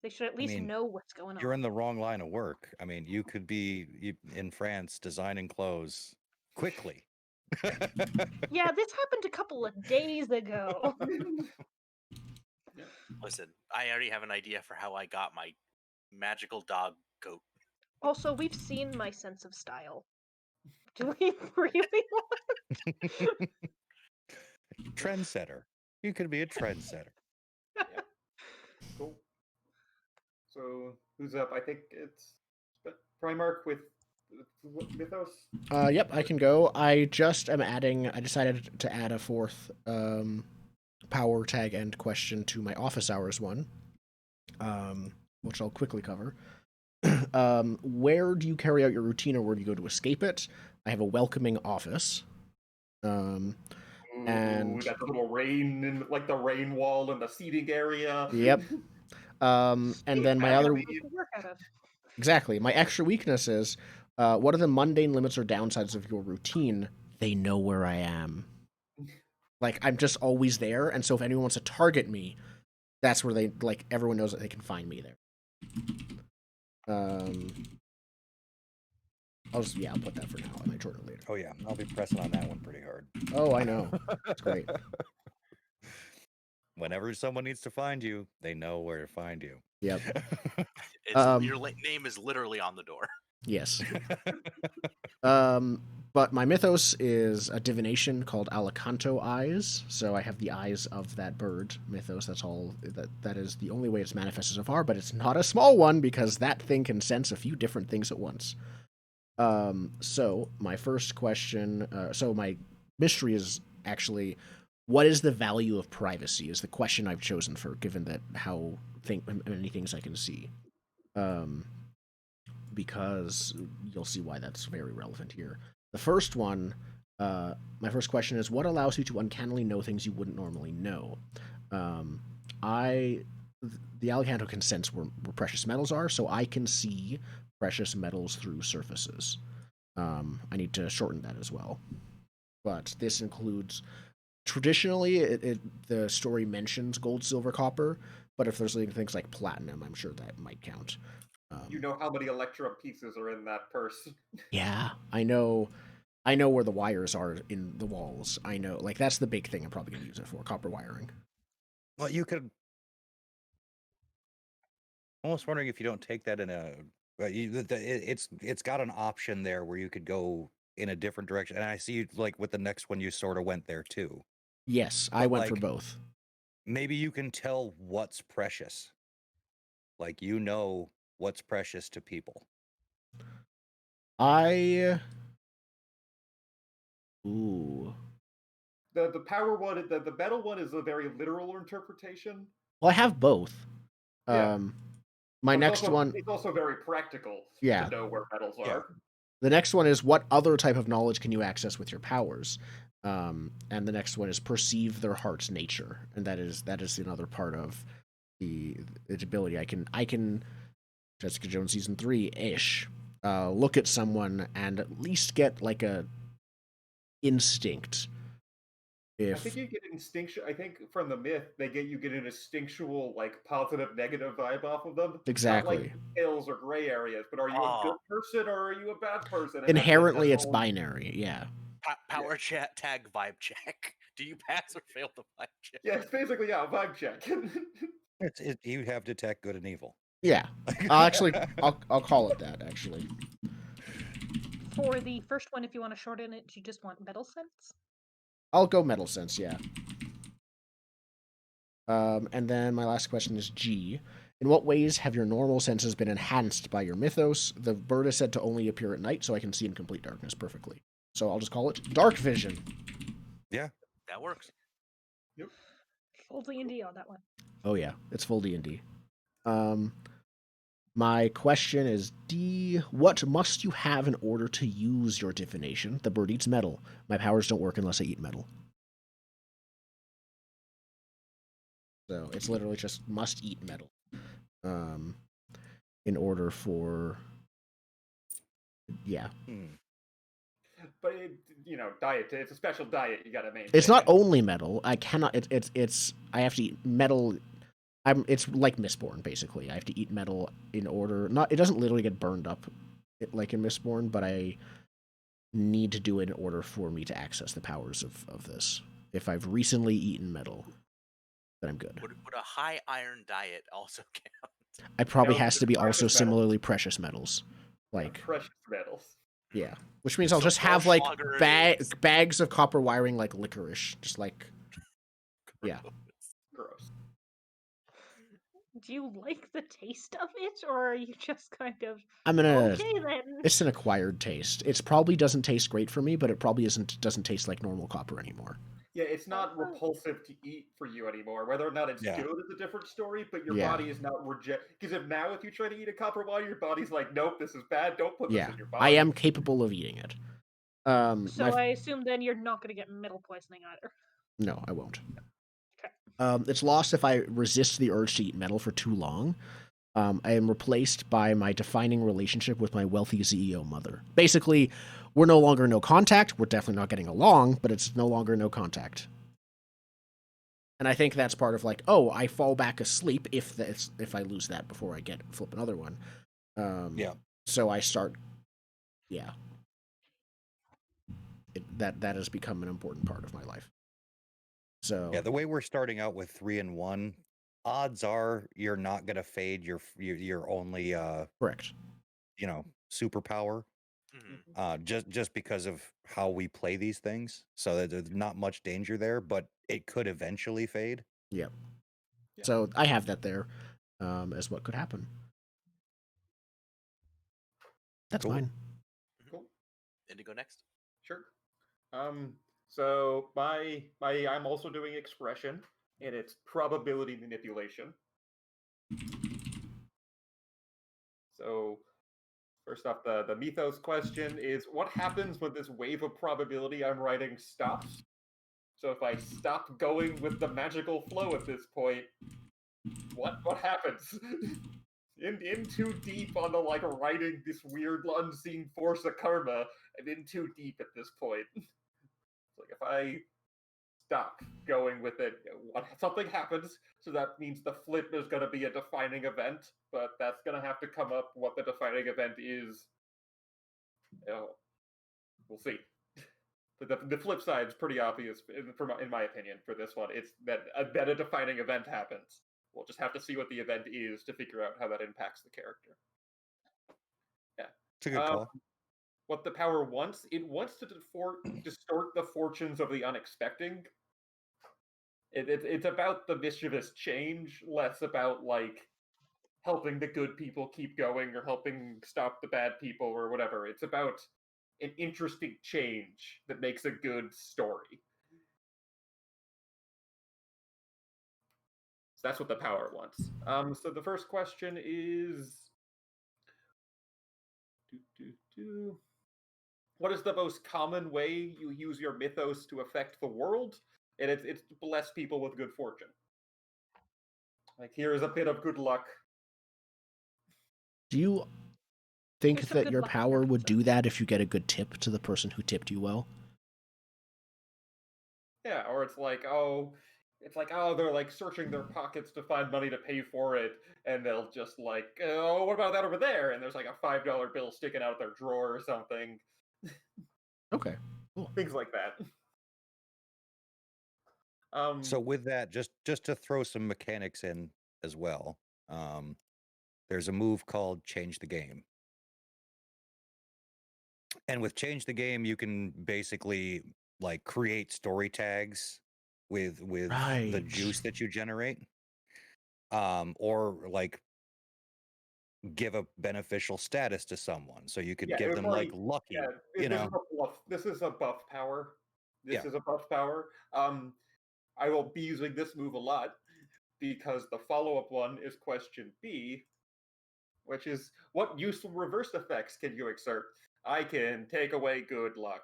they should at least know what's going on. You're in the wrong line of work. I mean, you could be in France designing clothes quickly. Yeah, this happened a couple of days ago. Listen, I already have an idea for how I got my magical dog coat. Also, we've seen my sense of style. Do we really want? Trendsetter. You could be a trendsetter. Yeah. Cool. So who's up? I think it's Primarch with mythos. Yep, I can go. I decided to add a fourth power tag end question to my office hours one, which I'll quickly cover. Where do you carry out your routine, or where do you go to escape it? I have a welcoming office. And that little rain, in, like the rain wall in the seating area. Yep. And then my other... Exactly. My extra weakness is, what are the mundane limits or downsides of your routine? They know where I am. Like, I'm just always there, and so if anyone wants to target me, that's where they, like, everyone knows that they can find me there. I'll put that for now. I might join it later. Oh yeah, I'll be pressing on that one pretty hard. Oh, I know. That's great. Whenever someone needs to find you, they know where to find you. Yep. Your name is literally on the door. Yes. But my mythos is a divination called Alicanto Eyes. So I have the eyes of that bird mythos. That's all. That is the only way it's manifested so far. But it's not a small one because that thing can sense a few different things at once. So my first question. So my mystery is actually, what is the value of privacy? Is the question I've chosen for, given that how many things I can see. Because you'll see why that's very relevant here. The first one, my first question is, what allows you to uncannily know things you wouldn't normally know? The Alicanto can sense where precious metals are, so I can see precious metals through surfaces. I need to shorten that as well. But this includes, traditionally, the story mentions gold, silver, copper, but if there's things like platinum, I'm sure that might count. You know how many electrum pieces are in that purse. Yeah, I know where the wires are in the walls. I know, like, that's the big thing I'm probably going to use it for, copper wiring. Well, you could. Almost wondering if you don't take that in a. It's got an option there where you could go in a different direction, and I see like with the next one you sort of went there too. Yes, I went for both. Maybe you can tell what's precious. Like, you know what's precious to people. Ooh. The power one, the metal one is a very literal interpretation. Well, I have both. Yeah. My next one. It's also very practical to know where metals are. The next one is, what other type of knowledge can you access with your powers? And the next one is, perceive their heart's nature, and that is another part of its ability. I can Jessica Jones season 3-ish look at someone and at least get like a instinct. I think you get instinctual. I think from the myth they get an instinctual, like, positive, negative vibe off of them. Exactly. Not like details or gray areas, but are you a good person or are you a bad person? And inherently, it's binary. Yeah. Power chat tag vibe check. Do you pass or fail the vibe check? Yeah, it's basically a vibe check. You have detect good and evil. Yeah. I'll call it that, actually. For the first one, if you want to shorten it, you just want metal sense? I'll go metal sense, yeah. And then my last question is G. In what ways have your normal senses been enhanced by your mythos? The bird is said to only appear at night, so I can see in complete darkness perfectly. So I'll just call it dark vision. Yeah. That works. Yep. Full D&D on that one. Oh yeah, it's full D&D. My question is D. What must you have in order to use your divination? The bird eats metal. My powers don't work unless I eat metal. So it's literally just must eat metal. In order for, yeah. But diet. It's a special diet you gotta maintain. It's not only metal. I cannot. It's. I have to eat metal. It's like Mistborn, basically. I have to eat metal in order. Not. It doesn't literally get burned up, like in Mistborn, but I need to do it in order for me to access the powers of this. If I've recently eaten metal, then I'm good. Would a high iron diet also count? It probably has to be also similarly precious metals, like precious metals. Yeah, which means I'll just have like bags of copper wiring, like licorice, just like yeah. Gross. Do you like the taste of it, or are you just kind of okay then? It's an acquired taste. It probably doesn't taste great for me, but it probably doesn't taste like normal copper anymore. Yeah, it's not repulsive to eat for you anymore. Whether or not it's good is a different story, but your body is not because if you try to eat a copper wire, your body's like, nope, this is bad. Don't put this in your body. I am capable of eating it. So I assume then you're not going to get metal poisoning either. No, I won't. Okay. It's lost if I resist the urge to eat metal for too long. I am replaced by my defining relationship with my wealthy CEO mother. Basically, we're no longer no contact. We're definitely not getting along, but it's no longer no contact. And I think that's part of like, I fall back asleep if I lose that before I flip another one. So I start, that has become an important part of my life. So yeah, the way we're starting out with 3 and 1, odds are you're not gonna fade your only correct. Superpower. Just because of how we play these things, so that there's not much danger there, but it could eventually fade. Yep. Yeah. So I have that there as what could happen. That's cool. fine. Cool. Indigo next. Sure. So I'm also doing expression, and it's probability manipulation. So first off, the mythos question is, what happens when this wave of probability I'm writing stops? So if I stop going with the magical flow at this point, what happens? in too deep on the writing this weird unseen force of karma. I'm in too deep at this point. It's if I stop going with it, something happens. So that means the flip is going to be a defining event, but that's going to have to come up. What the defining event is, we'll see. But the flip side is pretty obvious, in my opinion, for this one. It's that a defining event happens. We'll just have to see what the event is to figure out how that impacts the character. Yeah. It's a good call. What the power wants, it wants to distort the fortunes of the unexpected. It's about the mischievous change, less about helping the good people keep going or helping stop the bad people or whatever. It's about an interesting change that makes a good story. So that's what the power wants. So the first question is, what is the most common way you use your mythos to affect the world? And it's to bless people with good fortune. Here is a bit of good luck. Do you think that your power would do that if you get a good tip to the person who tipped you well? Yeah, or it's they're searching their pockets to find money to pay for it, and they'll just oh, what about that over there? And there's a $5 bill sticking out of their drawer or something. Okay, cool. Things like that. So with that, just to throw some mechanics in as well, there's a move called Change the Game. And with Change the Game, you can basically create story tags with the juice that you generate, or give a beneficial status to someone. So you could give them lucky. This is a buff power. This is a buff power. I will be using this move a lot because the follow-up one is question B, which is, what useful reverse effects can you exert? I can take away good luck.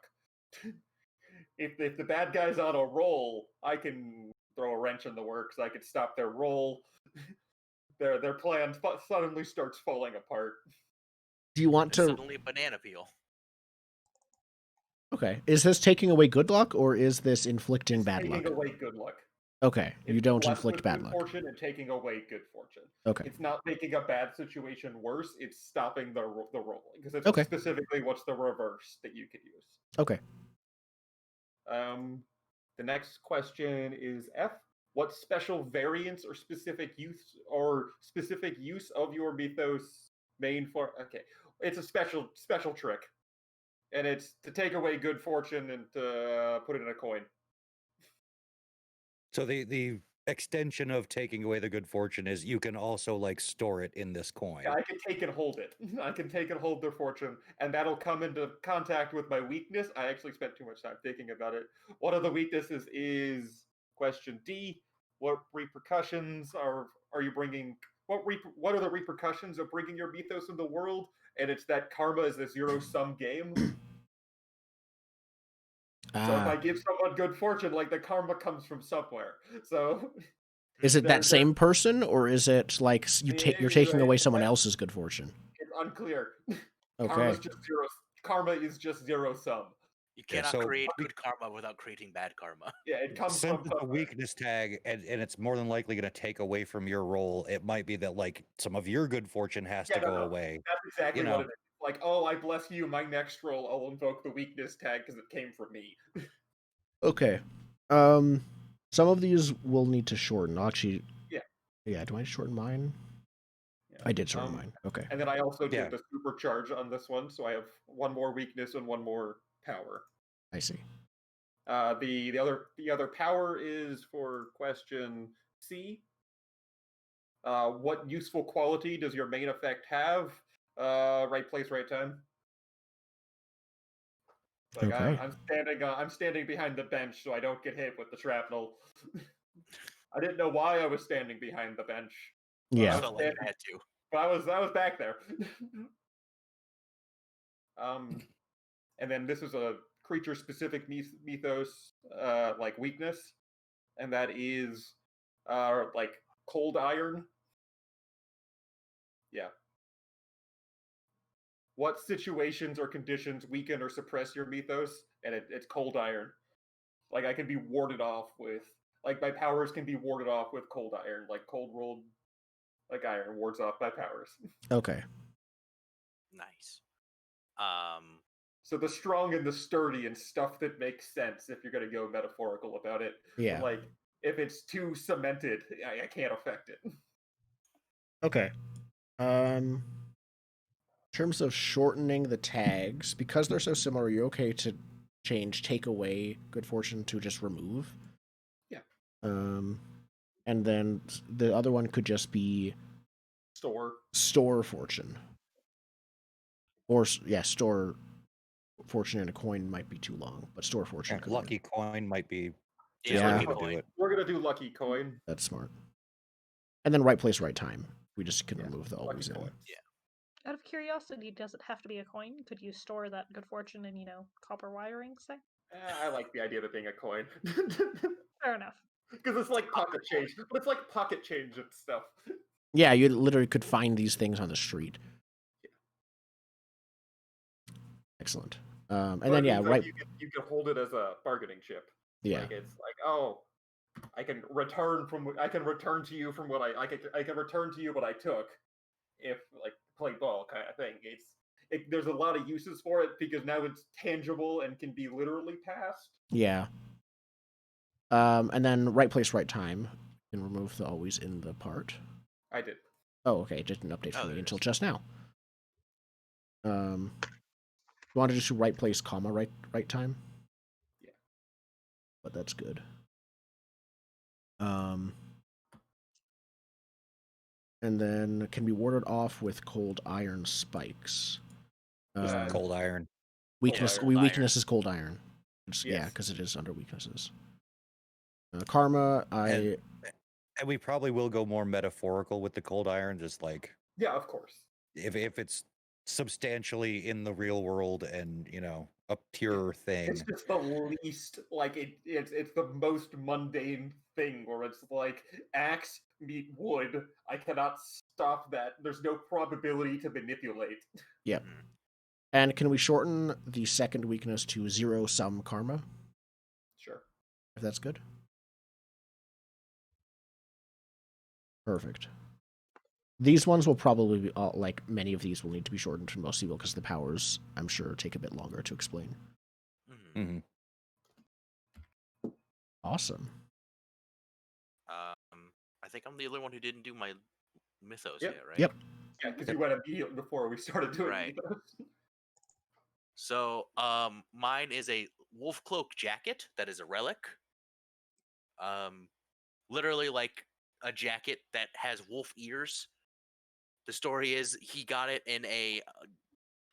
If the bad guy's on a roll, I can throw a wrench in the works. I can stop their roll. Their plan suddenly starts falling apart. Do you want to suddenly a banana peel? Okay. Is this taking away good luck, or is this inflicting bad luck? Taking away good luck. Okay. You don't inflict bad luck. Fortune and taking away good fortune. Okay. It's not making a bad situation worse. It's stopping the rolling, because it's specifically what's the reverse that you could use. Okay. The next question is F. What special variants or specific use of your mythos main for? Okay, it's a special trick, and it's to take away good fortune and to put it in a coin. So the extension of taking away the good fortune is you can also store it in this coin. Yeah, I can take and hold it. I can take and hold their fortune, and that'll come into contact with my weakness. I actually spent too much time thinking about it. One of the weaknesses is question D. What repercussions are you bringing? What are the repercussions of bringing your mythos in the world? And it's that karma is a zero-sum game. So if I give someone good fortune, the karma comes from somewhere. So is it that same person, or is it you're taking away someone else's good fortune? It's unclear. Okay. Karma is just zero sum. You cannot create good karma without creating bad karma. Yeah, it comes from a weakness tag, and it's more than likely going to take away from your roll. It might be that some of your good fortune has to go away. That's exactly what it is. Oh, I bless you. My next roll, I'll invoke the weakness tag because it came from me. Okay. Some of these will need to shorten. Actually, Yeah. Yeah, do I shorten mine? Yeah. I did shorten mine. Okay. And then I also did the supercharge on this one, so I have one more weakness and one more power. I see. The other power is for question C. What useful quality does your main effect have? Right place, right time. Like Okay. I'm standing behind the bench so I don't get hit with the shrapnel. I didn't know why I was standing behind the bench. Yeah. I felt like I had to. But I was back there. And then this is a creature specific mythos like weakness, and that is like cold iron. Yeah. What situations or conditions weaken or suppress your mythos? And it's cold iron. Like I can be warded off with, like my powers can be warded off with cold iron. Like cold rolled, like iron wards off my powers. Okay. Nice. So the strong and the sturdy and stuff that makes sense if you're going to go metaphorical about it. Yeah. But like if it's too cemented, I can't affect it. Okay. In terms of shortening the tags, because they're so similar, are you okay to take away good fortune to just remove? Yeah. And then the other one could just be store fortune. Or store fortune and a coin might be too long, but store fortune. Yeah, lucky coin might be. Yeah. We're gonna do lucky coin. That's smart. And then right place, right time. We just can remove the always in. Yeah. Out of curiosity, does it have to be a coin? Could you store that good fortune in, copper wiring, say? I like the idea of it being a coin. Fair enough. Because it's like pocket change, but it's like pocket change and stuff. Yeah, you literally could find these things on the street. Yeah. Excellent. And then right. You can hold it as a bargaining chip. Yeah. Like it's like, oh, I can return to you from what I can return to you what I took, if like play ball kind of thing. There's a lot of uses for it because now it's tangible and can be literally passed. Yeah. And then right place, right time. You can remove the always in the part. I did. Oh, okay. It didn't update for me until just now. You want to just do right place, comma, right time? Yeah. But that's good. And then can be warded off with cold iron spikes. Cold iron. Weakness. Weakness is cold iron. Yes. Yeah, because it is under weaknesses. Karma. And we probably will go more metaphorical with the cold iron, just like of course. If it's substantially in the real world and a pure thing. It's just the least it's the most mundane thing where it's like axe meet wood. I cannot stop that. There's no probability to manipulate. Yep. And can we shorten the second weakness to 0-sum karma? Sure. If that's good. Perfect. These ones will probably be like many of these will need to be shortened for most people because the powers, I'm sure, take a bit longer to explain. Mm-hmm. Awesome. I think I'm the only one who didn't do my mythos yet, right? Yep. Yeah, because you went immediately before we started doing mythos. So, mine is a wolf cloak jacket that is a relic. Literally like a jacket that has wolf ears. The story is he got it in a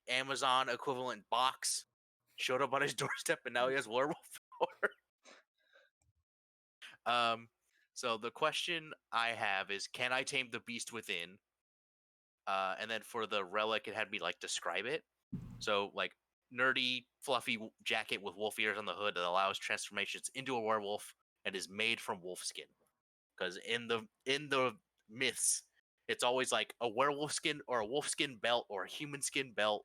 Amazon equivalent box, showed up on his doorstep, and now he has werewolf power. So the question I have is, can I tame the beast within? And then for the relic, it had me like describe it. So like nerdy, fluffy jacket with wolf ears on the hood that allows transformations into a werewolf and is made from wolf skin. Because in the myths, it's always like a werewolf skin or a wolf skin belt or a human skin belt.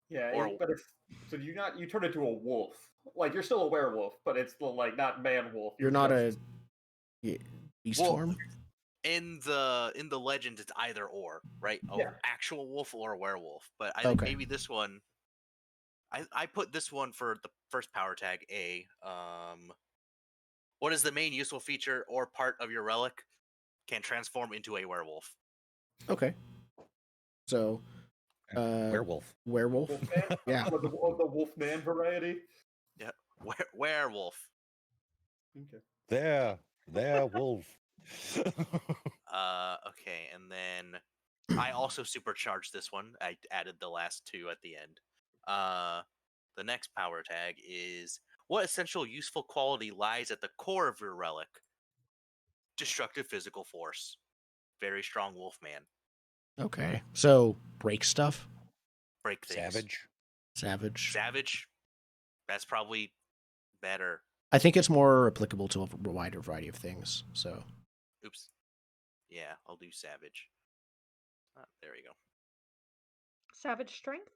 Yeah, but it's so you turn into a wolf. Like you're still a werewolf, but it's the like not man wolf. You're not a beast form. In the legends, it's either or, right? Actual wolf or a werewolf. But I think maybe this one. I put this one for the first power tag A. What is the main useful feature or part of your relic? Can transform into a werewolf. Okay. So, werewolf. Werewolf. Wolfman? Yeah. the Wolfman variety. Yeah, werewolf. Okay. There, wolf. Okay, and then I also supercharged this one. I added the last two at the end. The next power tag is what essential useful quality lies at the core of your relic? Destructive physical force. Very strong wolfman. Okay. So break stuff. Break things. Savage. That's probably better. I think it's more applicable to a wider variety of things. So. Oops. Yeah, I'll do savage. There we go. Savage strength,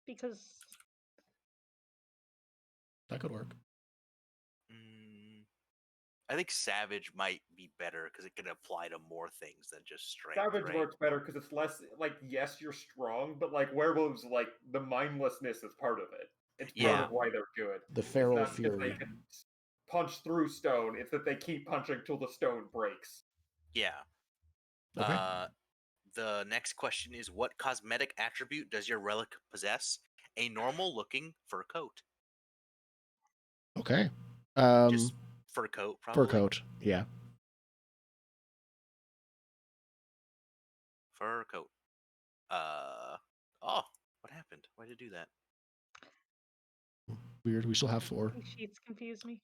because That could work. I think savage might be better because it can apply to more things than just strength. Savage right? works better because it's less like, yes, you're strong, but like werewolves, like the mindlessness is part of it. It's part of why they're good. The feral it's not fury. They can punch through stone. It's that they keep punching till the stone breaks. Yeah. Okay. The next question is, what cosmetic attribute does your relic possess? A normal-looking fur coat. Okay. Just fur coat, probably. Fur coat. Yeah. Fur coat. Oh, what happened? Why did it do that? Weird. We still have 4. these sheets confuse me.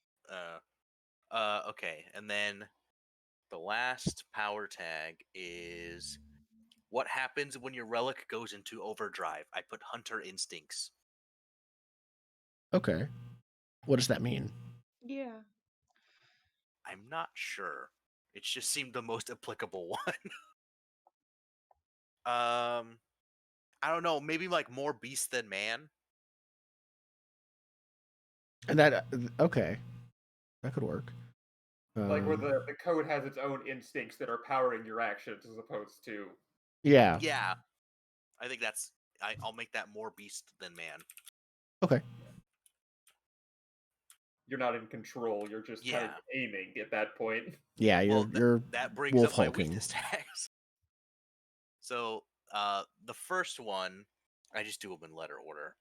Okay, and then the last power tag is what happens when your relic goes into overdrive? I put hunter instincts. Okay. What does that mean? Yeah. I'm not sure. It just seemed the most applicable one. I don't know. Maybe like more beast than man. And that okay, that could work. Like where the code has its own instincts that are powering your actions as opposed to. Yeah. Yeah. I think that's. I'll make that more beast than man. Okay. You're not in control. You're just kind of aiming at that point. Yeah, you're that brings wolf up my hulking. weakness tags. So the first one, I just do them in letter order.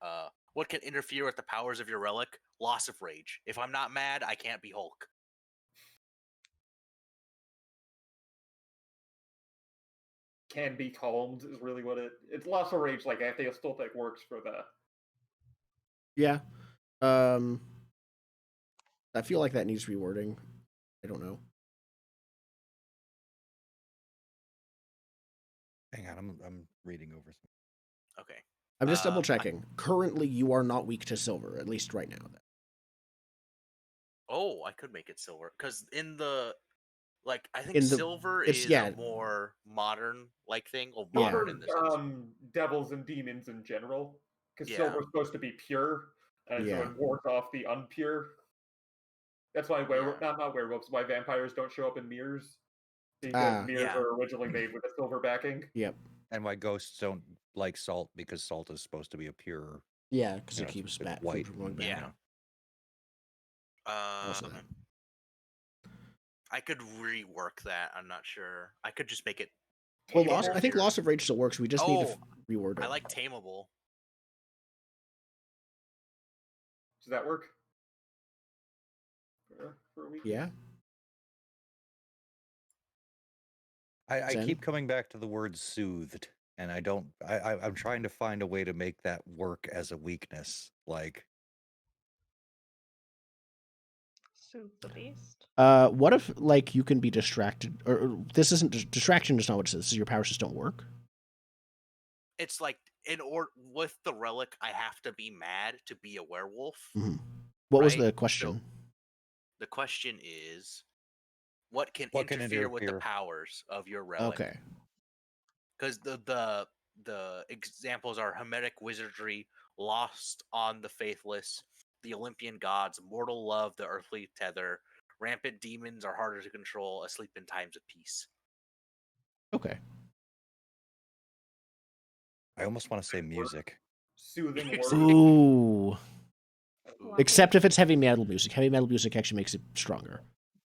What can interfere with the powers of your relic? Loss of rage. If I'm not mad, I can't be Hulk. Can be calmed is really what it's loss of rage. Like I still think works for that. Yeah. I feel like that needs rewording. I don't know. Hang on, I'm reading over some. Okay. I'm just double checking. Currently, you are not weak to silver, at least right now. Oh, I could make it silver because in the I think silver is a more modern thing. Or modern in this devils and demons in general, because silver's supposed to be pure, and so it wards off the unpure. That's why not werewolves. Why vampires don't show up in mirrors, because mirrors are originally made with a silver backing. Yep. And why ghosts don't like salt, because salt is supposed to be a pure. Yeah, because it keeps white from going bad. Yeah. I could rework that. I'm not sure. I could just make it. Well, I think loss of rage still works. We just need to reword it. I like tameable. Does that work? For a week? Yeah. I keep coming back to the word soothed, and I'm trying to find a way to make that work as a weakness. Like, soothe the beast. What if you can be distracted, or this isn't distraction? Is not what it says. This is your powers just don't work. It's like with the relic, I have to be mad to be a werewolf. Mm-hmm. What was the question? So, the question is, what can interfere with the powers of your relic? Okay. Because the examples are Hermetic wizardry, lost on the faithless, the Olympian gods, mortal love, the earthly tether, rampant demons are harder to control, asleep in times of peace. Okay. I almost want to say music. Soothing words. Ooh. Except if it's heavy metal music. Heavy metal music actually makes it stronger.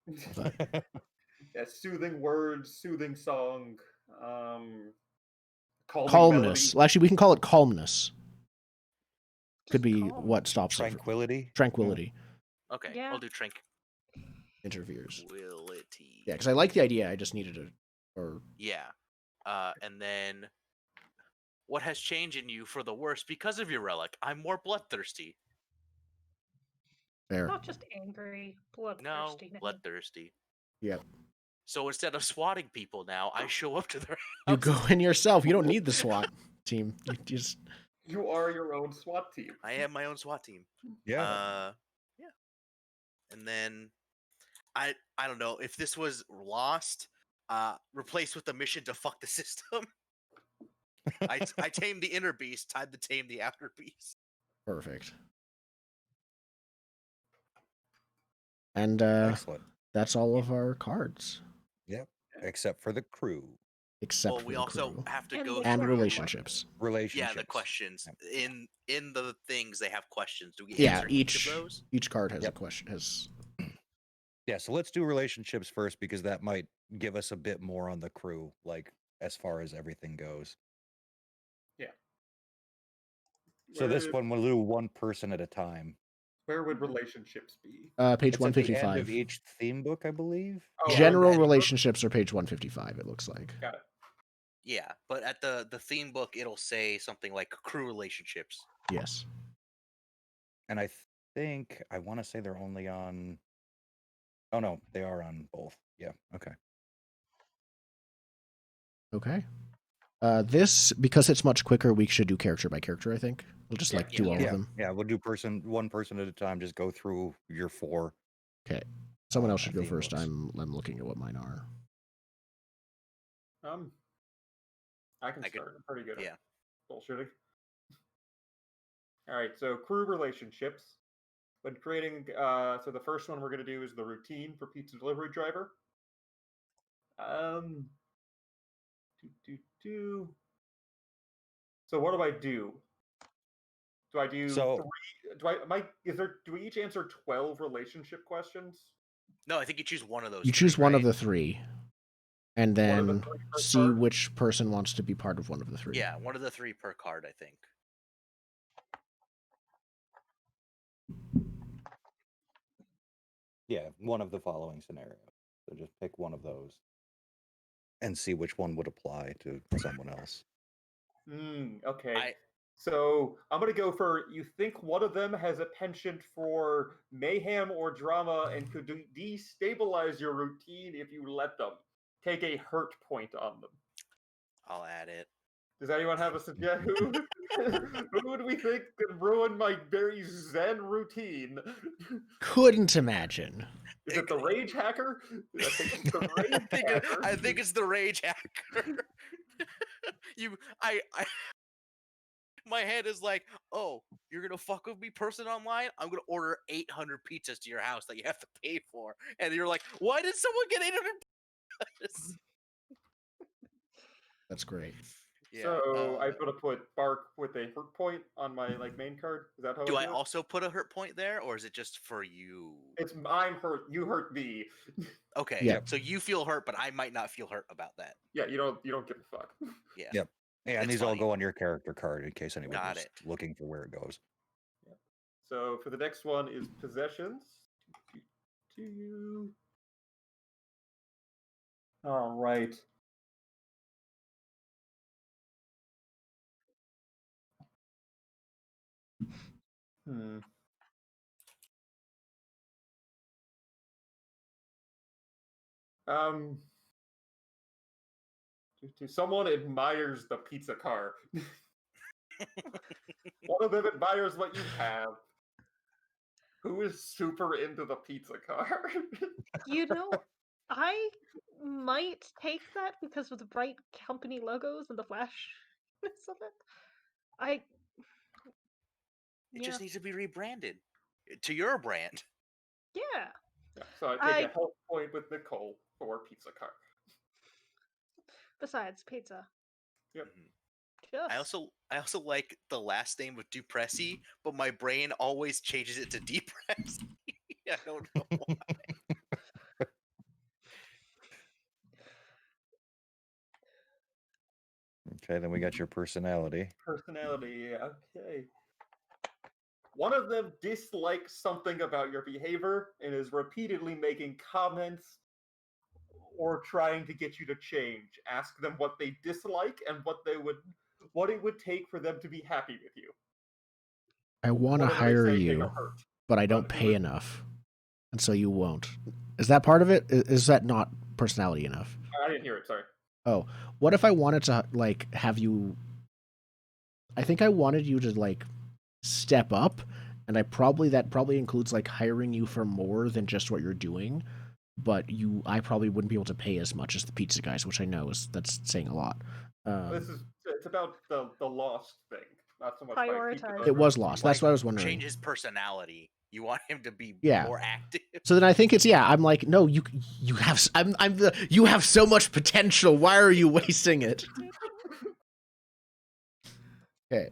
Yeah, soothing words, soothing song, calmness. Well, actually, we can call it calmness. Could be calm. what stops tranquility. Tranquility. Okay, Yeah. I'll do Interferes. tranquility. Yeah, because I like the idea. I just needed Yeah. And then, what has changed in you for the worse because of your relic? I'm more bloodthirsty. Fair. Not just angry, bloodthirsty. No, bloodthirsty. Yep. So instead of swatting people now, I show up to their house. You go in yourself. You don't need the SWAT team. You are your own SWAT team. I am my own SWAT team. Yeah. Yeah. And then I don't know if this was lost, replaced with a mission to fuck the system. I tamed the inner beast, time to tame the outer beast. Perfect. And Excellent. That's all of our cards. Yep. Except for the crew. Except for we the also crew. have to go and through relationships. Yeah, the questions. Yep. In the things they have questions. Do we answer each of those? Each card has a question. Yeah, so let's do relationships first because that might give us a bit more on the crew, like as far as everything goes. Yeah. So this one we'll do one person at a time. Where would relationships be? Page It's 155. At the end of each theme book, I believe. General relationships are page 155. It looks like. Got it. Yeah, but at the theme book, it'll say something like crew relationships. Yes. And I think I want to say they're only on. Oh no, they are on both. Yeah. Okay. Okay. This, because it's much quicker, we should do character by character, I think. We'll just do all of them. Yeah, we'll do one person at a time, just go through your 4. Okay. Someone else should go first. I'm looking at what mine are. I can start. I'm pretty good at bullshitting. All right, so crew relationships. When creating, so the first one we're going to do is the routine for pizza delivery driver. So what do I do? Do I do 3? Do we each answer 12 relationship questions? No, I think you choose one of those. You choose one of the 3. And then see which person wants to be part of one of the 3. Yeah, one of the 3 per card, I think. Yeah, one of the following scenarios. So just pick one of those and see which one would apply to someone else. Okay. So I'm going to go for, you think one of them has a penchant for mayhem or drama and could destabilize your routine if you let them. Take a hurt point on them. I'll add it. Does anyone have a suggestion? Who do we think could ruin my very zen routine? Couldn't imagine. Is it the Rage Hacker? I think it's the Rage Hacker. My head is like, oh, you're gonna fuck with me, person online? I'm gonna order 800 pizzas to your house that you have to pay for, and you're like, why did someone get 800 pizzas? That's great. Yeah, so I'm gonna put Bark with a hurt point on my main card. Is that how? Do I also put a hurt point there, or is it just for you? I'm hurt. You hurt me. Okay. Yeah. So you feel hurt, but I might not feel hurt about that. Yeah. You don't give a fuck. Yeah. Yep. Yeah, and these all go on your character card in case anybody's looking for where it goes. Yeah. So for the next one is possessions. All right. Someone admires the pizza car. One of them admires what you have. Who is super into the pizza car? I might take that because of the bright company logos and the flashness of it. It just needs to be rebranded to your brand. Yeah. So I take a health point with Nicole for pizza car. Besides pizza. Yep. I also like the last name with Dupressi, but my brain always changes it to Depressi. I don't know why. Okay, then we got your personality. Personality, okay. One of them dislikes something about your behavior and is repeatedly making comments or trying to get you to change. Ask them what they dislike and what it would take for them to be happy with you. I want to Whatever they hire say, you, take a hurt. but I don't pay enough, and so you won't. Is that part of it? Is that not personality enough? I didn't hear it, sorry. Oh, what if I wanted to, like, have you... I think I wanted you to, like, step up, and that probably includes, like, hiring you for more than just what you're doing, but I probably wouldn't be able to pay as much as the pizza guys, which I know that's saying a lot. It's about the lost thing, not so much prioritize. It was lost. That's what I was wondering. Change his personality. You want him to be more active. So then I think it's I'm like, no, you have you have so much potential. Why are you wasting it? Okay.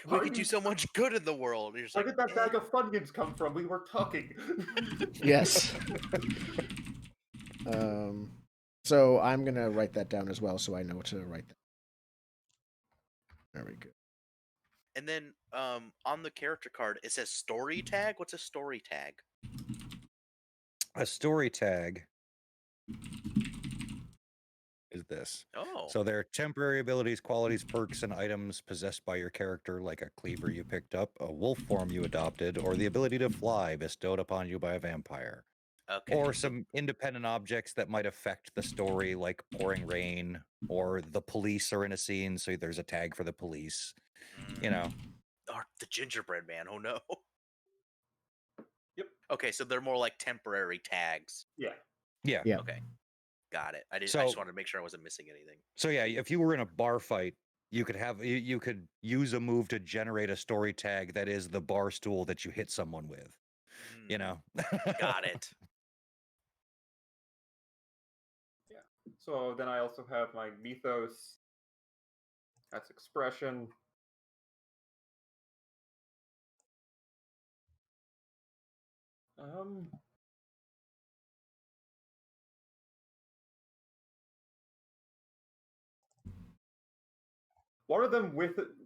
We could do so much good in the world. Where did that bag of Funyuns come from? We were talking. Yes. So I'm gonna write that down as well, so I know to write that. Very good. And then on the character card, it says story tag. What's a story tag? A story tag is this. Oh. So there are temporary abilities, qualities, perks, and items possessed by your character, like a cleaver you picked up, a wolf form you adopted, or the ability to fly bestowed upon you by a vampire. Okay. Or some independent objects that might affect the story, like pouring rain, or the police are in a scene, so there's a tag for the police. You know. Or the gingerbread man. Oh no. Yep. Okay, so they're more like temporary tags. Yeah. Okay. Got it. I just wanted to make sure I wasn't missing anything. So yeah, if you were in a bar fight, you could use a move to generate a story tag that is the bar stool that you hit someone with. You know. Got it. Yeah. So then I also have my mythos. That's expression. One of them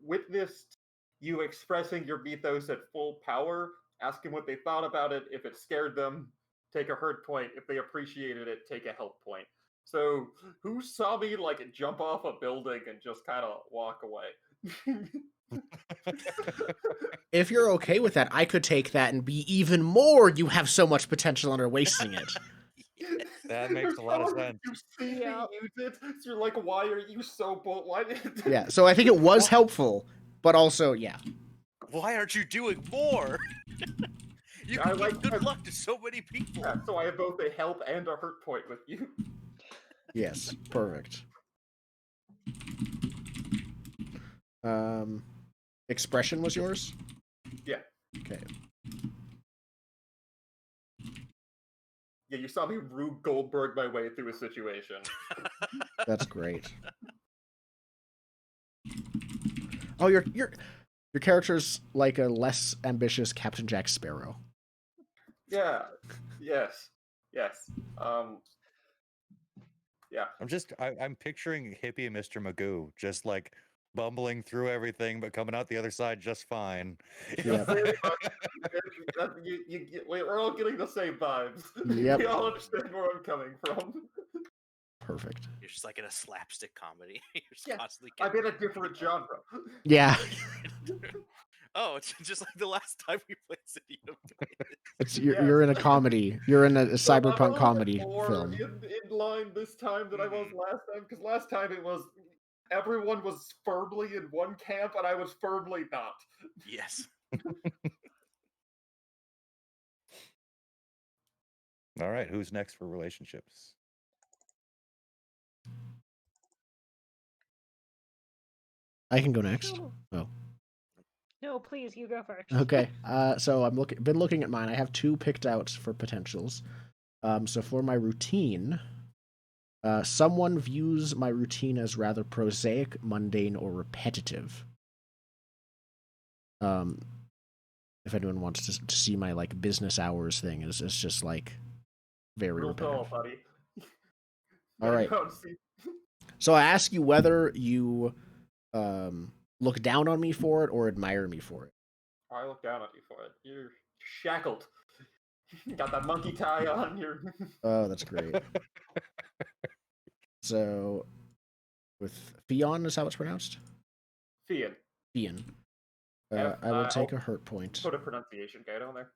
witnessed you expressing your mythos at full power. Ask them what they thought about it. If it scared them, take a hurt point. If they appreciated it, take a help point. So, who saw me like jump off a building and just kind of walk away? If you're okay with that, I could take that and be even more. You have so much potential and are wasting it. That makes a lot of sense. You see me use it, so you're like, why are you so bold? Why Yeah, so I think it was helpful, but also, why aren't you doing more? You can give good luck to so many people. Yeah, so I have both a help and a hurt point with you. Yes, perfect. Expression was yours? Yeah. Okay. Yeah, you saw me Rube Goldberg my way through a situation. That's great. Oh, your character's like a less ambitious Captain Jack Sparrow. Yeah. Yes. Yeah. I'm picturing hippie Mr. Magoo just like bumbling through everything, but coming out the other side just fine. Yeah. We're all getting the same vibes. Yep. We all understand where I'm coming from. Perfect. You're just like in a slapstick comedy. You're just constantly. I'm in a different genre. Yeah. Oh, it's just like the last time we played City of It's you're in a comedy. You're in a cyberpunk comedy film. In line this time than I was last time, because last time it was everyone was firmly in one camp and I was firmly not. Yes. All right, who's next for relationships? I can go next. Oh. No, please, you go first. Okay. So I've been looking at mine. I have 2 picked out for potentials. So for my routine, someone views my routine as rather prosaic, mundane, or repetitive. If anyone wants to see my like business hours thing, is just like very real repetitive. tall, buddy. All right. So I ask you whether you look down on me for it or admire me for it. I look down on you for it. You're shackled. You got that monkey tie on. You're. Oh, that's great. So, with Fion, is how it's pronounced? Fion. Fion. I will take a hurt point. Put a pronunciation guide on there.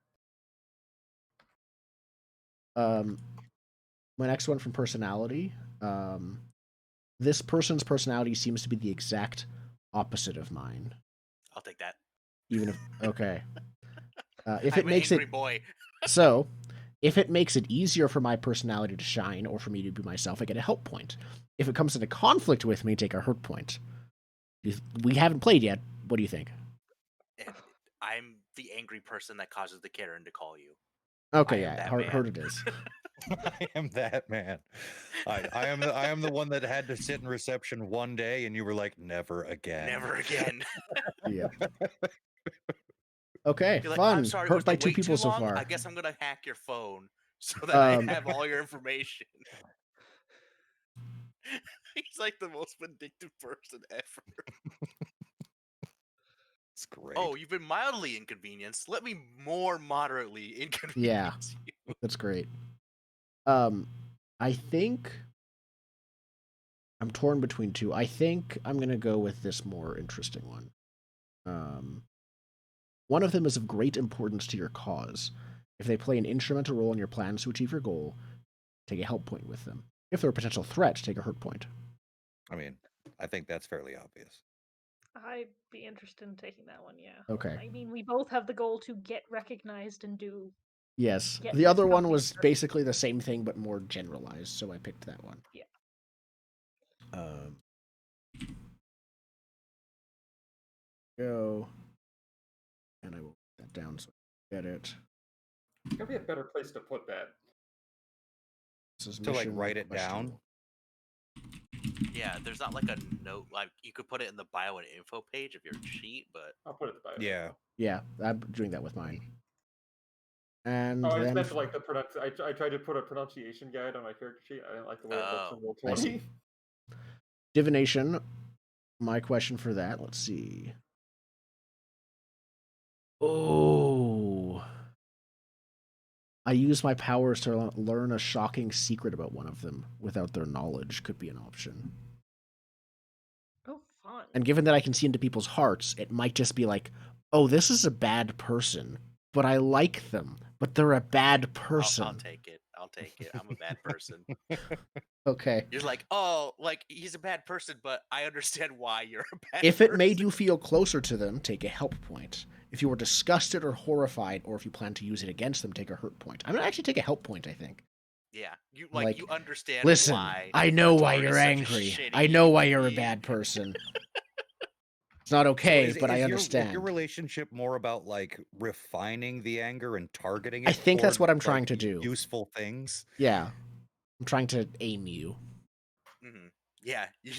My next one from personality. This person's personality seems to be the exact opposite of mine. I'll take that. Even if okay. If I'm it makes an angry it boy. so, if it makes it easier for my personality to shine or for me to be myself, I get a help point. If it comes into conflict with me, take a hurt point. We haven't played yet. What do you think? I'm the angry person that causes the Karen to call you. Okay, yeah, hurt it is. I am that man. I am the one that had to sit in reception one day, and you were like, "Never again." Never again. Yeah. Okay, You're like, fun. I'm sorry, Hurt was by the two wait people too so long? far. I guess I'm gonna hack your phone so that I have all your information. He's like the most vindictive person ever. It's great. Oh, you've been mildly inconvenienced. Let me more moderately inconvenience you. That's great. I think I'm torn between two. I think I'm gonna go with this more interesting one. One of them is of great importance to your cause. If they play an instrumental role in your plans to achieve your goal, take a help point with them. If they're a potential threat, take a hurt point. I mean, I think that's fairly obvious. I'd be interested in taking that one, yeah. Okay. I mean, we both have the goal to get recognized and do. Yes. The other one was basically the same thing, but more generalized, so I picked that one. Yeah. Go. And I will put that down so I get it. It's gonna be a better place to put that. To like write it down. Yeah, there's not like a note. Like you could put it in the bio and info page of your sheet, but I'll put it in the bio. Yeah. Yeah, I'm doing that with mine. And I then just meant like the I tried to put a pronunciation guide on my character sheet. I didn't like the way it looks in Roll20. I see. Divination. My question for that. Let's see. Oh. I use my powers to learn a shocking secret about one of them without their knowledge could be an option. Oh, fun. And given that I can see into people's hearts, it might just be like, oh, this is a bad person, but I like them, but they're a bad person. I'll take it. I'll take it. I'm a bad person. Okay. You're like, oh, like he's a bad person, but I understand why you're a bad If person. it made you feel closer to them, take a help point. If you were disgusted or horrified, or if you plan to use it against them, take a hurt point. I'm gonna actually take a help point, I think. Yeah, you like you understand. Listen, why I know why Tor is you're such a angry. shitty I know why you're a being. bad person. It's not okay, So but I Is understand. your relationship more about like refining the anger and targeting it? I think that's what I'm toward, trying like, to do. Useful things. Yeah, I'm trying to aim you. Mm-hmm. Yeah, you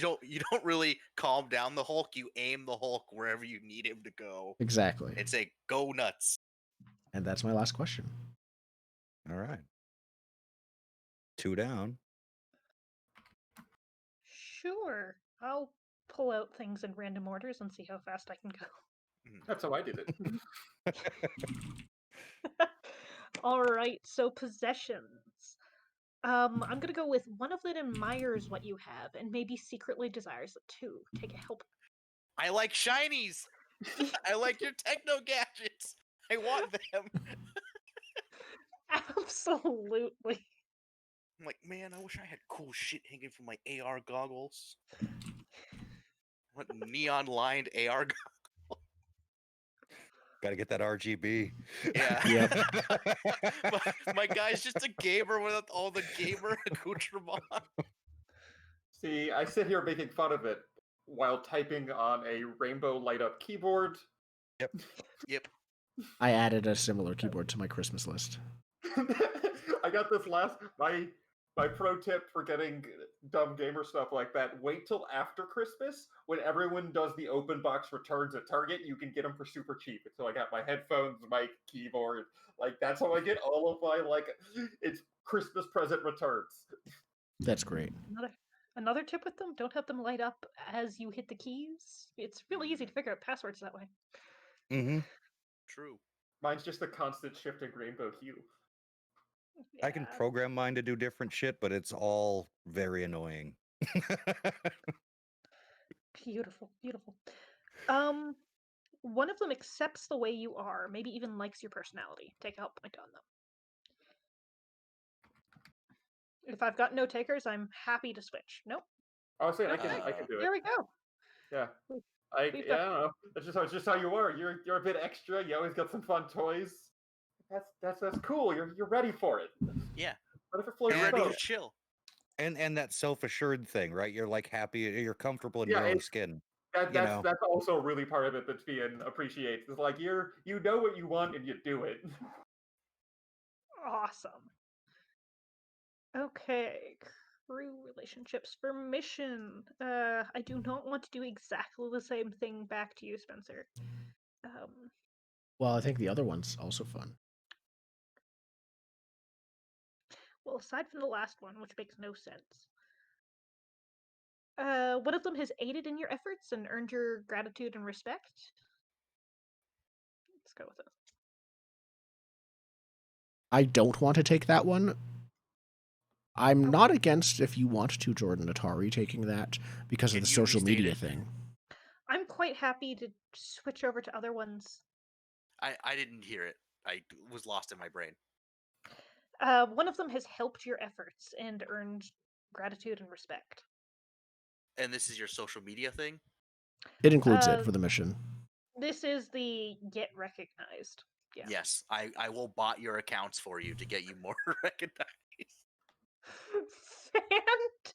don't really calm down the Hulk. You aim the Hulk wherever you need him to go. Exactly. And say, "Go nuts." And that's my last question. All right. 2 down. Sure. I'll pull out things in random orders and see how fast I can go. That's how I did it. All right, so possessions. I'm gonna go with one of it admires what you have and maybe secretly desires it too. Take a help. I like shinies. I like your techno gadgets. I want them. Absolutely. I'm like, man, I wish I had cool shit hanging from my AR goggles. What neon lined AR goggles? Gotta get that RGB. Yeah. Yep. my guy's just a gamer without all the gamer accoutrement. See, I sit here making fun of it while typing on a rainbow light up keyboard. Yep. I added a similar keyboard to my Christmas list. I got this my pro tip for getting dumb gamer stuff like that. Wait till after Christmas when everyone does the open box returns at Target. You can get them for super cheap. So I got my headphones, mic, keyboard. Like that's how I get all of my it's Christmas present returns. That's great. Another tip with them, don't have them light up as you hit the keys. It's really easy to figure out passwords that way. Mm-hmm. True. Mine's just a constant shifting rainbow hue. I can program mine to do different shit, but it's all very annoying. Beautiful, beautiful. One of them accepts the way you are, maybe even likes your personality. Take a help point on them. If I've got no takers, I'm happy to switch. Nope. I was saying I can do it. There we go. Yeah. I don't know. That's just how you are. You're a bit extra. You always got some fun toys. That's cool. You're ready for it. Yeah. What if it floats You're ready boat? to chill. And that self-assured thing, right? You're like happy, you're comfortable in your own skin. That's also really part of it that's being appreciated. It's like you know what you want and you do it. Awesome. Okay, crew relationships for mission. I do not want to do exactly the same thing back to you, Spencer. Well, I think the other one's also fun. Well, aside from the last one, which makes no sense. One of them has aided in your efforts and earned your gratitude and respect. Let's go with it. I don't want to take that one. I'm not against if you want to, Jordan Atari, taking that because of the social media thing. I'm quite happy to switch over to other ones. I didn't hear it. I was lost in my brain. One of them has helped your efforts and earned gratitude and respect. And this is your social media thing? It includes it for the mission. This is the get recognized. Yeah. Yes, I will bot your accounts for you to get you more recognized.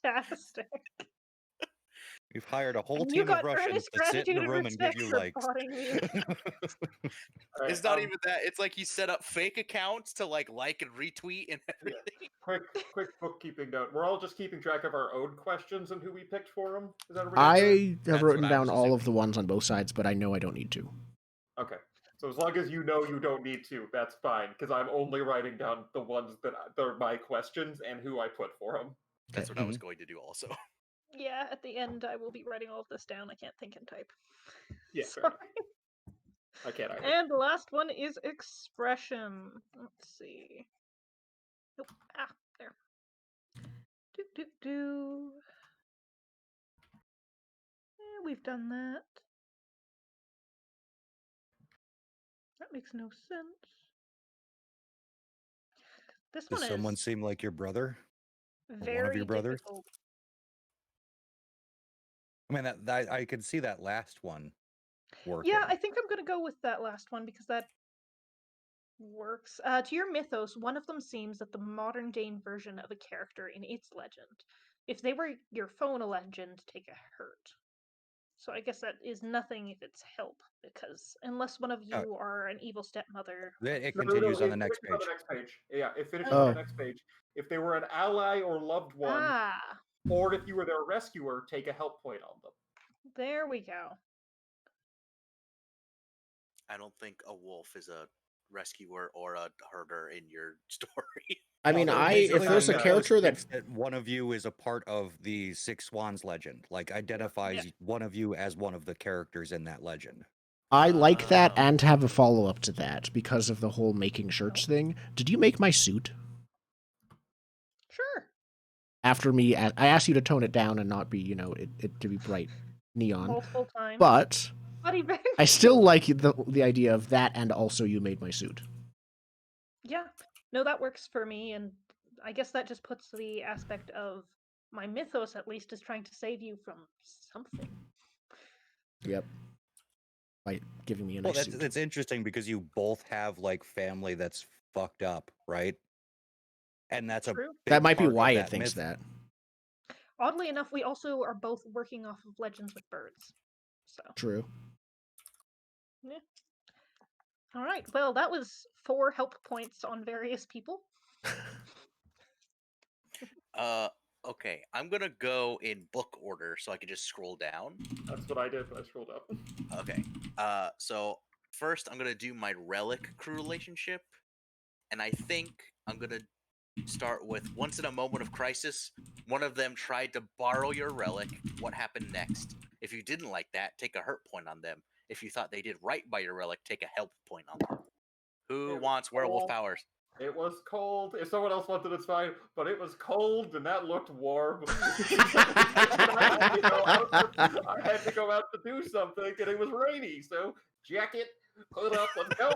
Fantastic. We've hired a whole team of Russians to sit in a room and give you likes. It's not even that. It's like you set up fake accounts to like and retweet and everything. Quick bookkeeping note. We're all just keeping track of our own questions and who we picked for them. Is that I have written down all of the ones on both sides, but I know I don't need to. Okay. So as long as you know you don't need to, that's fine, because I'm only writing down the ones that are my questions and who I put for them. That's what I was going to do also. Yeah, at the end I will be writing all of this down. I can't think and type. Yeah, sorry. I can't either. And the last one is expression. Let's see. Nope. There. Yeah, we've done that. That makes no sense. This one Does someone seem like your brother? Very one of your brothers? difficult. I mean, I could see that last one working. Yeah, I think I'm going to go with that last one because that works. To your mythos, one of them seems that the modern day version of a character in its legend. If they were your phone a legend, take a hurt. So I guess that is nothing if it's help, because unless one of you are an evil stepmother. It continues on the next page. On the next page. Yeah, it finishes on the next page. If they were an ally or loved one, or if you were their rescuer, take a help point on them. There we go. I don't think a wolf is a rescuer or a herder in your story. I mean, if there's a character that one of you is a part of the Six Swans legend, like identifies one of you as one of the characters in that legend. I like that and have a follow-up to that because of the whole making shirts thing. Did you make my suit? Sure. After me, I asked you to tone it down and not be, it to be bright neon. Multiple times. But I still like the idea of that, and also you made my suit. Yeah. No, that works for me, and I guess that just puts the aspect of my mythos, at least, is trying to save you from something. Yep. By giving me a nice suit. That's interesting because you both have like family that's fucked up, right? And that's True. That might be why it thinks that. Oddly enough, we also are both working off of Legends with Birds. So True. Yeah. All right. Well, that was 4 help points on various people. Okay. I'm gonna go in book order so I can just scroll down. That's what I did when I scrolled up. Okay. So first I'm gonna do my relic crew relationship, and I think I'm gonna start with once in a moment of crisis, one of them tried to borrow your relic. What happened next? If you didn't like that, take a hurt point on them. If you thought they did right by your relic, take a help point on them. Who wants werewolf powers? It was cold. If someone else wanted it, it's fine. But it was cold, and that looked warm. I had to go out to do something, and it was rainy. So jacket, hood up, and go.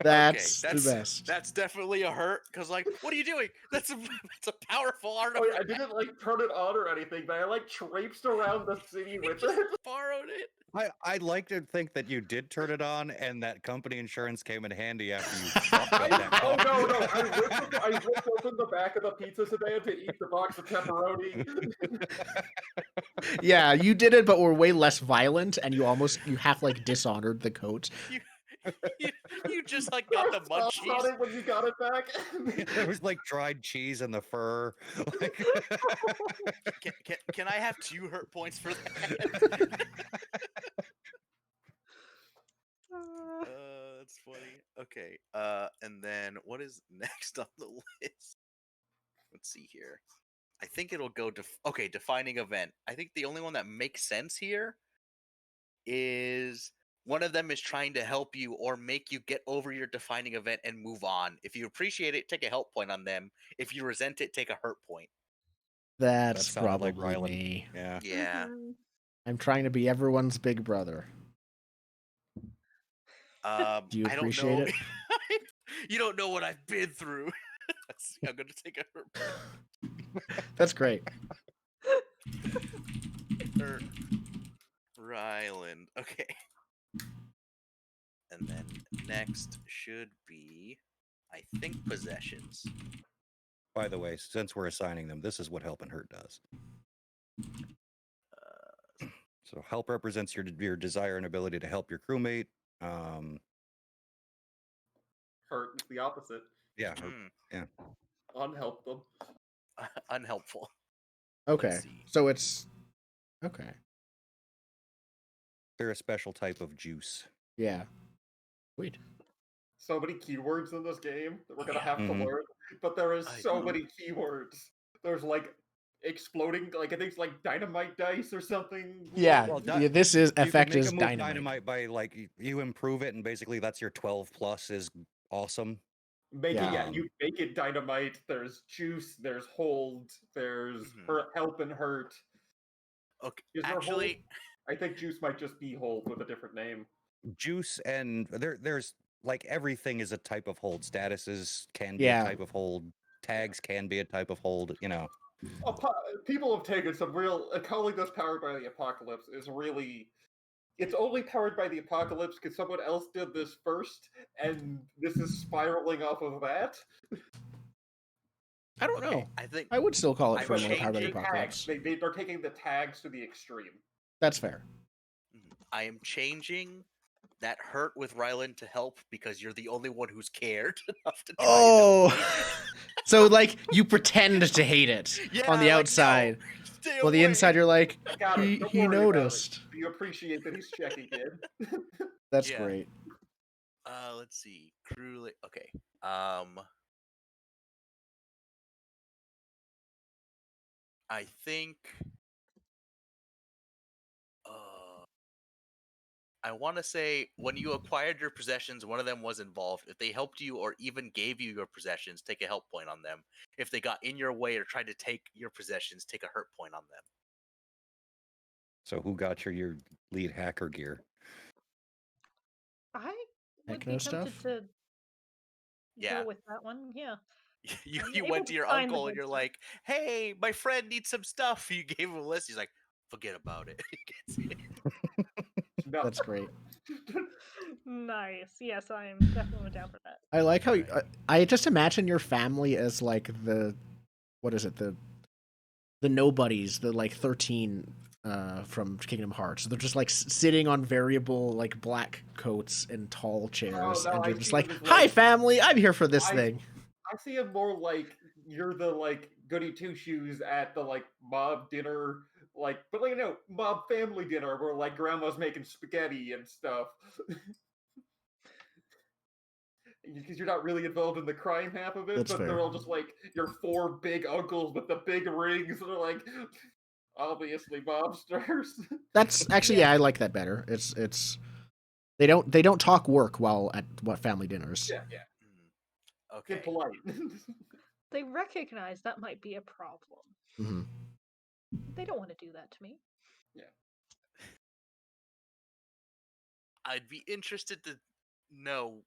That's the best. That's definitely a hurt. Because like, what are you doing? That's a powerful artifact. I didn't like turn it on or anything, but I like traipsed around the city with it. Borrowed it. I'd like to think that you did turn it on and that company insurance came in handy after you fucked up that Oh, no. I ripped open the back of the pizza sedan to eat the box of pepperoni. Yeah, you did it, but were way less violent, and you half like dishonored the coat. You just like got the munchies. On it when you got it back. There was like dried cheese in the fur. Like... can I have 2 hurt points for that? That's funny. Okay. And then what is next on the list? Let's see here. I think it'll go defining event. I think the only one that makes sense here is one of them is trying to help you or make you get over your defining event and move on. If you appreciate it, take a help point on them. If you resent it, take a hurt point. That's that probably like me. Yeah. Yeah. I'm trying to be everyone's big brother. Do you appreciate it? You don't know what I've been through. I'm going to take a hurt point. That's great. Ryland. Okay. And then next should be, I think, possessions. By the way, since we're assigning them, this is what help and hurt does. So help represents your desire and ability to help your crewmate. Hurt is the opposite. Yeah. Yeah. Unhelp them. Unhelpful. Okay. So it's okay. They're a special type of juice. Yeah. Sweet. So many keywords in this game that we're gonna have to learn, but there is so many keywords. There's like exploding, like I think it's like dynamite dice or something. Yeah, well, this is effect is dynamite. Dynamite by like you improve it, and basically that's your 12 plus is awesome. You make it dynamite. There's juice. There's hold. There's help and hurt. Okay, actually, I think juice might just be hold with a different name. Juice and there's like everything is a type of hold. Statuses can be a type of hold. Tags can be a type of hold. You know. People have taken some real calling this powered by the apocalypse is really. It's only powered by the apocalypse because someone else did this first, and this is spiraling off of that. I don't know. I think I would still call it firmly powered by the apocalypse. They're taking the tags to the extreme. That's fair. I am changing that hurt with Ryland to help because you're the only one who's cared enough to try so like you pretend to hate it on the outside. No, well, the inside you're like, he noticed. You appreciate that he's checking in. That's great. Let's see. Cruelly. Okay. I think. I want to say when you acquired your possessions, one of them was involved. If they helped you or even gave you your possessions, take a help point on them. If they got in your way or tried to take your possessions, take a hurt point on them. So who got your lead hacker gear? I would be tempted to go with that one. Yeah. You went to your uncle and you're like, "Hey, my friend needs some stuff." You gave him a list. He's like, "Forget about it." He gets it. No. That's great. Nice. Yes, I'm definitely down for that. I like how I just imagine your family as like the nobodies, the like 13 from Kingdom Hearts. They're just like sitting on variable like black coats and tall chairs, and you're just like, "Hi, family! I'm here for this thing." I see it more like you're the like goody two shoes at the like mob dinner. Like, but like, mob family dinner where like grandma's making spaghetti and stuff. because you're not really involved in the crime half of it, That's but fair. they're all just like your 4 big uncles with the big rings that are like obviously mobsters. That's actually I like that better. It's they don't talk work while at family dinners. Yeah. Okay. Get polite. They recognize that might be a problem. Mm-hmm. They don't want to do that to me. Yeah. I'd be interested to know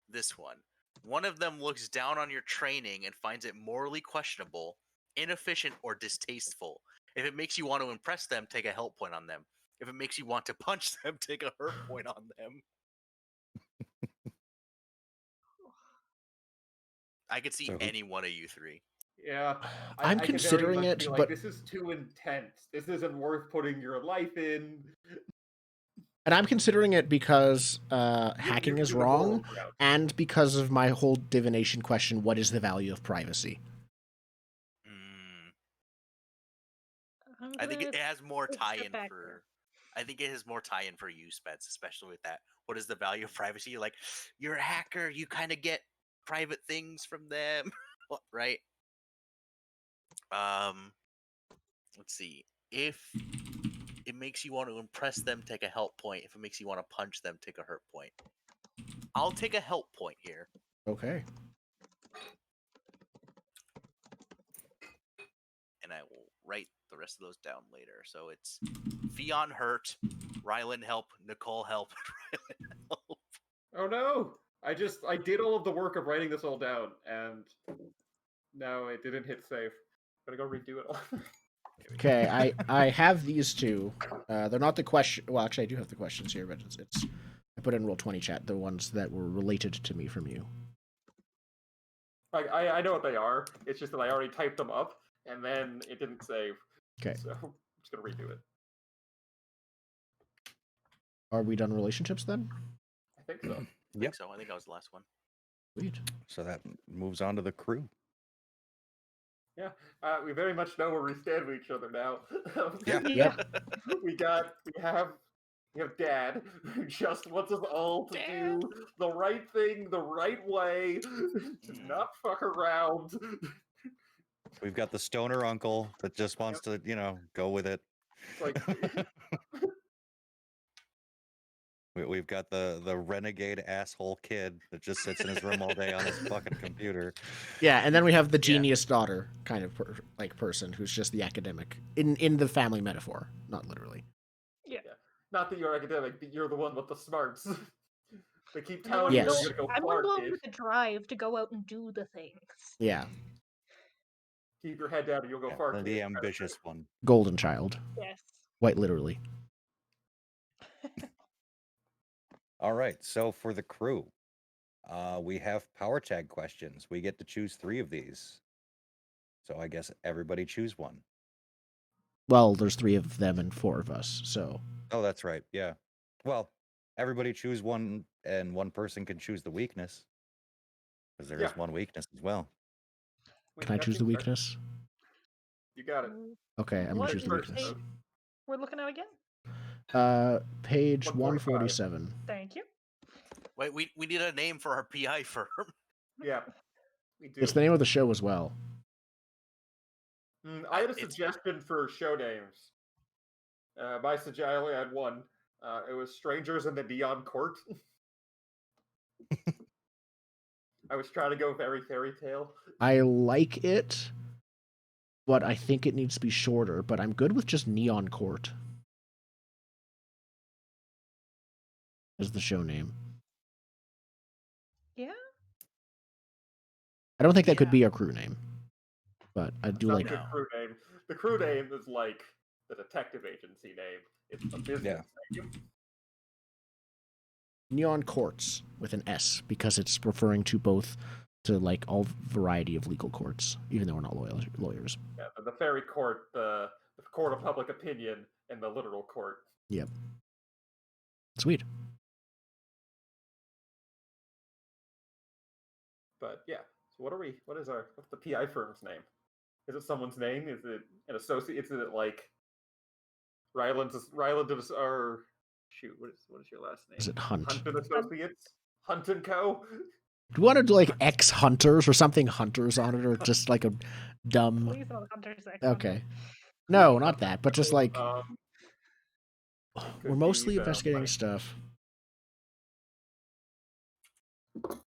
this one. One of them looks down on your training and finds it morally questionable, inefficient, or distasteful. If it makes you want to impress them, take a help point on them. If it makes you want to punch them, take a hurt point on them. I could see any one of you three. Yeah, I'm considering it, like, but this is too intense. This isn't worth putting your life in. And I'm considering it because hacking is wrong, and because of my whole divination question: what is the value of privacy? I think it has more tie-in for. I think it has more tie-in for you, Spence, especially with that. What is the value of privacy? You're like, you're a hacker. You kind of get private things from them, right? Let's see. If it makes you want to impress them, take a help point. If it makes you want to punch them, take a hurt point. I'll take a help point here. Okay. And I will write the rest of those down later. So it's Fionn hurt, Rylan help, Nicole help, Rylan help. Oh no! I did all of the work of writing this all down, and no, it didn't hit save. I'm gonna go redo it all. Okay, I have these two. They're not the question. Well, actually, I do have the questions here, but it's I put in Roll20 chat the ones that were related to me from you. Like I know what they are. It's just that I already typed them up, and then it didn't save. Okay. So I'm just gonna redo it. Are we done relationships then? I think so. I think so. I think that was the last one. Sweet. So that moves on to the crew. Yeah, we very much know where we stand with each other now. Yeah. We have Dad, who just wants us all to do the right thing the right way, to not fuck around. We've got the stoner uncle that just wants to, go with it. Like, we've got the renegade asshole kid that just sits in his room all day on his fucking computer. Yeah, and then we have the genius daughter kind of person who's just the academic in the family metaphor, not literally. Yeah. Not that you're academic, but you're the one with the smarts. They keep telling you Yes. you're gonna go I'm far, the one kid. with the drive to go out and do the things. Yeah. Keep your head down and you'll go far, kid. The ambitious one. Golden child. Yes. Quite literally. All right, so for the crew, we have power tag questions. We get to choose 3 of these. So I guess everybody choose one. Well, there's 3 of them and 4 of us, so. Oh, that's right. Yeah. Well, everybody choose one, and one person can choose the weakness. Because there is one weakness as well. Can I choose the weakness? You got it. Okay, I'm going to choose the weakness. We're looking at again? Page 147. Thank you. Wait, we need a name for our PI firm. Yeah, we do. It's the name of the show as well. I had a suggestion for show names. My suggestion, I only had one. It was Strangers in the Neon Court. I was trying to go very fairy tale. I like it, but I think it needs to be shorter, but I'm good with just Neon Court as the show name. Yeah? I don't think that could be a crew name, but I do like the crew name. The crew name is like the detective agency name. It's a business name. Neon Courts with an S, because it's referring to both to like all variety of legal courts, even though we're not lawyers. Yeah, the fairy court, the court of public opinion, and the literal court. Yep. Sweet. But yeah, so what's the PI firm's name? Is it someone's name? Is it an associate? Is it like Ryland is our shoot, what is your last name? Is it Hunt? Hunt and Associates? Hunt and Co. Do you want to do like X Hunters or something Hunters on it, or just like a dumb? Please don't Hunters X. Okay. No, not that, but just like we're mostly investigating stuff.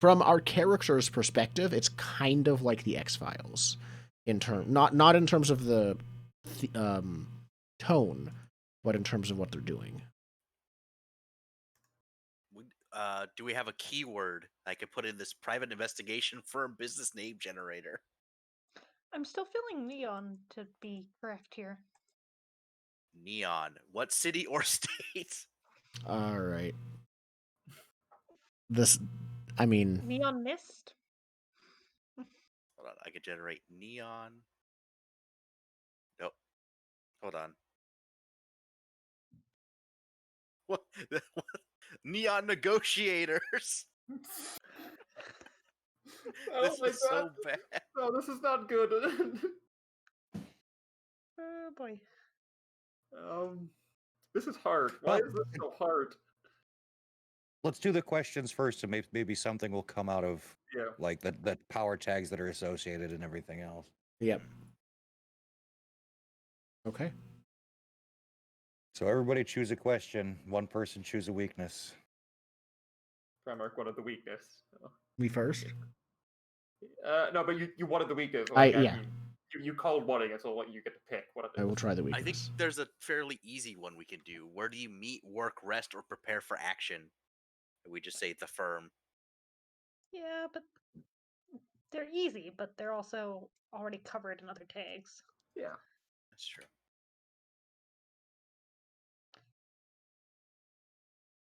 From our character's perspective, it's kind of like the X-Files, not in terms of the tone, but in terms of what they're doing. Do we have a keyword I could put in this private investigation firm business name generator? I'm still feeling neon to be correct here. Neon. What city or state? All right. I mean... Neon Mist? Hold on, I could generate neon. Nope. Hold on. What? Neon negotiators. This is so bad. No, this is not good. Oh boy. This is hard. Why is this so hard? Let's do the questions first, and maybe something will come out of like the power tags that are associated and everything else. Yep. Okay. So everybody choose a question. One person choose a weakness. Try mark one of the weakness. Me first? No, but you wanted the weakness. You called wanting it, so you get to pick what it is. I will try the weakness. I think there's a fairly easy one we can do. Where do you meet, work, rest, or prepare for action? We just say the firm. Yeah, but they're easy, but they're also already covered in other tags. Yeah. That's true.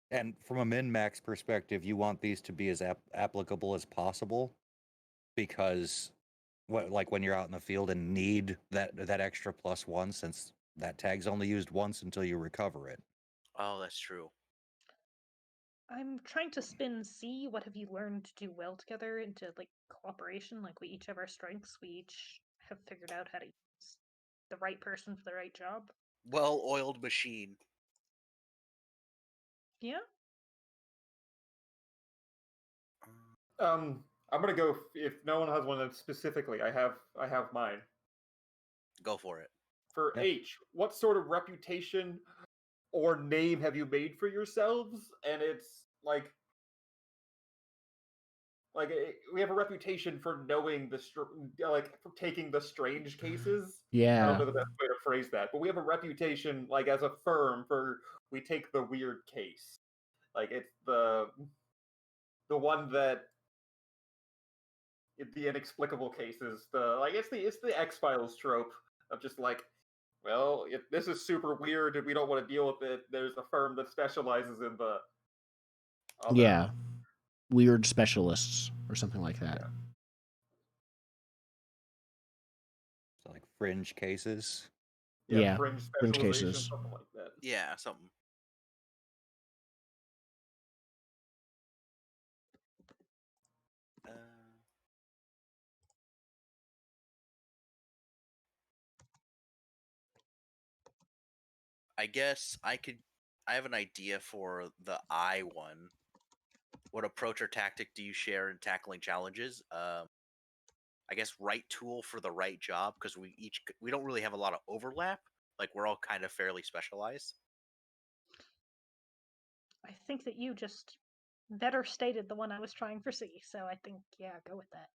And from a min-max perspective, you want these to be as applicable as possible, because like when you're out in the field and need that extra +1, since that tag's only used once until you recover it. Oh, that's true. I'm trying to spin C. What have you learned to do well together into like cooperation? Like we each have our strengths. We each have figured out how to use the right person for the right job. Well-oiled machine. Yeah. I'm gonna go. If no one has one specifically, I have mine. Go for it. For H, what sort of reputation or name have you made for yourselves? And it's like we have a reputation for knowing for taking the strange cases. Yeah. I don't know the best way to phrase that, but we have a reputation, like as a firm, for we take the weird case. Like it's the one that the inexplicable cases. It's the X-Files trope of just like, well, if this is super weird and we don't want to deal with it, there's a firm that specializes in the weird specialists or something like that. So like fringe cases. Yeah, fringe cases. Something like that. Yeah, something. I guess I have an idea for the I one. What approach or tactic do you share in tackling challenges? I guess right tool for the right job, because we don't really have a lot of overlap. Like we're all kind of fairly specialized. I think that you just better stated the one I was trying for C, so I think go with that.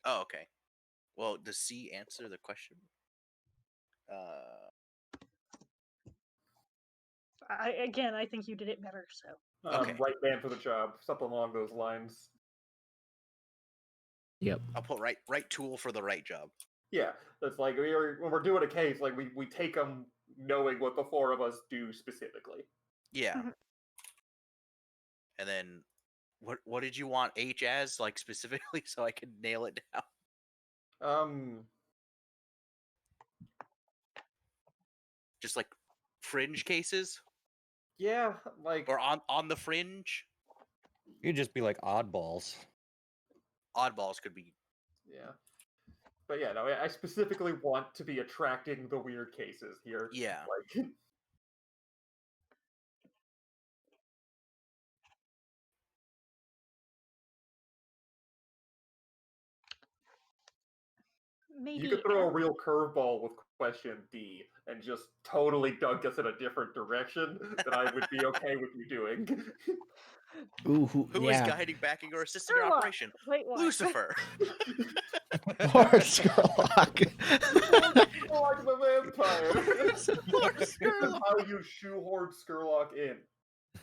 Oh, okay. Well, does C answer the question? I think you did it better. So okay. Right man for the job, something along those lines. Yep. I'll put right tool for the right job. Yeah, that's like when we're doing a case, like we take them knowing what the four of us do specifically. Yeah. And then, what did you want H as, like, specifically, so I could nail it down? Just like fringe cases. Yeah, like or on the fringe. You'd just be like oddballs. Oddballs could be. Yeah. But yeah, no, I specifically want to be attracting the weird cases here. Yeah. Like, maybe You could throw a real curveball with question D and just totally dunk us in a different direction that I would be okay with you doing. Ooh, Who is guiding, backing, or assisting your Sherlock. operation? Wait, what? Lucifer. Lord Sherlock. Sherlock the vampire. Lord This is Sherlock. how you shoehorn Sherlock in.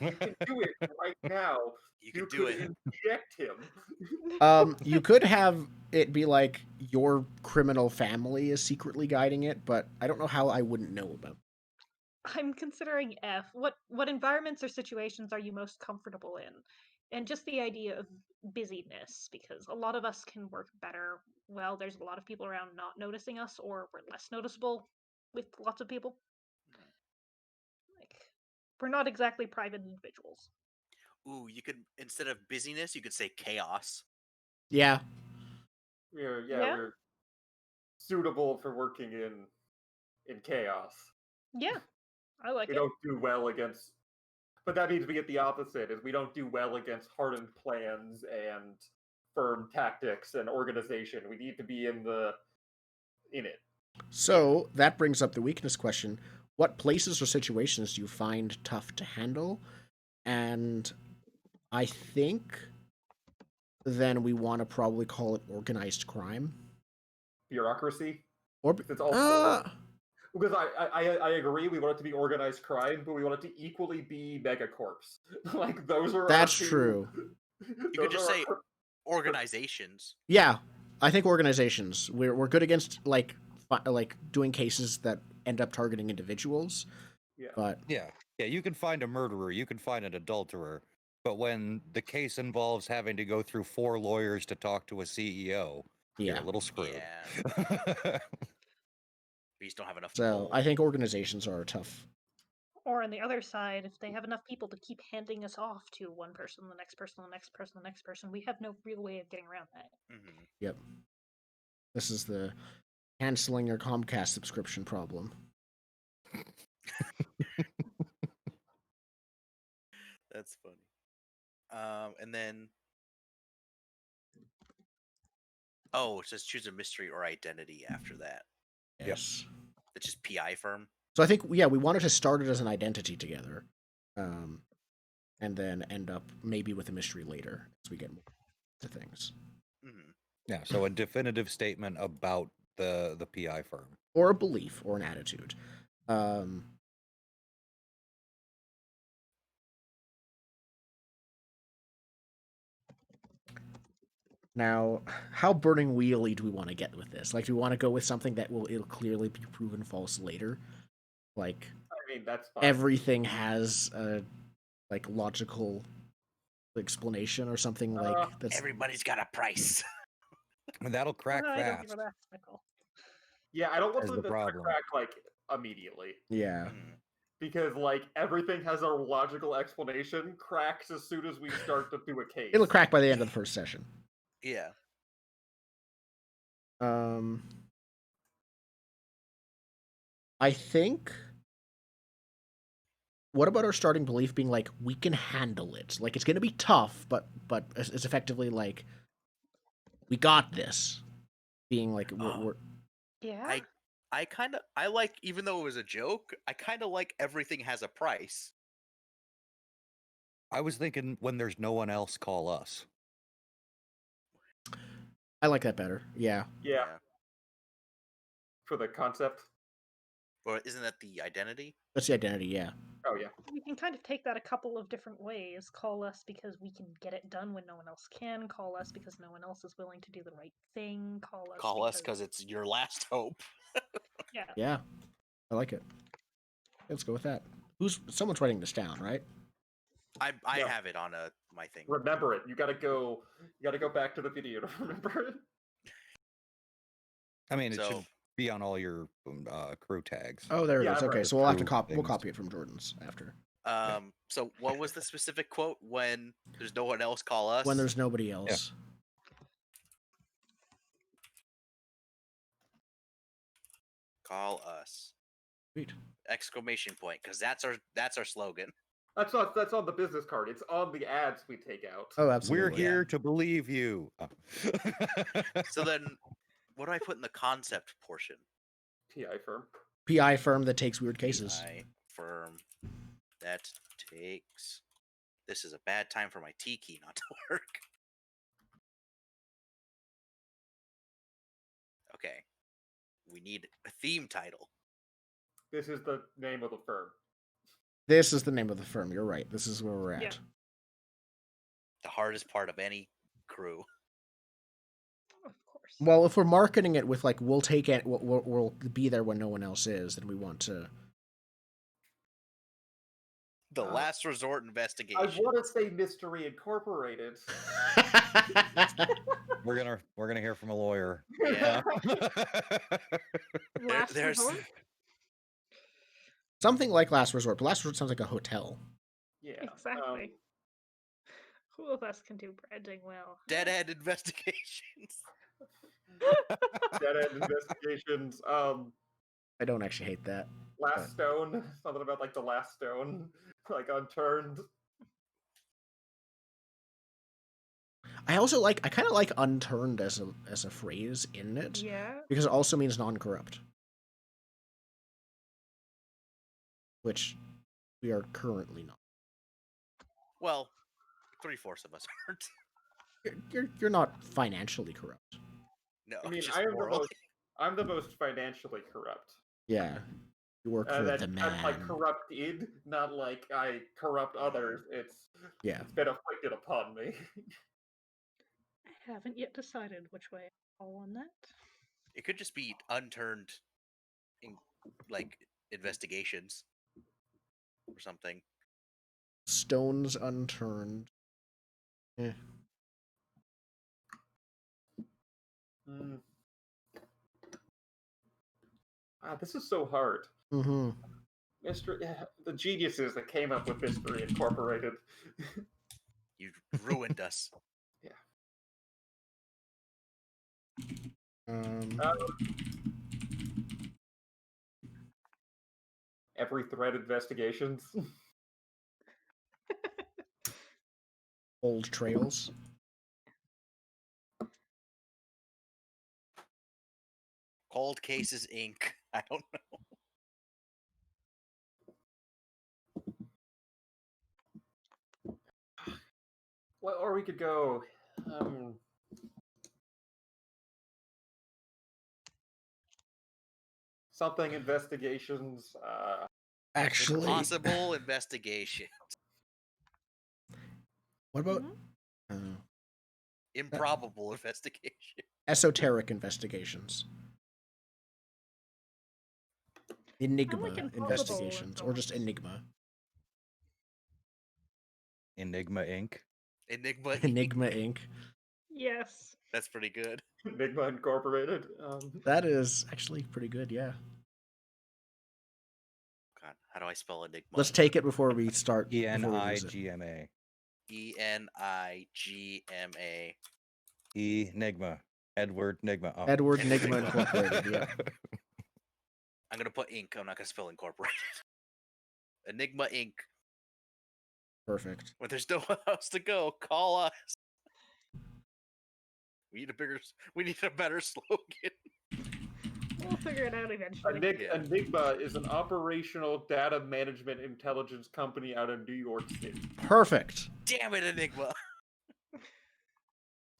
You can do it right now. You can do it. Inject him. You could have it be like your criminal family is secretly guiding it, but I don't know how I wouldn't know about it. I'm considering F. What environments or situations are you most comfortable in? And just the idea of busyness, because a lot of us can work better. Well, there's a lot of people around not noticing us, or we're less noticeable with lots of people. Like, we're not exactly private individuals. Ooh, you could, instead of busyness, you could say chaos. Yeah. We're suitable for working in chaos. Yeah, I like We it. don't do well against, but that means we get the opposite. Is we don't do well against hardened plans and firm tactics and organization. We need to be in it. So that brings up the weakness question. What places or situations do you find tough to handle? And I think then we want to probably call it organized crime. Bureaucracy. Or It's also because I agree we want it to be organized crime, but we want it to equally be megacorps. Like those are that's true. You could just say organizations. Yeah, I think organizations. We're good against like doing cases that end up targeting individuals. Yeah. But yeah, you can find a murderer, you can find an adulterer, but when the case involves having to go through 4 lawyers to talk to a CEO, you're a little screwed. Yeah. We just don't have enough. So I think organizations are tough. Or on the other side, if they have enough people to keep handing us off to one person, the next person, the next person, the next person, we have no real way of getting around that. Mm-hmm. Yep. This is the canceling your Comcast subscription problem. That's funny. And then, it says choose a mystery or identity after that. Yes. It's just PI firm. So I think we wanted to start it as an identity together, and then end up maybe with a mystery later as we get more to things. Mm-hmm. Yeah, so a definitive statement about the PI firm. Or a belief or an attitude. Now, how burning wheelie do we want to get with this? Like, do we want to go with something that it'll clearly be proven false later? Like, I mean, that's fine. Everything has a like logical explanation or something like that's. Everybody's got a price. And that'll crack I don't fast. think that's Nicole. Yeah, I don't want That's them the to problem. crack like immediately. Yeah. Because like everything has a logical explanation, cracks as soon as we start to do a case. It'll crack by the end of the first session. Yeah. I think. What about our starting belief being like we can handle it? Like it's gonna be tough, but it's effectively like we got this. Being like we're Yeah. I like, even though it was a joke, I kind of like everything has a price. I was thinking when there's no one else, call us. I like that better. Yeah. Yeah. For the concept. Or isn't that the identity? That's the identity, yeah. Oh, yeah. We can kind of take that a couple of different ways. Call us because we can get it done when no one else can. Call us because no one else is willing to do the right thing. Call us because it's your last hope. Yeah. Yeah. I like it. Let's go with that. Someone's writing this down, right? I have it on my thing. Remember it. You gotta go back to the video to remember it. I mean, it should be on all your crew tags. Oh, there it is. Okay, so we'll have to we'll copy it from Jordan's after. So what was the specific quote? When there's no one else, call us. When there's nobody else. Yeah. Call us. Sweet. Exclamation point, because that's our slogan. That's on the business card. It's on the ads we take out. Oh, absolutely. We're here to believe you. So then, What do I put in the concept portion? PI firm. PI firm that takes weird cases. PI firm that takes. This is a bad time for my T key not to work. Okay. We need a theme title. This is the name of the firm. This is the name of the firm. You're right. This is where we're at. Yeah. The hardest part of any crew. Of course. Well, if we're marketing it with like, we'll take it, we'll be there when no one else is, then we want to. The last resort investigation. I want to say Mystery Incorporated. We're gonna hear from a lawyer. Yeah. Last resort? Something like Last Resort, but Last Resort sounds like a hotel. Yeah. Exactly. Who of us can do branding well? Dead End Investigations. Dead End Investigations. I don't actually hate that. Last Stone. Something about like the Last Stone. Like Unturned. I kind of like unturned as a phrase in it. Yeah. Because it also means non-corrupt. Which we are currently not. Well, 3/4 of us aren't. You're not financially corrupt. No, I mean, just I'm the most financially corrupt. Yeah. You work for the man. That's like corrupted, not like I corrupt others. It's been afflicted upon me. I haven't yet decided which way I'll fall on that. It could just be unturned, investigations or something. Stones unturned. This is so hard. Mm-hmm. The geniuses that came up with Mystery Incorporated. You ruined us. Yeah. Every Thread Investigations. Old Trails. Cold Cases Inc. I don't know. Well, or we could go. Something investigations. Actually, Impossible investigation. What about improbable investigation? Esoteric investigations. Enigma investigations, or just Enigma. Enigma Inc. Enigma Inc. Yes. That's pretty good. Enigma Incorporated. That is actually pretty good, yeah. God, how do I spell Enigma? Let's take it before we start. Enigma. Enigma. Enigma. Edward Nigma. Oh. Edward Nigma Incorporated, yeah. I'm going to put Inc. I'm not going to spell Incorporated. Enigma Inc. Perfect. When there's no one else to go, call us. We need a better slogan. We'll figure it out eventually. Enigma is an operational data management intelligence company out of New York City. Perfect. Damn it, Enigma.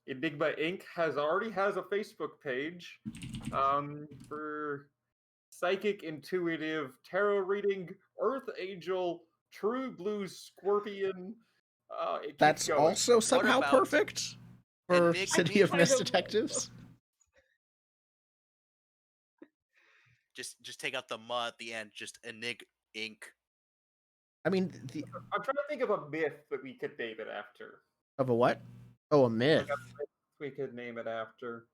Enigma Inc. already has a Facebook page for psychic, intuitive, tarot reading, Earth Angel, True Blue Scorpion. That's also somehow perfect for City of Mist Detectives. Just take out the "ma" at the end. Just Enig Inc. I mean, I'm trying to think of a myth that we could name it after. Of a what? Oh, a myth. We could name it after.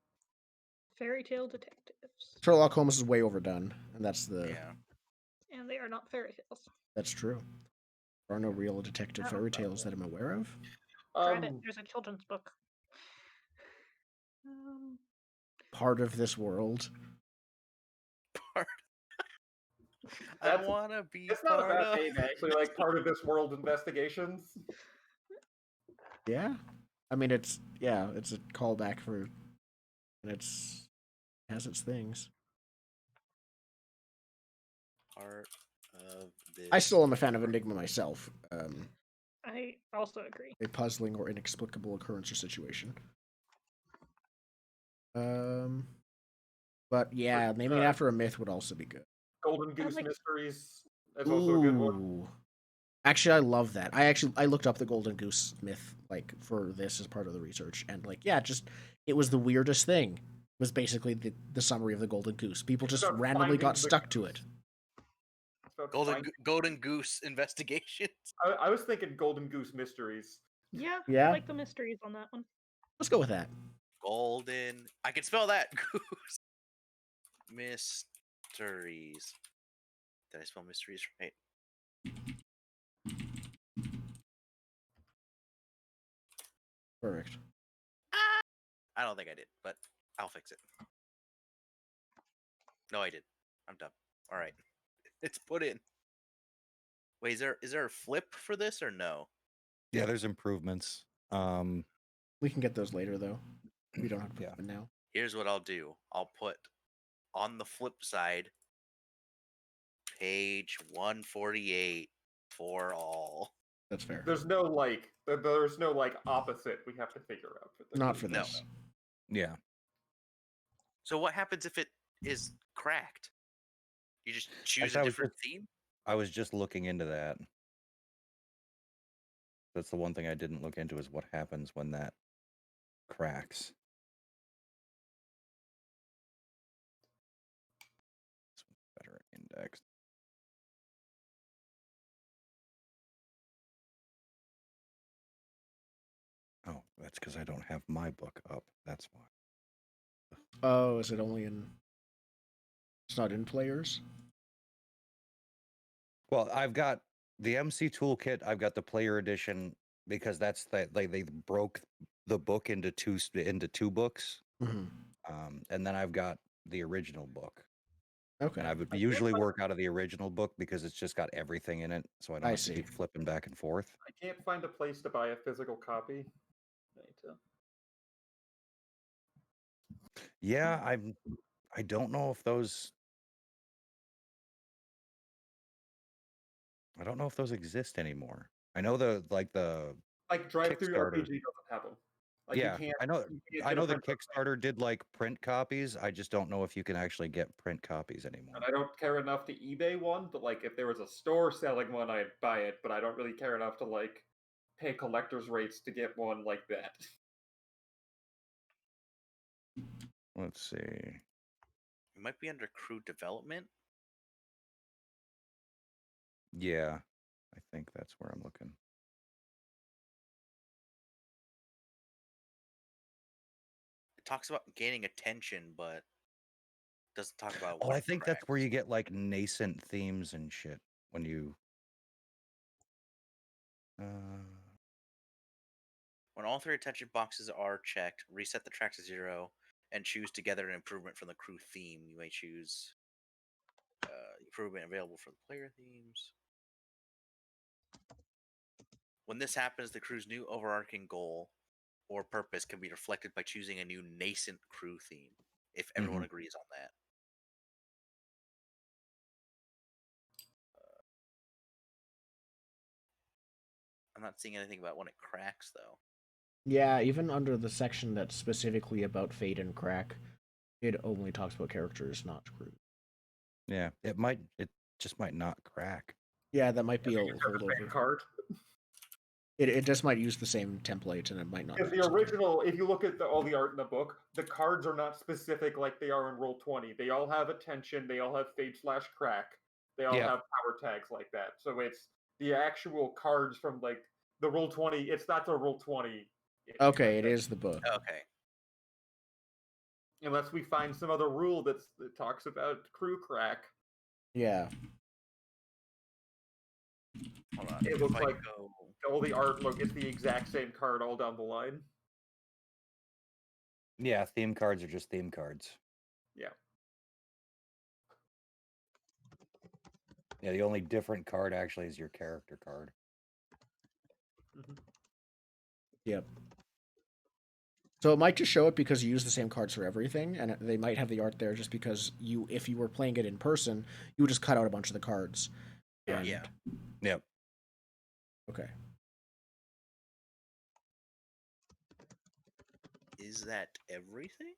Fairy tale detectives. Sherlock Holmes is way overdone, and that's the. Yeah. And they are not fairy tales. That's true. There are no real detective fairy tales that I'm aware of. There's a children's book. Part of this world. I want to be. It's not a bad name, actually. Like Part of This World Investigations. Yeah, I mean it's a callback for, and it's has its things. Art of this. I still am a fan of Enigma myself. I also agree. A puzzling or inexplicable occurrence or situation. But yeah, naming it after a myth would also be good. Golden Goose Mysteries is also a good one. Actually, I love that. I looked up the Golden Goose myth like for this as part of the research, and like it was the weirdest thing. It was basically the summary of the Golden Goose. People just randomly got stuck to it. Golden Goose investigations. I was thinking Golden Goose Mysteries. Yeah, Yeah. I like the mysteries on that one. Let's go with that. Golden. I can spell that. Goose. Mysteries. Did I spell mysteries right? Perfect. I don't think I did, but I'll fix it. No, I did. I'm dumb. All right. It's put in. Wait, is there a flip for this or no? Yeah, there's improvements. We can get those later though. We don't have to put them now. Here's what I'll do. I'll put on the flip side page 148 for all. That's fair. There's no opposite we have to figure out for this. Not for this. No. Yeah. So what happens if it is cracked? You just choose a different theme? I was just looking into that. That's the one thing I didn't look into is what happens when that cracks. Better indexed. Oh, that's because I don't have my book up. That's why. Oh, is it only in... It's not in players? Well, I've got the MC Toolkit. I've got the player edition because that's they broke the book into two books. Mm-hmm. And then I've got the original book. Okay. And I would usually work out of the original book because it's just got everything in it, so I don't have to keep flipping back and forth. I can't find a place to buy a physical copy. Yeah, I don't know if those... I don't know if those exist anymore. I know like Drive-Thru RPG doesn't have them. Like yeah, I know that Kickstarter did like print copies. I just don't know if you can actually get print copies anymore. And I don't care enough to eBay one, but like if there was a store selling one, I'd buy it. But I don't really care enough to like pay collector's rates to get one like that. Let's see. It might be under crew development. Yeah, I think that's where I'm looking. It talks about gaining attention, but doesn't talk about. Oh, I think that's where you get like nascent themes and shit when you. When all three attention boxes are checked, reset the track to 0 and choose to gather an improvement from the crew theme. You may choose improvement available for the player themes. When this happens, the crew's new overarching goal or purpose can be reflected by choosing a new nascent crew theme, if everyone agrees on that. I'm not seeing anything about when it cracks, though. Yeah, even under the section that's specifically about fade and crack, it only talks about characters, not crew. Yeah, it just might not crack. Yeah, that might be a holdover. Card. It just might use the same template, and it might not. Because the original, if you look at all the art in the book, the cards are not specific like they are in Roll20. They all have attention. They all have fade/crack. They all have power tags like that. So it's the actual cards from like the Roll20. It's not the Roll20. Okay, it is the book. Okay. Unless we find some other rule that talks about crew crack. Yeah. Hold on. It looks like all the art it's the exact same card all down the line. Yeah, theme cards are just theme cards. Yeah. Yeah, the only different card actually is your character card. Yep. So it might just show it because you use the same cards for everything, and they might have the art there just because if you were playing it in person, you would just cut out a bunch of the cards. Yeah. And... Yeah. Yep. Okay. Is that everything?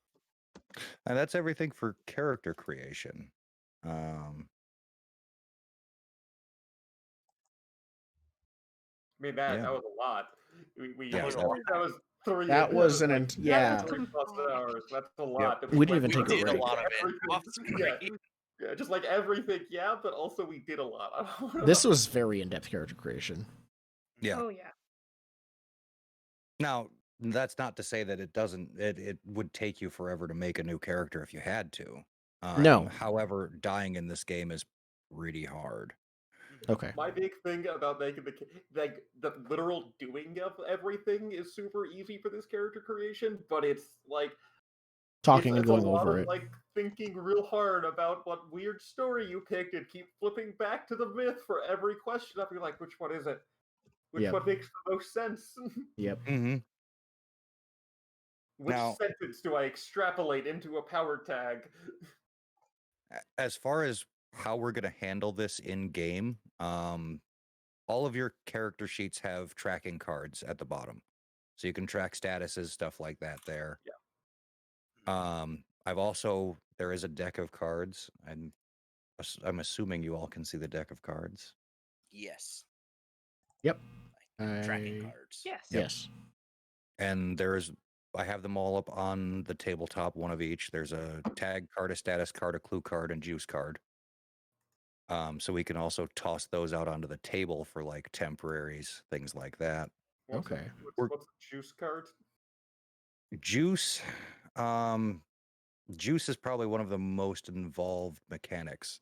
And that's everything for character creation. I mean, that was a lot. Yeah, That was 3. That was an Yeah. 3+ hours. That's a lot. Yep. We didn't even take a did break. a lot of it off screen. Yeah, just like everything, yeah, but also we did a lot. This was very in-depth character creation. Yeah. Oh yeah. Now, that's not to say that it would take you forever to make a new character if you had to. No. However, dying in this game is pretty hard. Okay. My big thing about making the literal doing of everything is super easy for this character creation, but it's like Talking and it's going a lot over of, it. like, thinking real hard about what weird story you picked and keep flipping back to the myth for every question. I'll be like, which one is it? Which one makes the most sense? Yep. Mm-hmm. Which sentence do I extrapolate into a power tag? As far as how we're going to handle this in game, all of your character sheets have tracking cards at the bottom, so you can track statuses, stuff like that there. Yeah. There is a deck of cards, and I'm assuming you all can see the deck of cards. Yes. Yep. Tracking cards. Yes. Yes. And I have them all up on the tabletop, one of each. There's a tag card, a status card, a clue card, and juice card. So we can also toss those out onto the table for like temporaries, things like that. What's a juice card? Juice, juice is probably one of the most involved mechanics.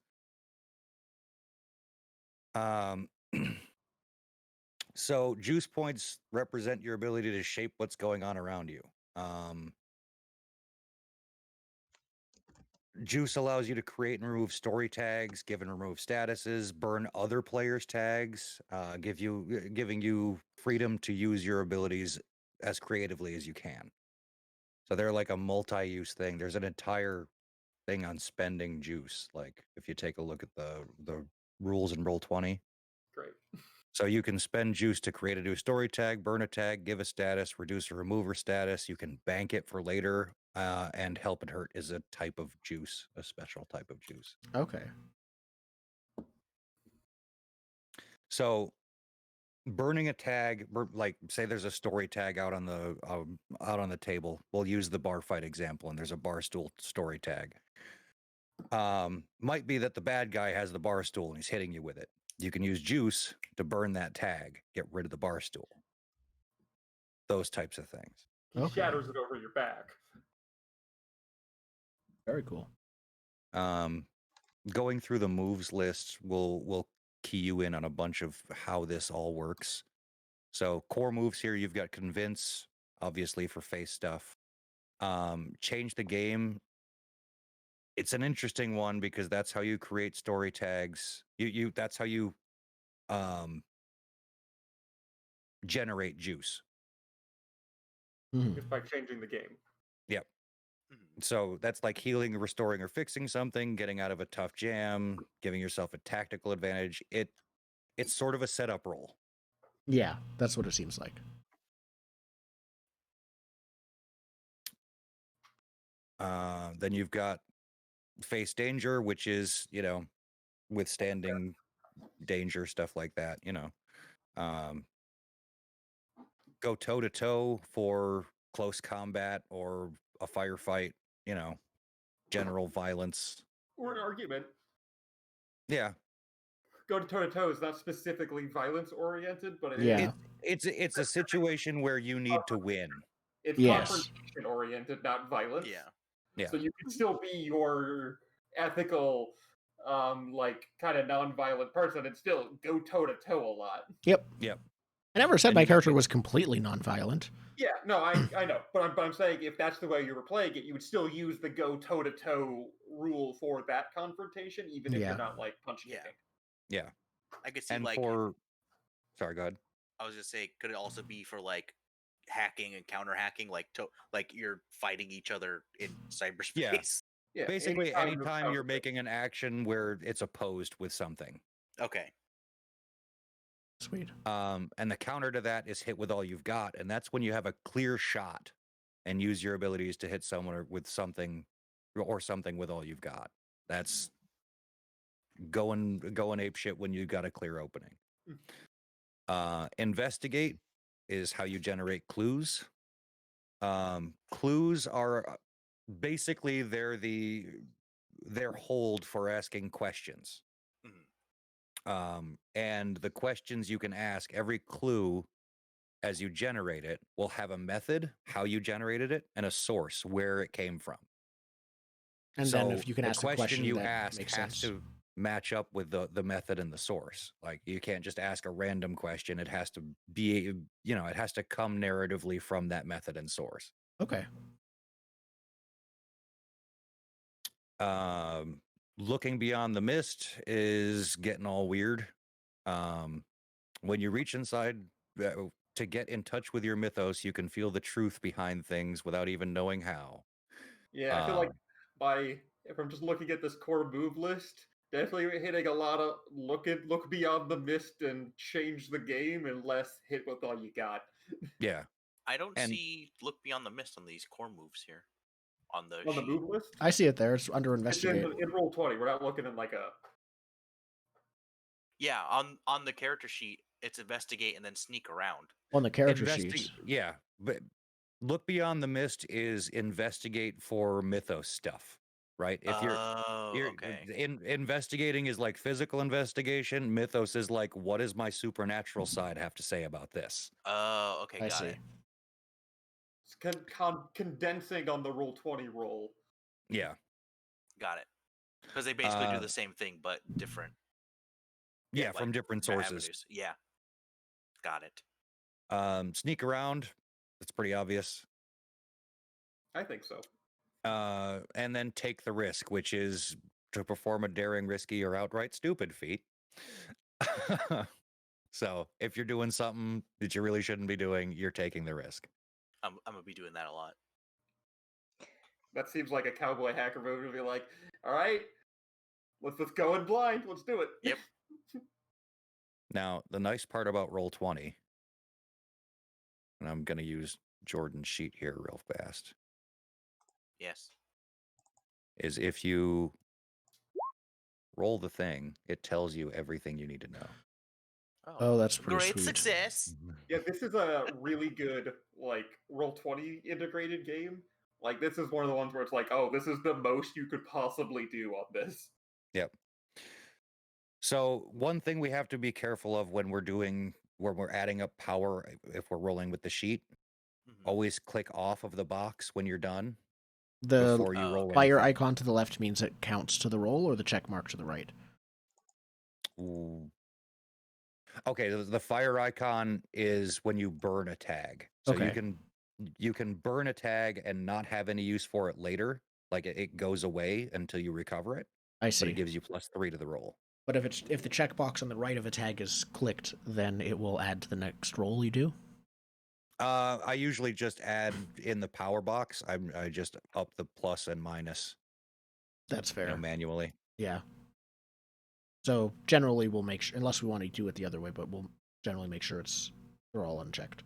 So juice points represent your ability to shape what's going on around you. Juice allows you to create and remove story tags, give and remove statuses, burn other players' tags, giving you freedom to use your abilities as creatively as you can. So they're like a multi-use thing. There's an entire thing on spending juice. Like if you take a look at the rules in Roll20. Great. So you can spend juice to create a new story tag, burn a tag, give a status, reduce or remove her status. You can bank it for later, and help and hurt is a type of juice, a special type of juice. Okay. So burning a tag, like say there's a story tag out on the table. We'll use the bar fight example, and there's a bar stool story tag. Might be that the bad guy has the bar stool and he's hitting you with it. You can use juice to burn that tag, get rid of the bar stool. Those types of things. He shatters it over your back. Very cool. Going through the moves list will key you in on a bunch of how this all works. So core moves here, you've got convince, obviously for face stuff. Change the game. It's an interesting one because that's how you create story tags. That's how you generate juice. Just by changing the game. Yep. So that's like healing, restoring, or fixing something, getting out of a tough jam, giving yourself a tactical advantage. It's sort of a setup role. Yeah, that's what it seems like. Then you've got face danger, which is, withstanding danger, stuff like that, go toe to toe for close combat or a firefight, general violence. Or an argument. Yeah. Go toe to toe is not specifically violence oriented, but it's a situation where you need to win. It's confrontation oriented, not violence. Yeah. So you can still be your ethical, kind of non-violent person and still go toe to toe a lot. Yep. I never said my character was completely non-violent. Yeah, no, I know, but I'm saying if that's the way you were playing it, you would still use the go toe to toe rule for that confrontation, even if you're not like punch kicking. Yeah, I could see sorry, go ahead. I was just say, could it also be for like hacking and counter hacking, like you're fighting each other in cyberspace. Yeah. Basically, anytime you're making an action where it's opposed with something. Okay. Sweet. And the counter to that is hit with all you've got, and that's when you have a clear shot and use your abilities to hit someone with something or something with all you've got. That's going ape shit when you got a clear opening. Investigate is how you generate clues. Clues are basically they're hold for asking questions. And the questions you can ask, every clue as you generate it will have a method, how you generated it, and a source, where it came from. And so then if you can the ask the question you that ask makes has sense. to match up with the method and the source. Like, you can't just ask a random question. It has to be, it has to come narratively from that method and source. Okay. Looking beyond the mist is getting all weird. When you reach inside to get in touch with your mythos, you can feel the truth behind things without even knowing how. Yeah, I feel like if I'm just looking at this core move list, definitely hitting a lot of look beyond the mist and change the game, and less hit with all you got. Yeah. I don't see look beyond the mist on these core moves here. On the move list? I see it there. It's under investigate. It's in Roll20. We're not looking at like a... Yeah, on the character sheet, it's investigate and then sneak around. On the character sheet. Yeah, but look beyond the mist is investigate for mythos stuff, right? If you're okay. Investigating is like physical investigation. Mythos is like, what does my supernatural side have to say about this? Oh, okay, got it. It's condensing on the Roll20 roll. Yeah. Got it. Because they basically do the same thing, but different. Yeah, from different sources. Avenues. Yeah. Got it. Sneak around. That's pretty obvious. I think so. And then take the risk, which is to perform a daring, risky, or outright stupid feat. So if you're doing something that you really shouldn't be doing, you're taking the risk. I'm gonna be doing that a lot. That seems like a cowboy hacker move to be like, all right, let's go in blind. Let's do it. Yep. Now, the nice part about Roll20, and I'm going to use Jordan's sheet here real fast. Yes. Is if you roll the thing, it tells you everything you need to know. Oh, that's pretty great sweet. Success. Yeah, this is a really good Roll20 integrated game. Like, this is one of the ones where it's like, oh, this is the most you could possibly do on this. Yep. So one thing we have to be careful of when we're adding up power, if we're rolling with the sheet, always click off of the box when you're done. Before you roll fire icon to the left means it counts to the roll, or the check mark to the right? Ooh. Okay, the fire icon is when you burn a tag. So you can burn a tag and not have any use for it later. Like, it goes away until you recover it. I see. But it gives you +3 to the roll. But if the checkbox on the right of a tag is clicked, then it will add to the next roll you do? I usually just add in the power box. I just up the plus and minus. That's fair. Manually. Yeah. So generally we'll make sure, unless we want to do it the other way, but we'll generally make sure they're all unchecked.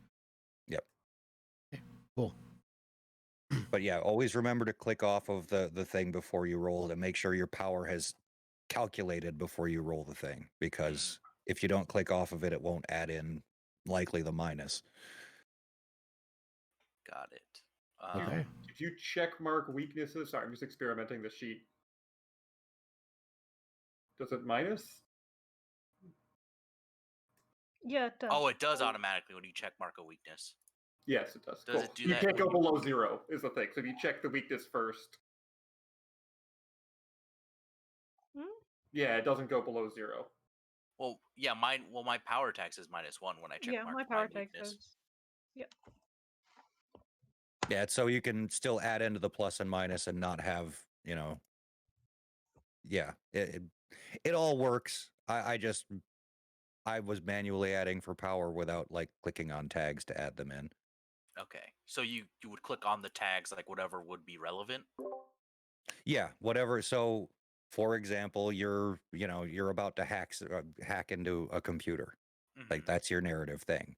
Yep. Okay, cool. But yeah, always remember to click off of the thing before you roll to make sure your power has calculated before you roll the thing. Because if you don't click off of it, it won't add in likely the minus. Got it. Okay. If you check mark weaknesses, sorry, I'm just experimenting the sheet. Does it minus? Yeah, it does. Oh, it does automatically when you check mark a weakness. Yes, it does. Does it do you that? You can't go below 0 is the thing. So if you check the weakness first. Yeah, it doesn't go below 0. Well, yeah, my power tax is -1 when I check mark my power tax weakness. is. Yep. Yeah, so you can still add into the plus and minus and not have, yeah, it all works. I was manually adding for power without clicking on tags to add them in. Okay. So you would click on the tags, like whatever would be relevant? Yeah, whatever. So, for example, you're about to hack into a computer. Like that's your narrative thing.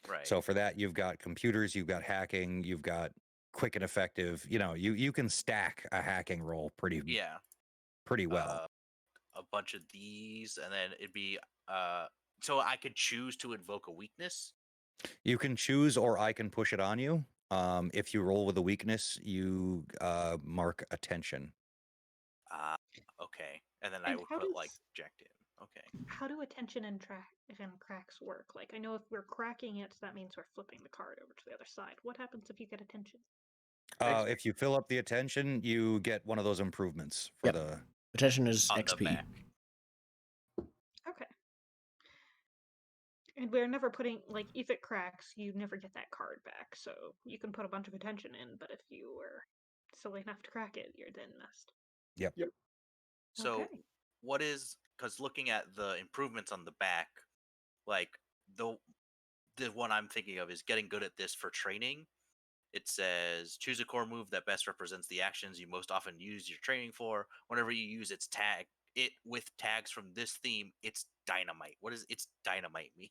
Right. So for that, you've got computers, you've got hacking, you've got quick and effective. You can stack a hacking roll pretty well. A bunch of these, and then it'd be so I could choose to invoke a weakness. You can choose, or I can push it on you. If you roll with a weakness, you mark attention. Okay, and then I would put like reject it. Okay. How do attention and cracks work? Like, I know if we're cracking it, that means we're flipping the card over to the other side. What happens if you get attention? If you fill up the attention, you get one of those improvements for the attention is on XP. The back. Okay. And we're never putting, like, if it cracks, you never get that card back. So you can put a bunch of attention in, but if you were silly enough to crack it, you're then messed. Yep. So what is, because looking at the improvements on the back, like the one I'm thinking of is getting good at this for training. It says choose a core move that best represents the actions you most often use your training for. Whenever you use its tag, it with tags from this theme, it's dynamite. What does it's dynamite mean?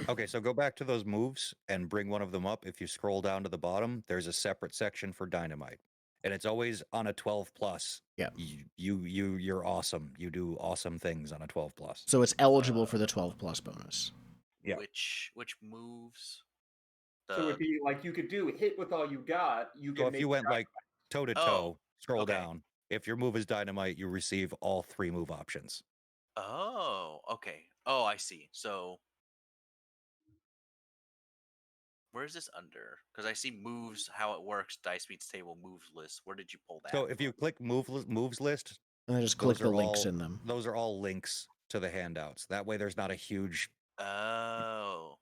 Okay, so go back to those moves and bring one of them up. If you scroll down to the bottom, there's a separate section for dynamite, and it's always on a 12 plus. Yeah, you're awesome. You do awesome things on a 12 plus. So it's eligible for the 12 plus bonus. Yeah. Which moves? So it would be like you could do hit with all you got. So if you went like toe to toe, scroll down. If your move is dynamite, you receive all 3 move options. Oh, okay. Oh, I see. So where is this under? Because I see moves, how it works, dice meets table, moves list. Where did you pull that? So if you click moves list, and just click the links in them. Those are all links to the handouts. That way, there's not a huge. Oh,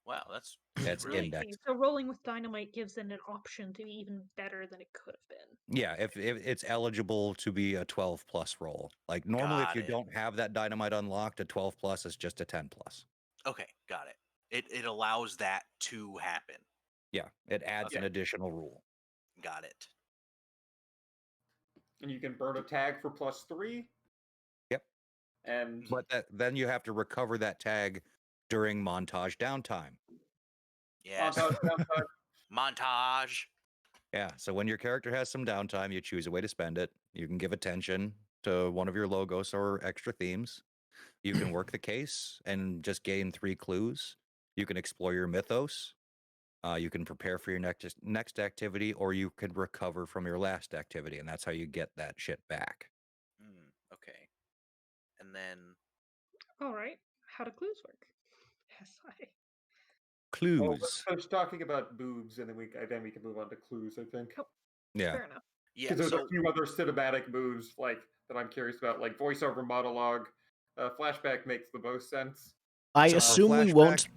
wow, that's really indexed. So rolling with dynamite gives it an option to be even better than it could have been. Yeah, if it's eligible to be a 12 plus roll. Like normally, if you don't have that dynamite unlocked, a 12 plus is just a 10 plus. Okay, got it. It allows that to happen. Yeah, it adds an additional rule. Got it. And you can burn a tag for +3. Yep. And but then you have to recover that tag during montage downtime. Yes. Montage. Yeah. So when your character has some downtime, you choose a way to spend it. You can give attention to one of your logos or extra themes. You can work the case and just gain 3 clues. You can explore your mythos. You can prepare for your next activity, or you can recover from your last activity, and that's how you get that shit back. Okay. And then... All right. How do clues work? Yes, Clues. Well, let's finish talking about boobs, and then we can move on to clues, I think. Oh, yeah. Fair enough. Yeah. Because there's a few other cinematic moves like that I'm curious about, like voiceover monologue. Flashback makes the most sense. I assume we won't.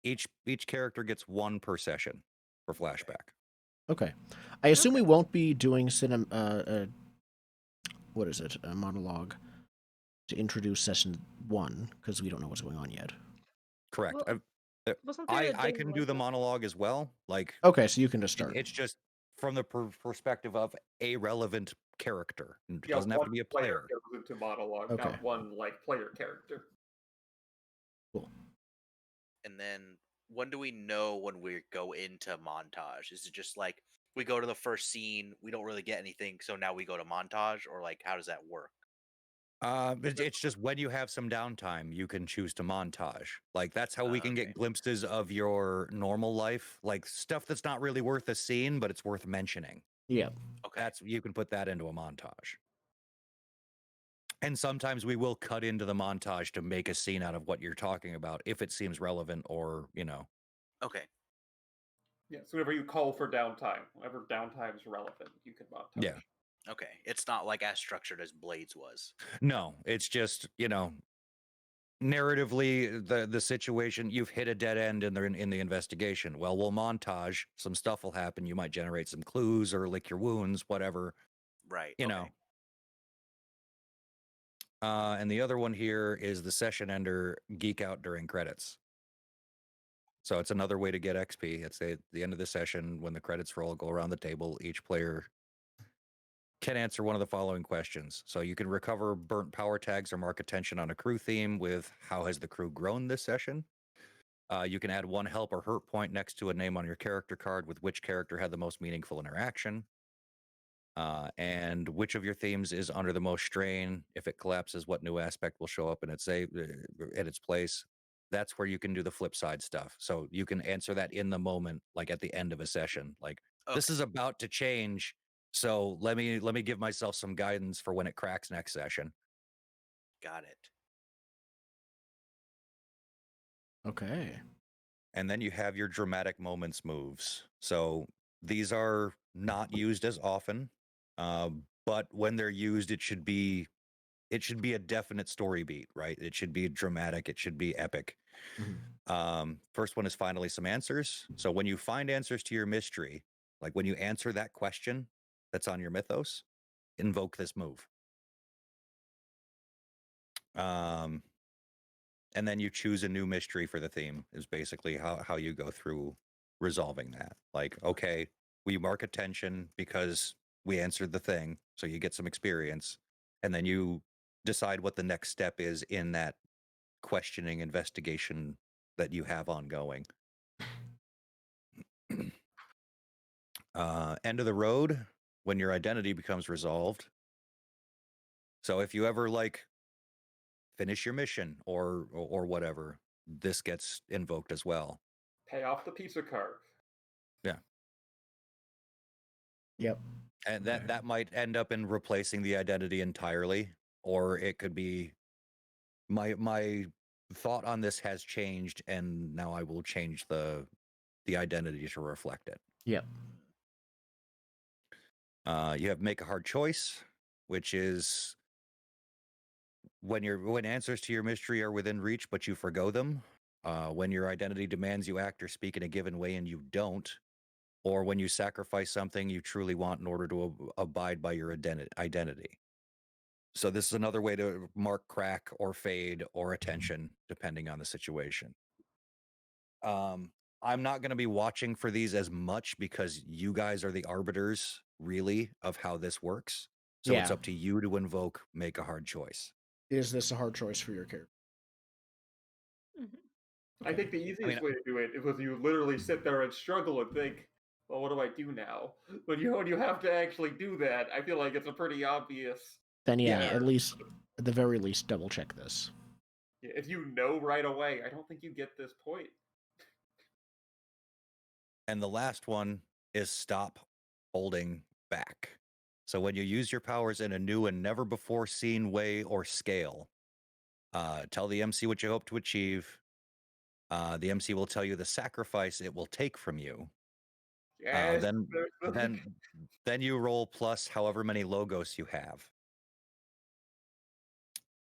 Each character gets 1 per session for flashback. Okay. I assume we won't be doing what is it? A monologue to introduce session 1 because we don't know what's going on yet. Correct. Well, I can do the monologue as well. Like okay, so you can just start. It's just from the perspective of a relevant character. It doesn't have to be a player. Goes into monologue, not one like player character. Cool. And then when do we know when we go into montage? Is it just like we go to the first scene, we don't really get anything, so now we go to montage, or like how does that work? It's just when you have some downtime, you can choose to montage. Like that's how we can get glimpses of your normal life, like stuff that's not really worth a scene, but it's worth mentioning. Yeah. Okay. You can put that into a montage. And sometimes we will cut into the montage to make a scene out of what you're talking about if it seems relevant or, Okay. Yeah, so whenever you call for downtime, whenever downtime is relevant, you can montage. Yeah. Okay. It's not like as structured as Blades was. No, it's just, narratively the situation, you've hit a dead end in the investigation. Well, we'll montage, some stuff will happen, you might generate some clues or lick your wounds, whatever. Right. You know. And the other one here is the session ender geek out during credits. So it's another way to get XP. It's at the end of the session when the credits roll, go around the table. Each player can answer one of the following questions. So you can recover burnt power tags or mark attention on a crew theme with how has the crew grown this session. You can add one help or hurt point next to a name on your character card with which character had the most meaningful interaction. And which of your themes is under the most strain? If it collapses, what new aspect will show up in its place? That's where you can do the flip side stuff. So you can answer that in the moment, like at the end of a session. Like this is about to change, so let me give myself some guidance for when it cracks next session. Got it. Okay. And then you have your dramatic moments moves. So these are not used as often, but when they're used, it should be a definite story beat, right? It should be dramatic. It should be epic. Mm-hmm. First one is finally some answers. So when you find answers to your mystery, like when you answer that question that's on your mythos, invoke this move. And then you choose a new mystery for the theme is basically how you go through resolving that. Like, okay, we mark attention because we answered the thing, so you get some experience, and then you decide what the next step is in that questioning investigation that you have ongoing. End of the road, when your identity becomes resolved. So if you ever like finish your mission or whatever, this gets invoked as well. Pay off the pizza card. Yeah. Yep. And that might end up in replacing the identity entirely, or it could be my thought on this has changed, and now I will change the identity to reflect it. Yep. You have make a hard choice, which is when answers to your mystery are within reach, but you forgo them. When your identity demands you act or speak in a given way and you don't, or when you sacrifice something you truly want in order to abide by your identity. So this is another way to mark crack or fade or attention, depending on the situation. I'm not going to be watching for these as much because you guys are the arbiters, really, of how this works. So it's up to you to invoke make a hard choice. Is this a hard choice for your character? I think the easiest way to do it is when you literally sit there and struggle and think, well, what do I do now? When you have to actually do that, I feel like it's a pretty obvious. Then at the very least, double check this. If you know right away, I don't think you get this point. And the last one is stop holding back. So when you use your powers in a new and never before seen way or scale, tell the MC what you hope to achieve. The MC will tell you the sacrifice it will take from you. Yes, then you roll plus however many logos you have.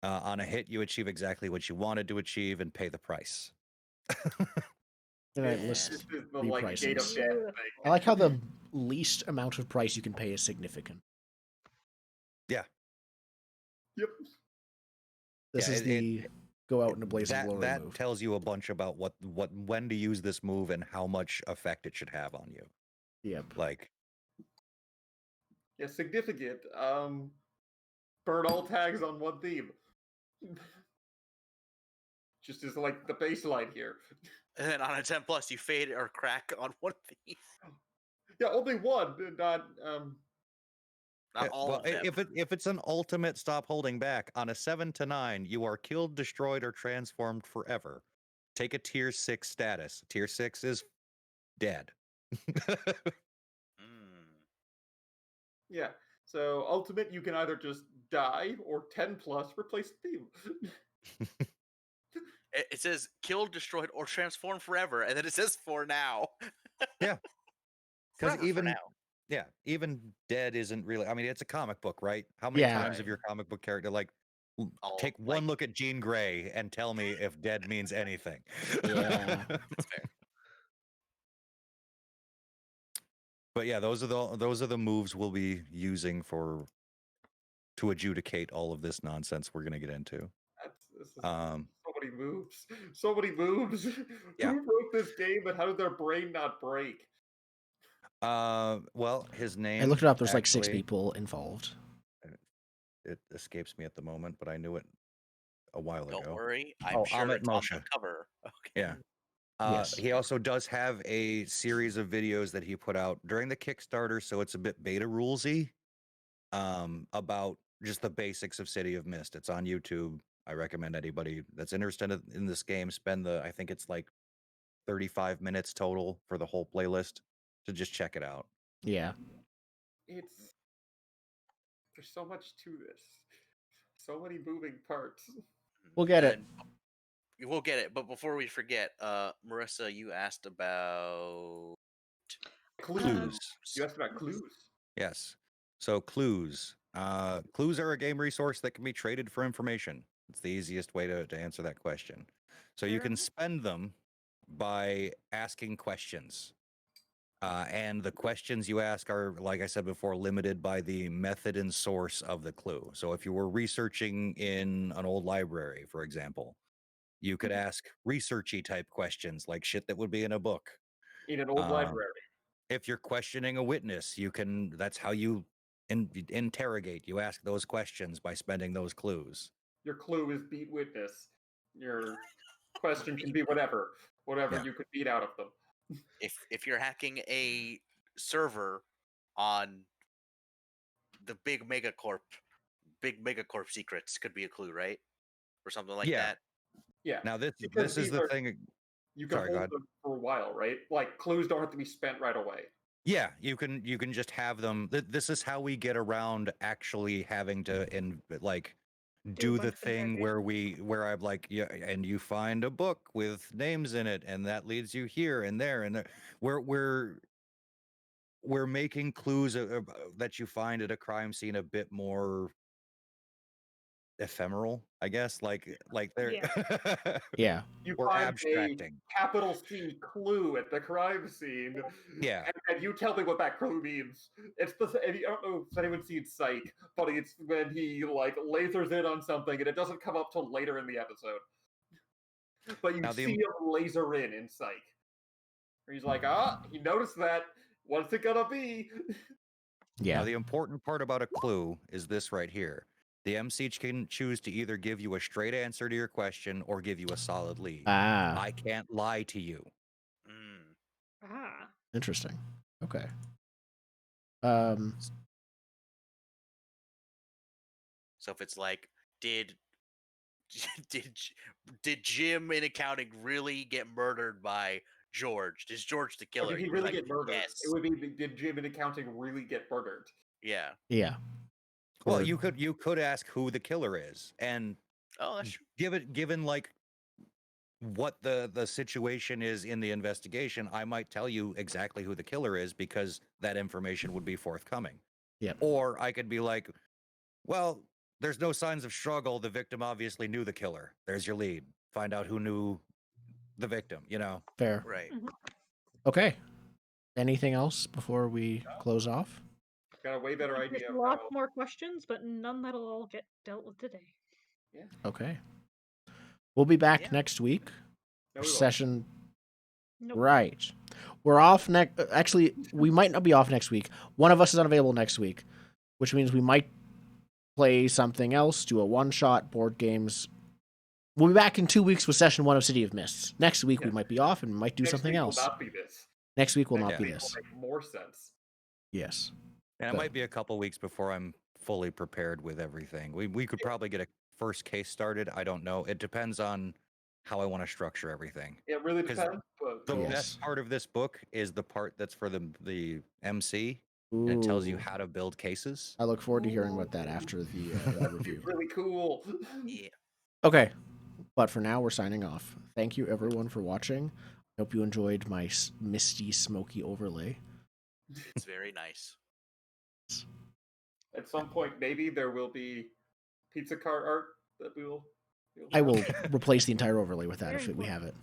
On a hit, you achieve exactly what you wanted to achieve and pay the price. And I list the prices. I like how the least amount of price you can pay is significant. Yeah. Yep. This is the go out in a blaze of glory that move. Tells you a bunch about when to use this move and how much effect it should have on you. Yep. Like. Yeah, significant. Burn all tags on one theme. Just as like the baseline here. And then on a 10 plus, you fade or crack on one theme. Yeah, only one, not all of them. If it's an ultimate stop holding back, on a 7 to 9, you are killed, destroyed, or transformed forever. Take a tier 6 status. Tier 6 is dead. Yeah. So ultimate, you can either just die or 10 plus replace the theme. It says killed, destroyed, or transformed forever, and then it says for now. Yeah. Because even dead isn't really. I mean, it's a comic book, right? How many times have your comic book character take one look at Jean Grey and tell me if dead means anything? Yeah, that's fair. But yeah, those are the moves we'll be using to adjudicate all of this nonsense we're going to get into. So many moves. So many moves. Yeah. Who wrote wrote this game, and how did their brain not break? Well, his name. I looked it up. There's actually, like 6 people involved. It escapes me at the moment, but I knew it a while ago. Don't worry, I'm sure Amit it's on the Moshe. cover. Okay. Yeah. Yes. He also does have a series of videos that he put out during the Kickstarter, so it's a bit beta rulesy, about just the basics of City of Mist. It's on YouTube. I recommend anybody that's interested in this game spend I think it's like 35 minutes total for the whole playlist to just check it out. Yeah. There's so much to this. So many moving parts. We'll get it. We'll get it. But before we forget, Marissa, you asked about Clues. You asked about clues. Yes. So clues. Clues are a game resource that can be traded for information. It's the easiest way to answer that question. So you can spend them by asking questions. And the questions you ask are, like I said before, limited by the method and source of the clue. So if you were researching in an old library, for example, you could ask researchy type questions like shit that would be in a book. In an old library. If you're questioning a witness, that's how you interrogate. You ask those questions by spending those clues. Your clue is beat witness. Your question can be whatever you could beat out of them. If you're hacking a server on the big megacorp secrets could be a clue, right? Or something like that. Yeah. Now this is the thing. You can hold them for a while, right? Like clues don't have to be spent right away. Yeah, you can just have them. This is how we get around actually having to do the thing where I'm like, yeah, and you find a book with names in it, and that leads you here and there, and we're making clues that you find at a crime scene a bit more ephemeral, I guess. Like they're yeah. You we're find abstracting a capital C clue at the crime scene. Yeah. And you tell me what that clue means. It's I don't know if anyone's seen Psych, but it's when he like lasers in on something and it doesn't come up till later in the episode. But you see him laser in Psych. He's like, he noticed that. What's it gonna be? Yeah. Now the important part about a clue is this right here. The MC can choose to either give you a straight answer to your question or give you a solid lead. I can't lie to you. Interesting. Okay. So if it's like, did Jim in accounting really get murdered by George? Is George the killer? Did he really get murdered? Yes. It would be, did Jim in accounting really get murdered? Yeah. Yeah. Well, you could ask who the killer is, and given like what the situation is in the investigation, I might tell you exactly who the killer is because that information would be forthcoming. Yeah. Or I could be like, well, there's no signs of struggle. The victim obviously knew the killer. There's your lead. Find out who knew the victim, Fair. Right. Okay. Anything else before we close off? Got a way better idea. There's lots more questions, but none that'll all get dealt with today. Yeah. Okay. We'll be back next week. No, we Session. Nope. Right. We're off next. Actually, we might not be off next week. One of us is unavailable next week, which means we might play something else, do a one-shot, board games. We'll be back in 2 weeks with session 1 of City of Mists. Next week we might be off and might do something else. Will not be this. Next week will Next not be week this. Will make more sense. Yes. And it might be a couple weeks before I'm fully prepared with everything. We could probably get a first case started. I don't know. It depends on how I want to structure everything. It really depends. The best part of this book is the part that's for the MC. Ooh. And it tells you how to build cases. I look forward to hearing about that after the review. Really cool. Yeah. Okay. But for now, we're signing off. Thank you, everyone, for watching. I hope you enjoyed my misty, smoky overlay. It's very nice. At some point, maybe there will be pizza cart art that we will. I will replace the entire overlay with that if we have it.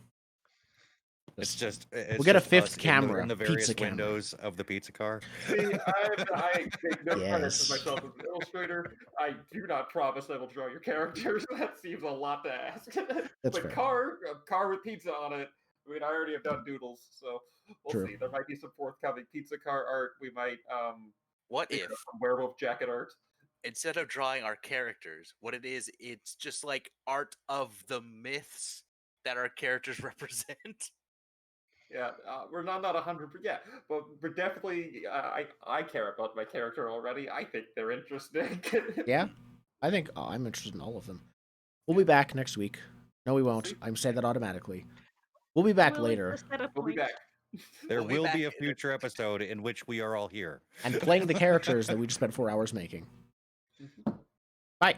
We'll get a fifth camera, in the various pizza windows of the pizza car. See, I take no credit for myself as an illustrator. I do not promise I will draw your characters. That seems a lot to ask. That's but fair. a car with pizza on it I mean, I already have done doodles, so we'll True. see. There might be some forthcoming pizza car art. We might what if some werewolf jacket art? Instead of drawing our characters, what it is, it's just like art of the myths that our characters represent. Yeah, we're not 100%. Yeah, but we're definitely. I care about my character already. I think they're interesting. Yeah, I think I'm interested in all of them. We'll be back next week. No, we won't. See? I'm saying that automatically. We'll be back Well, later. it's the setup We'll be point. back. There We'll be will back be a in future episode in which we are all here. And playing the characters that we just spent 4 hours making. Bye.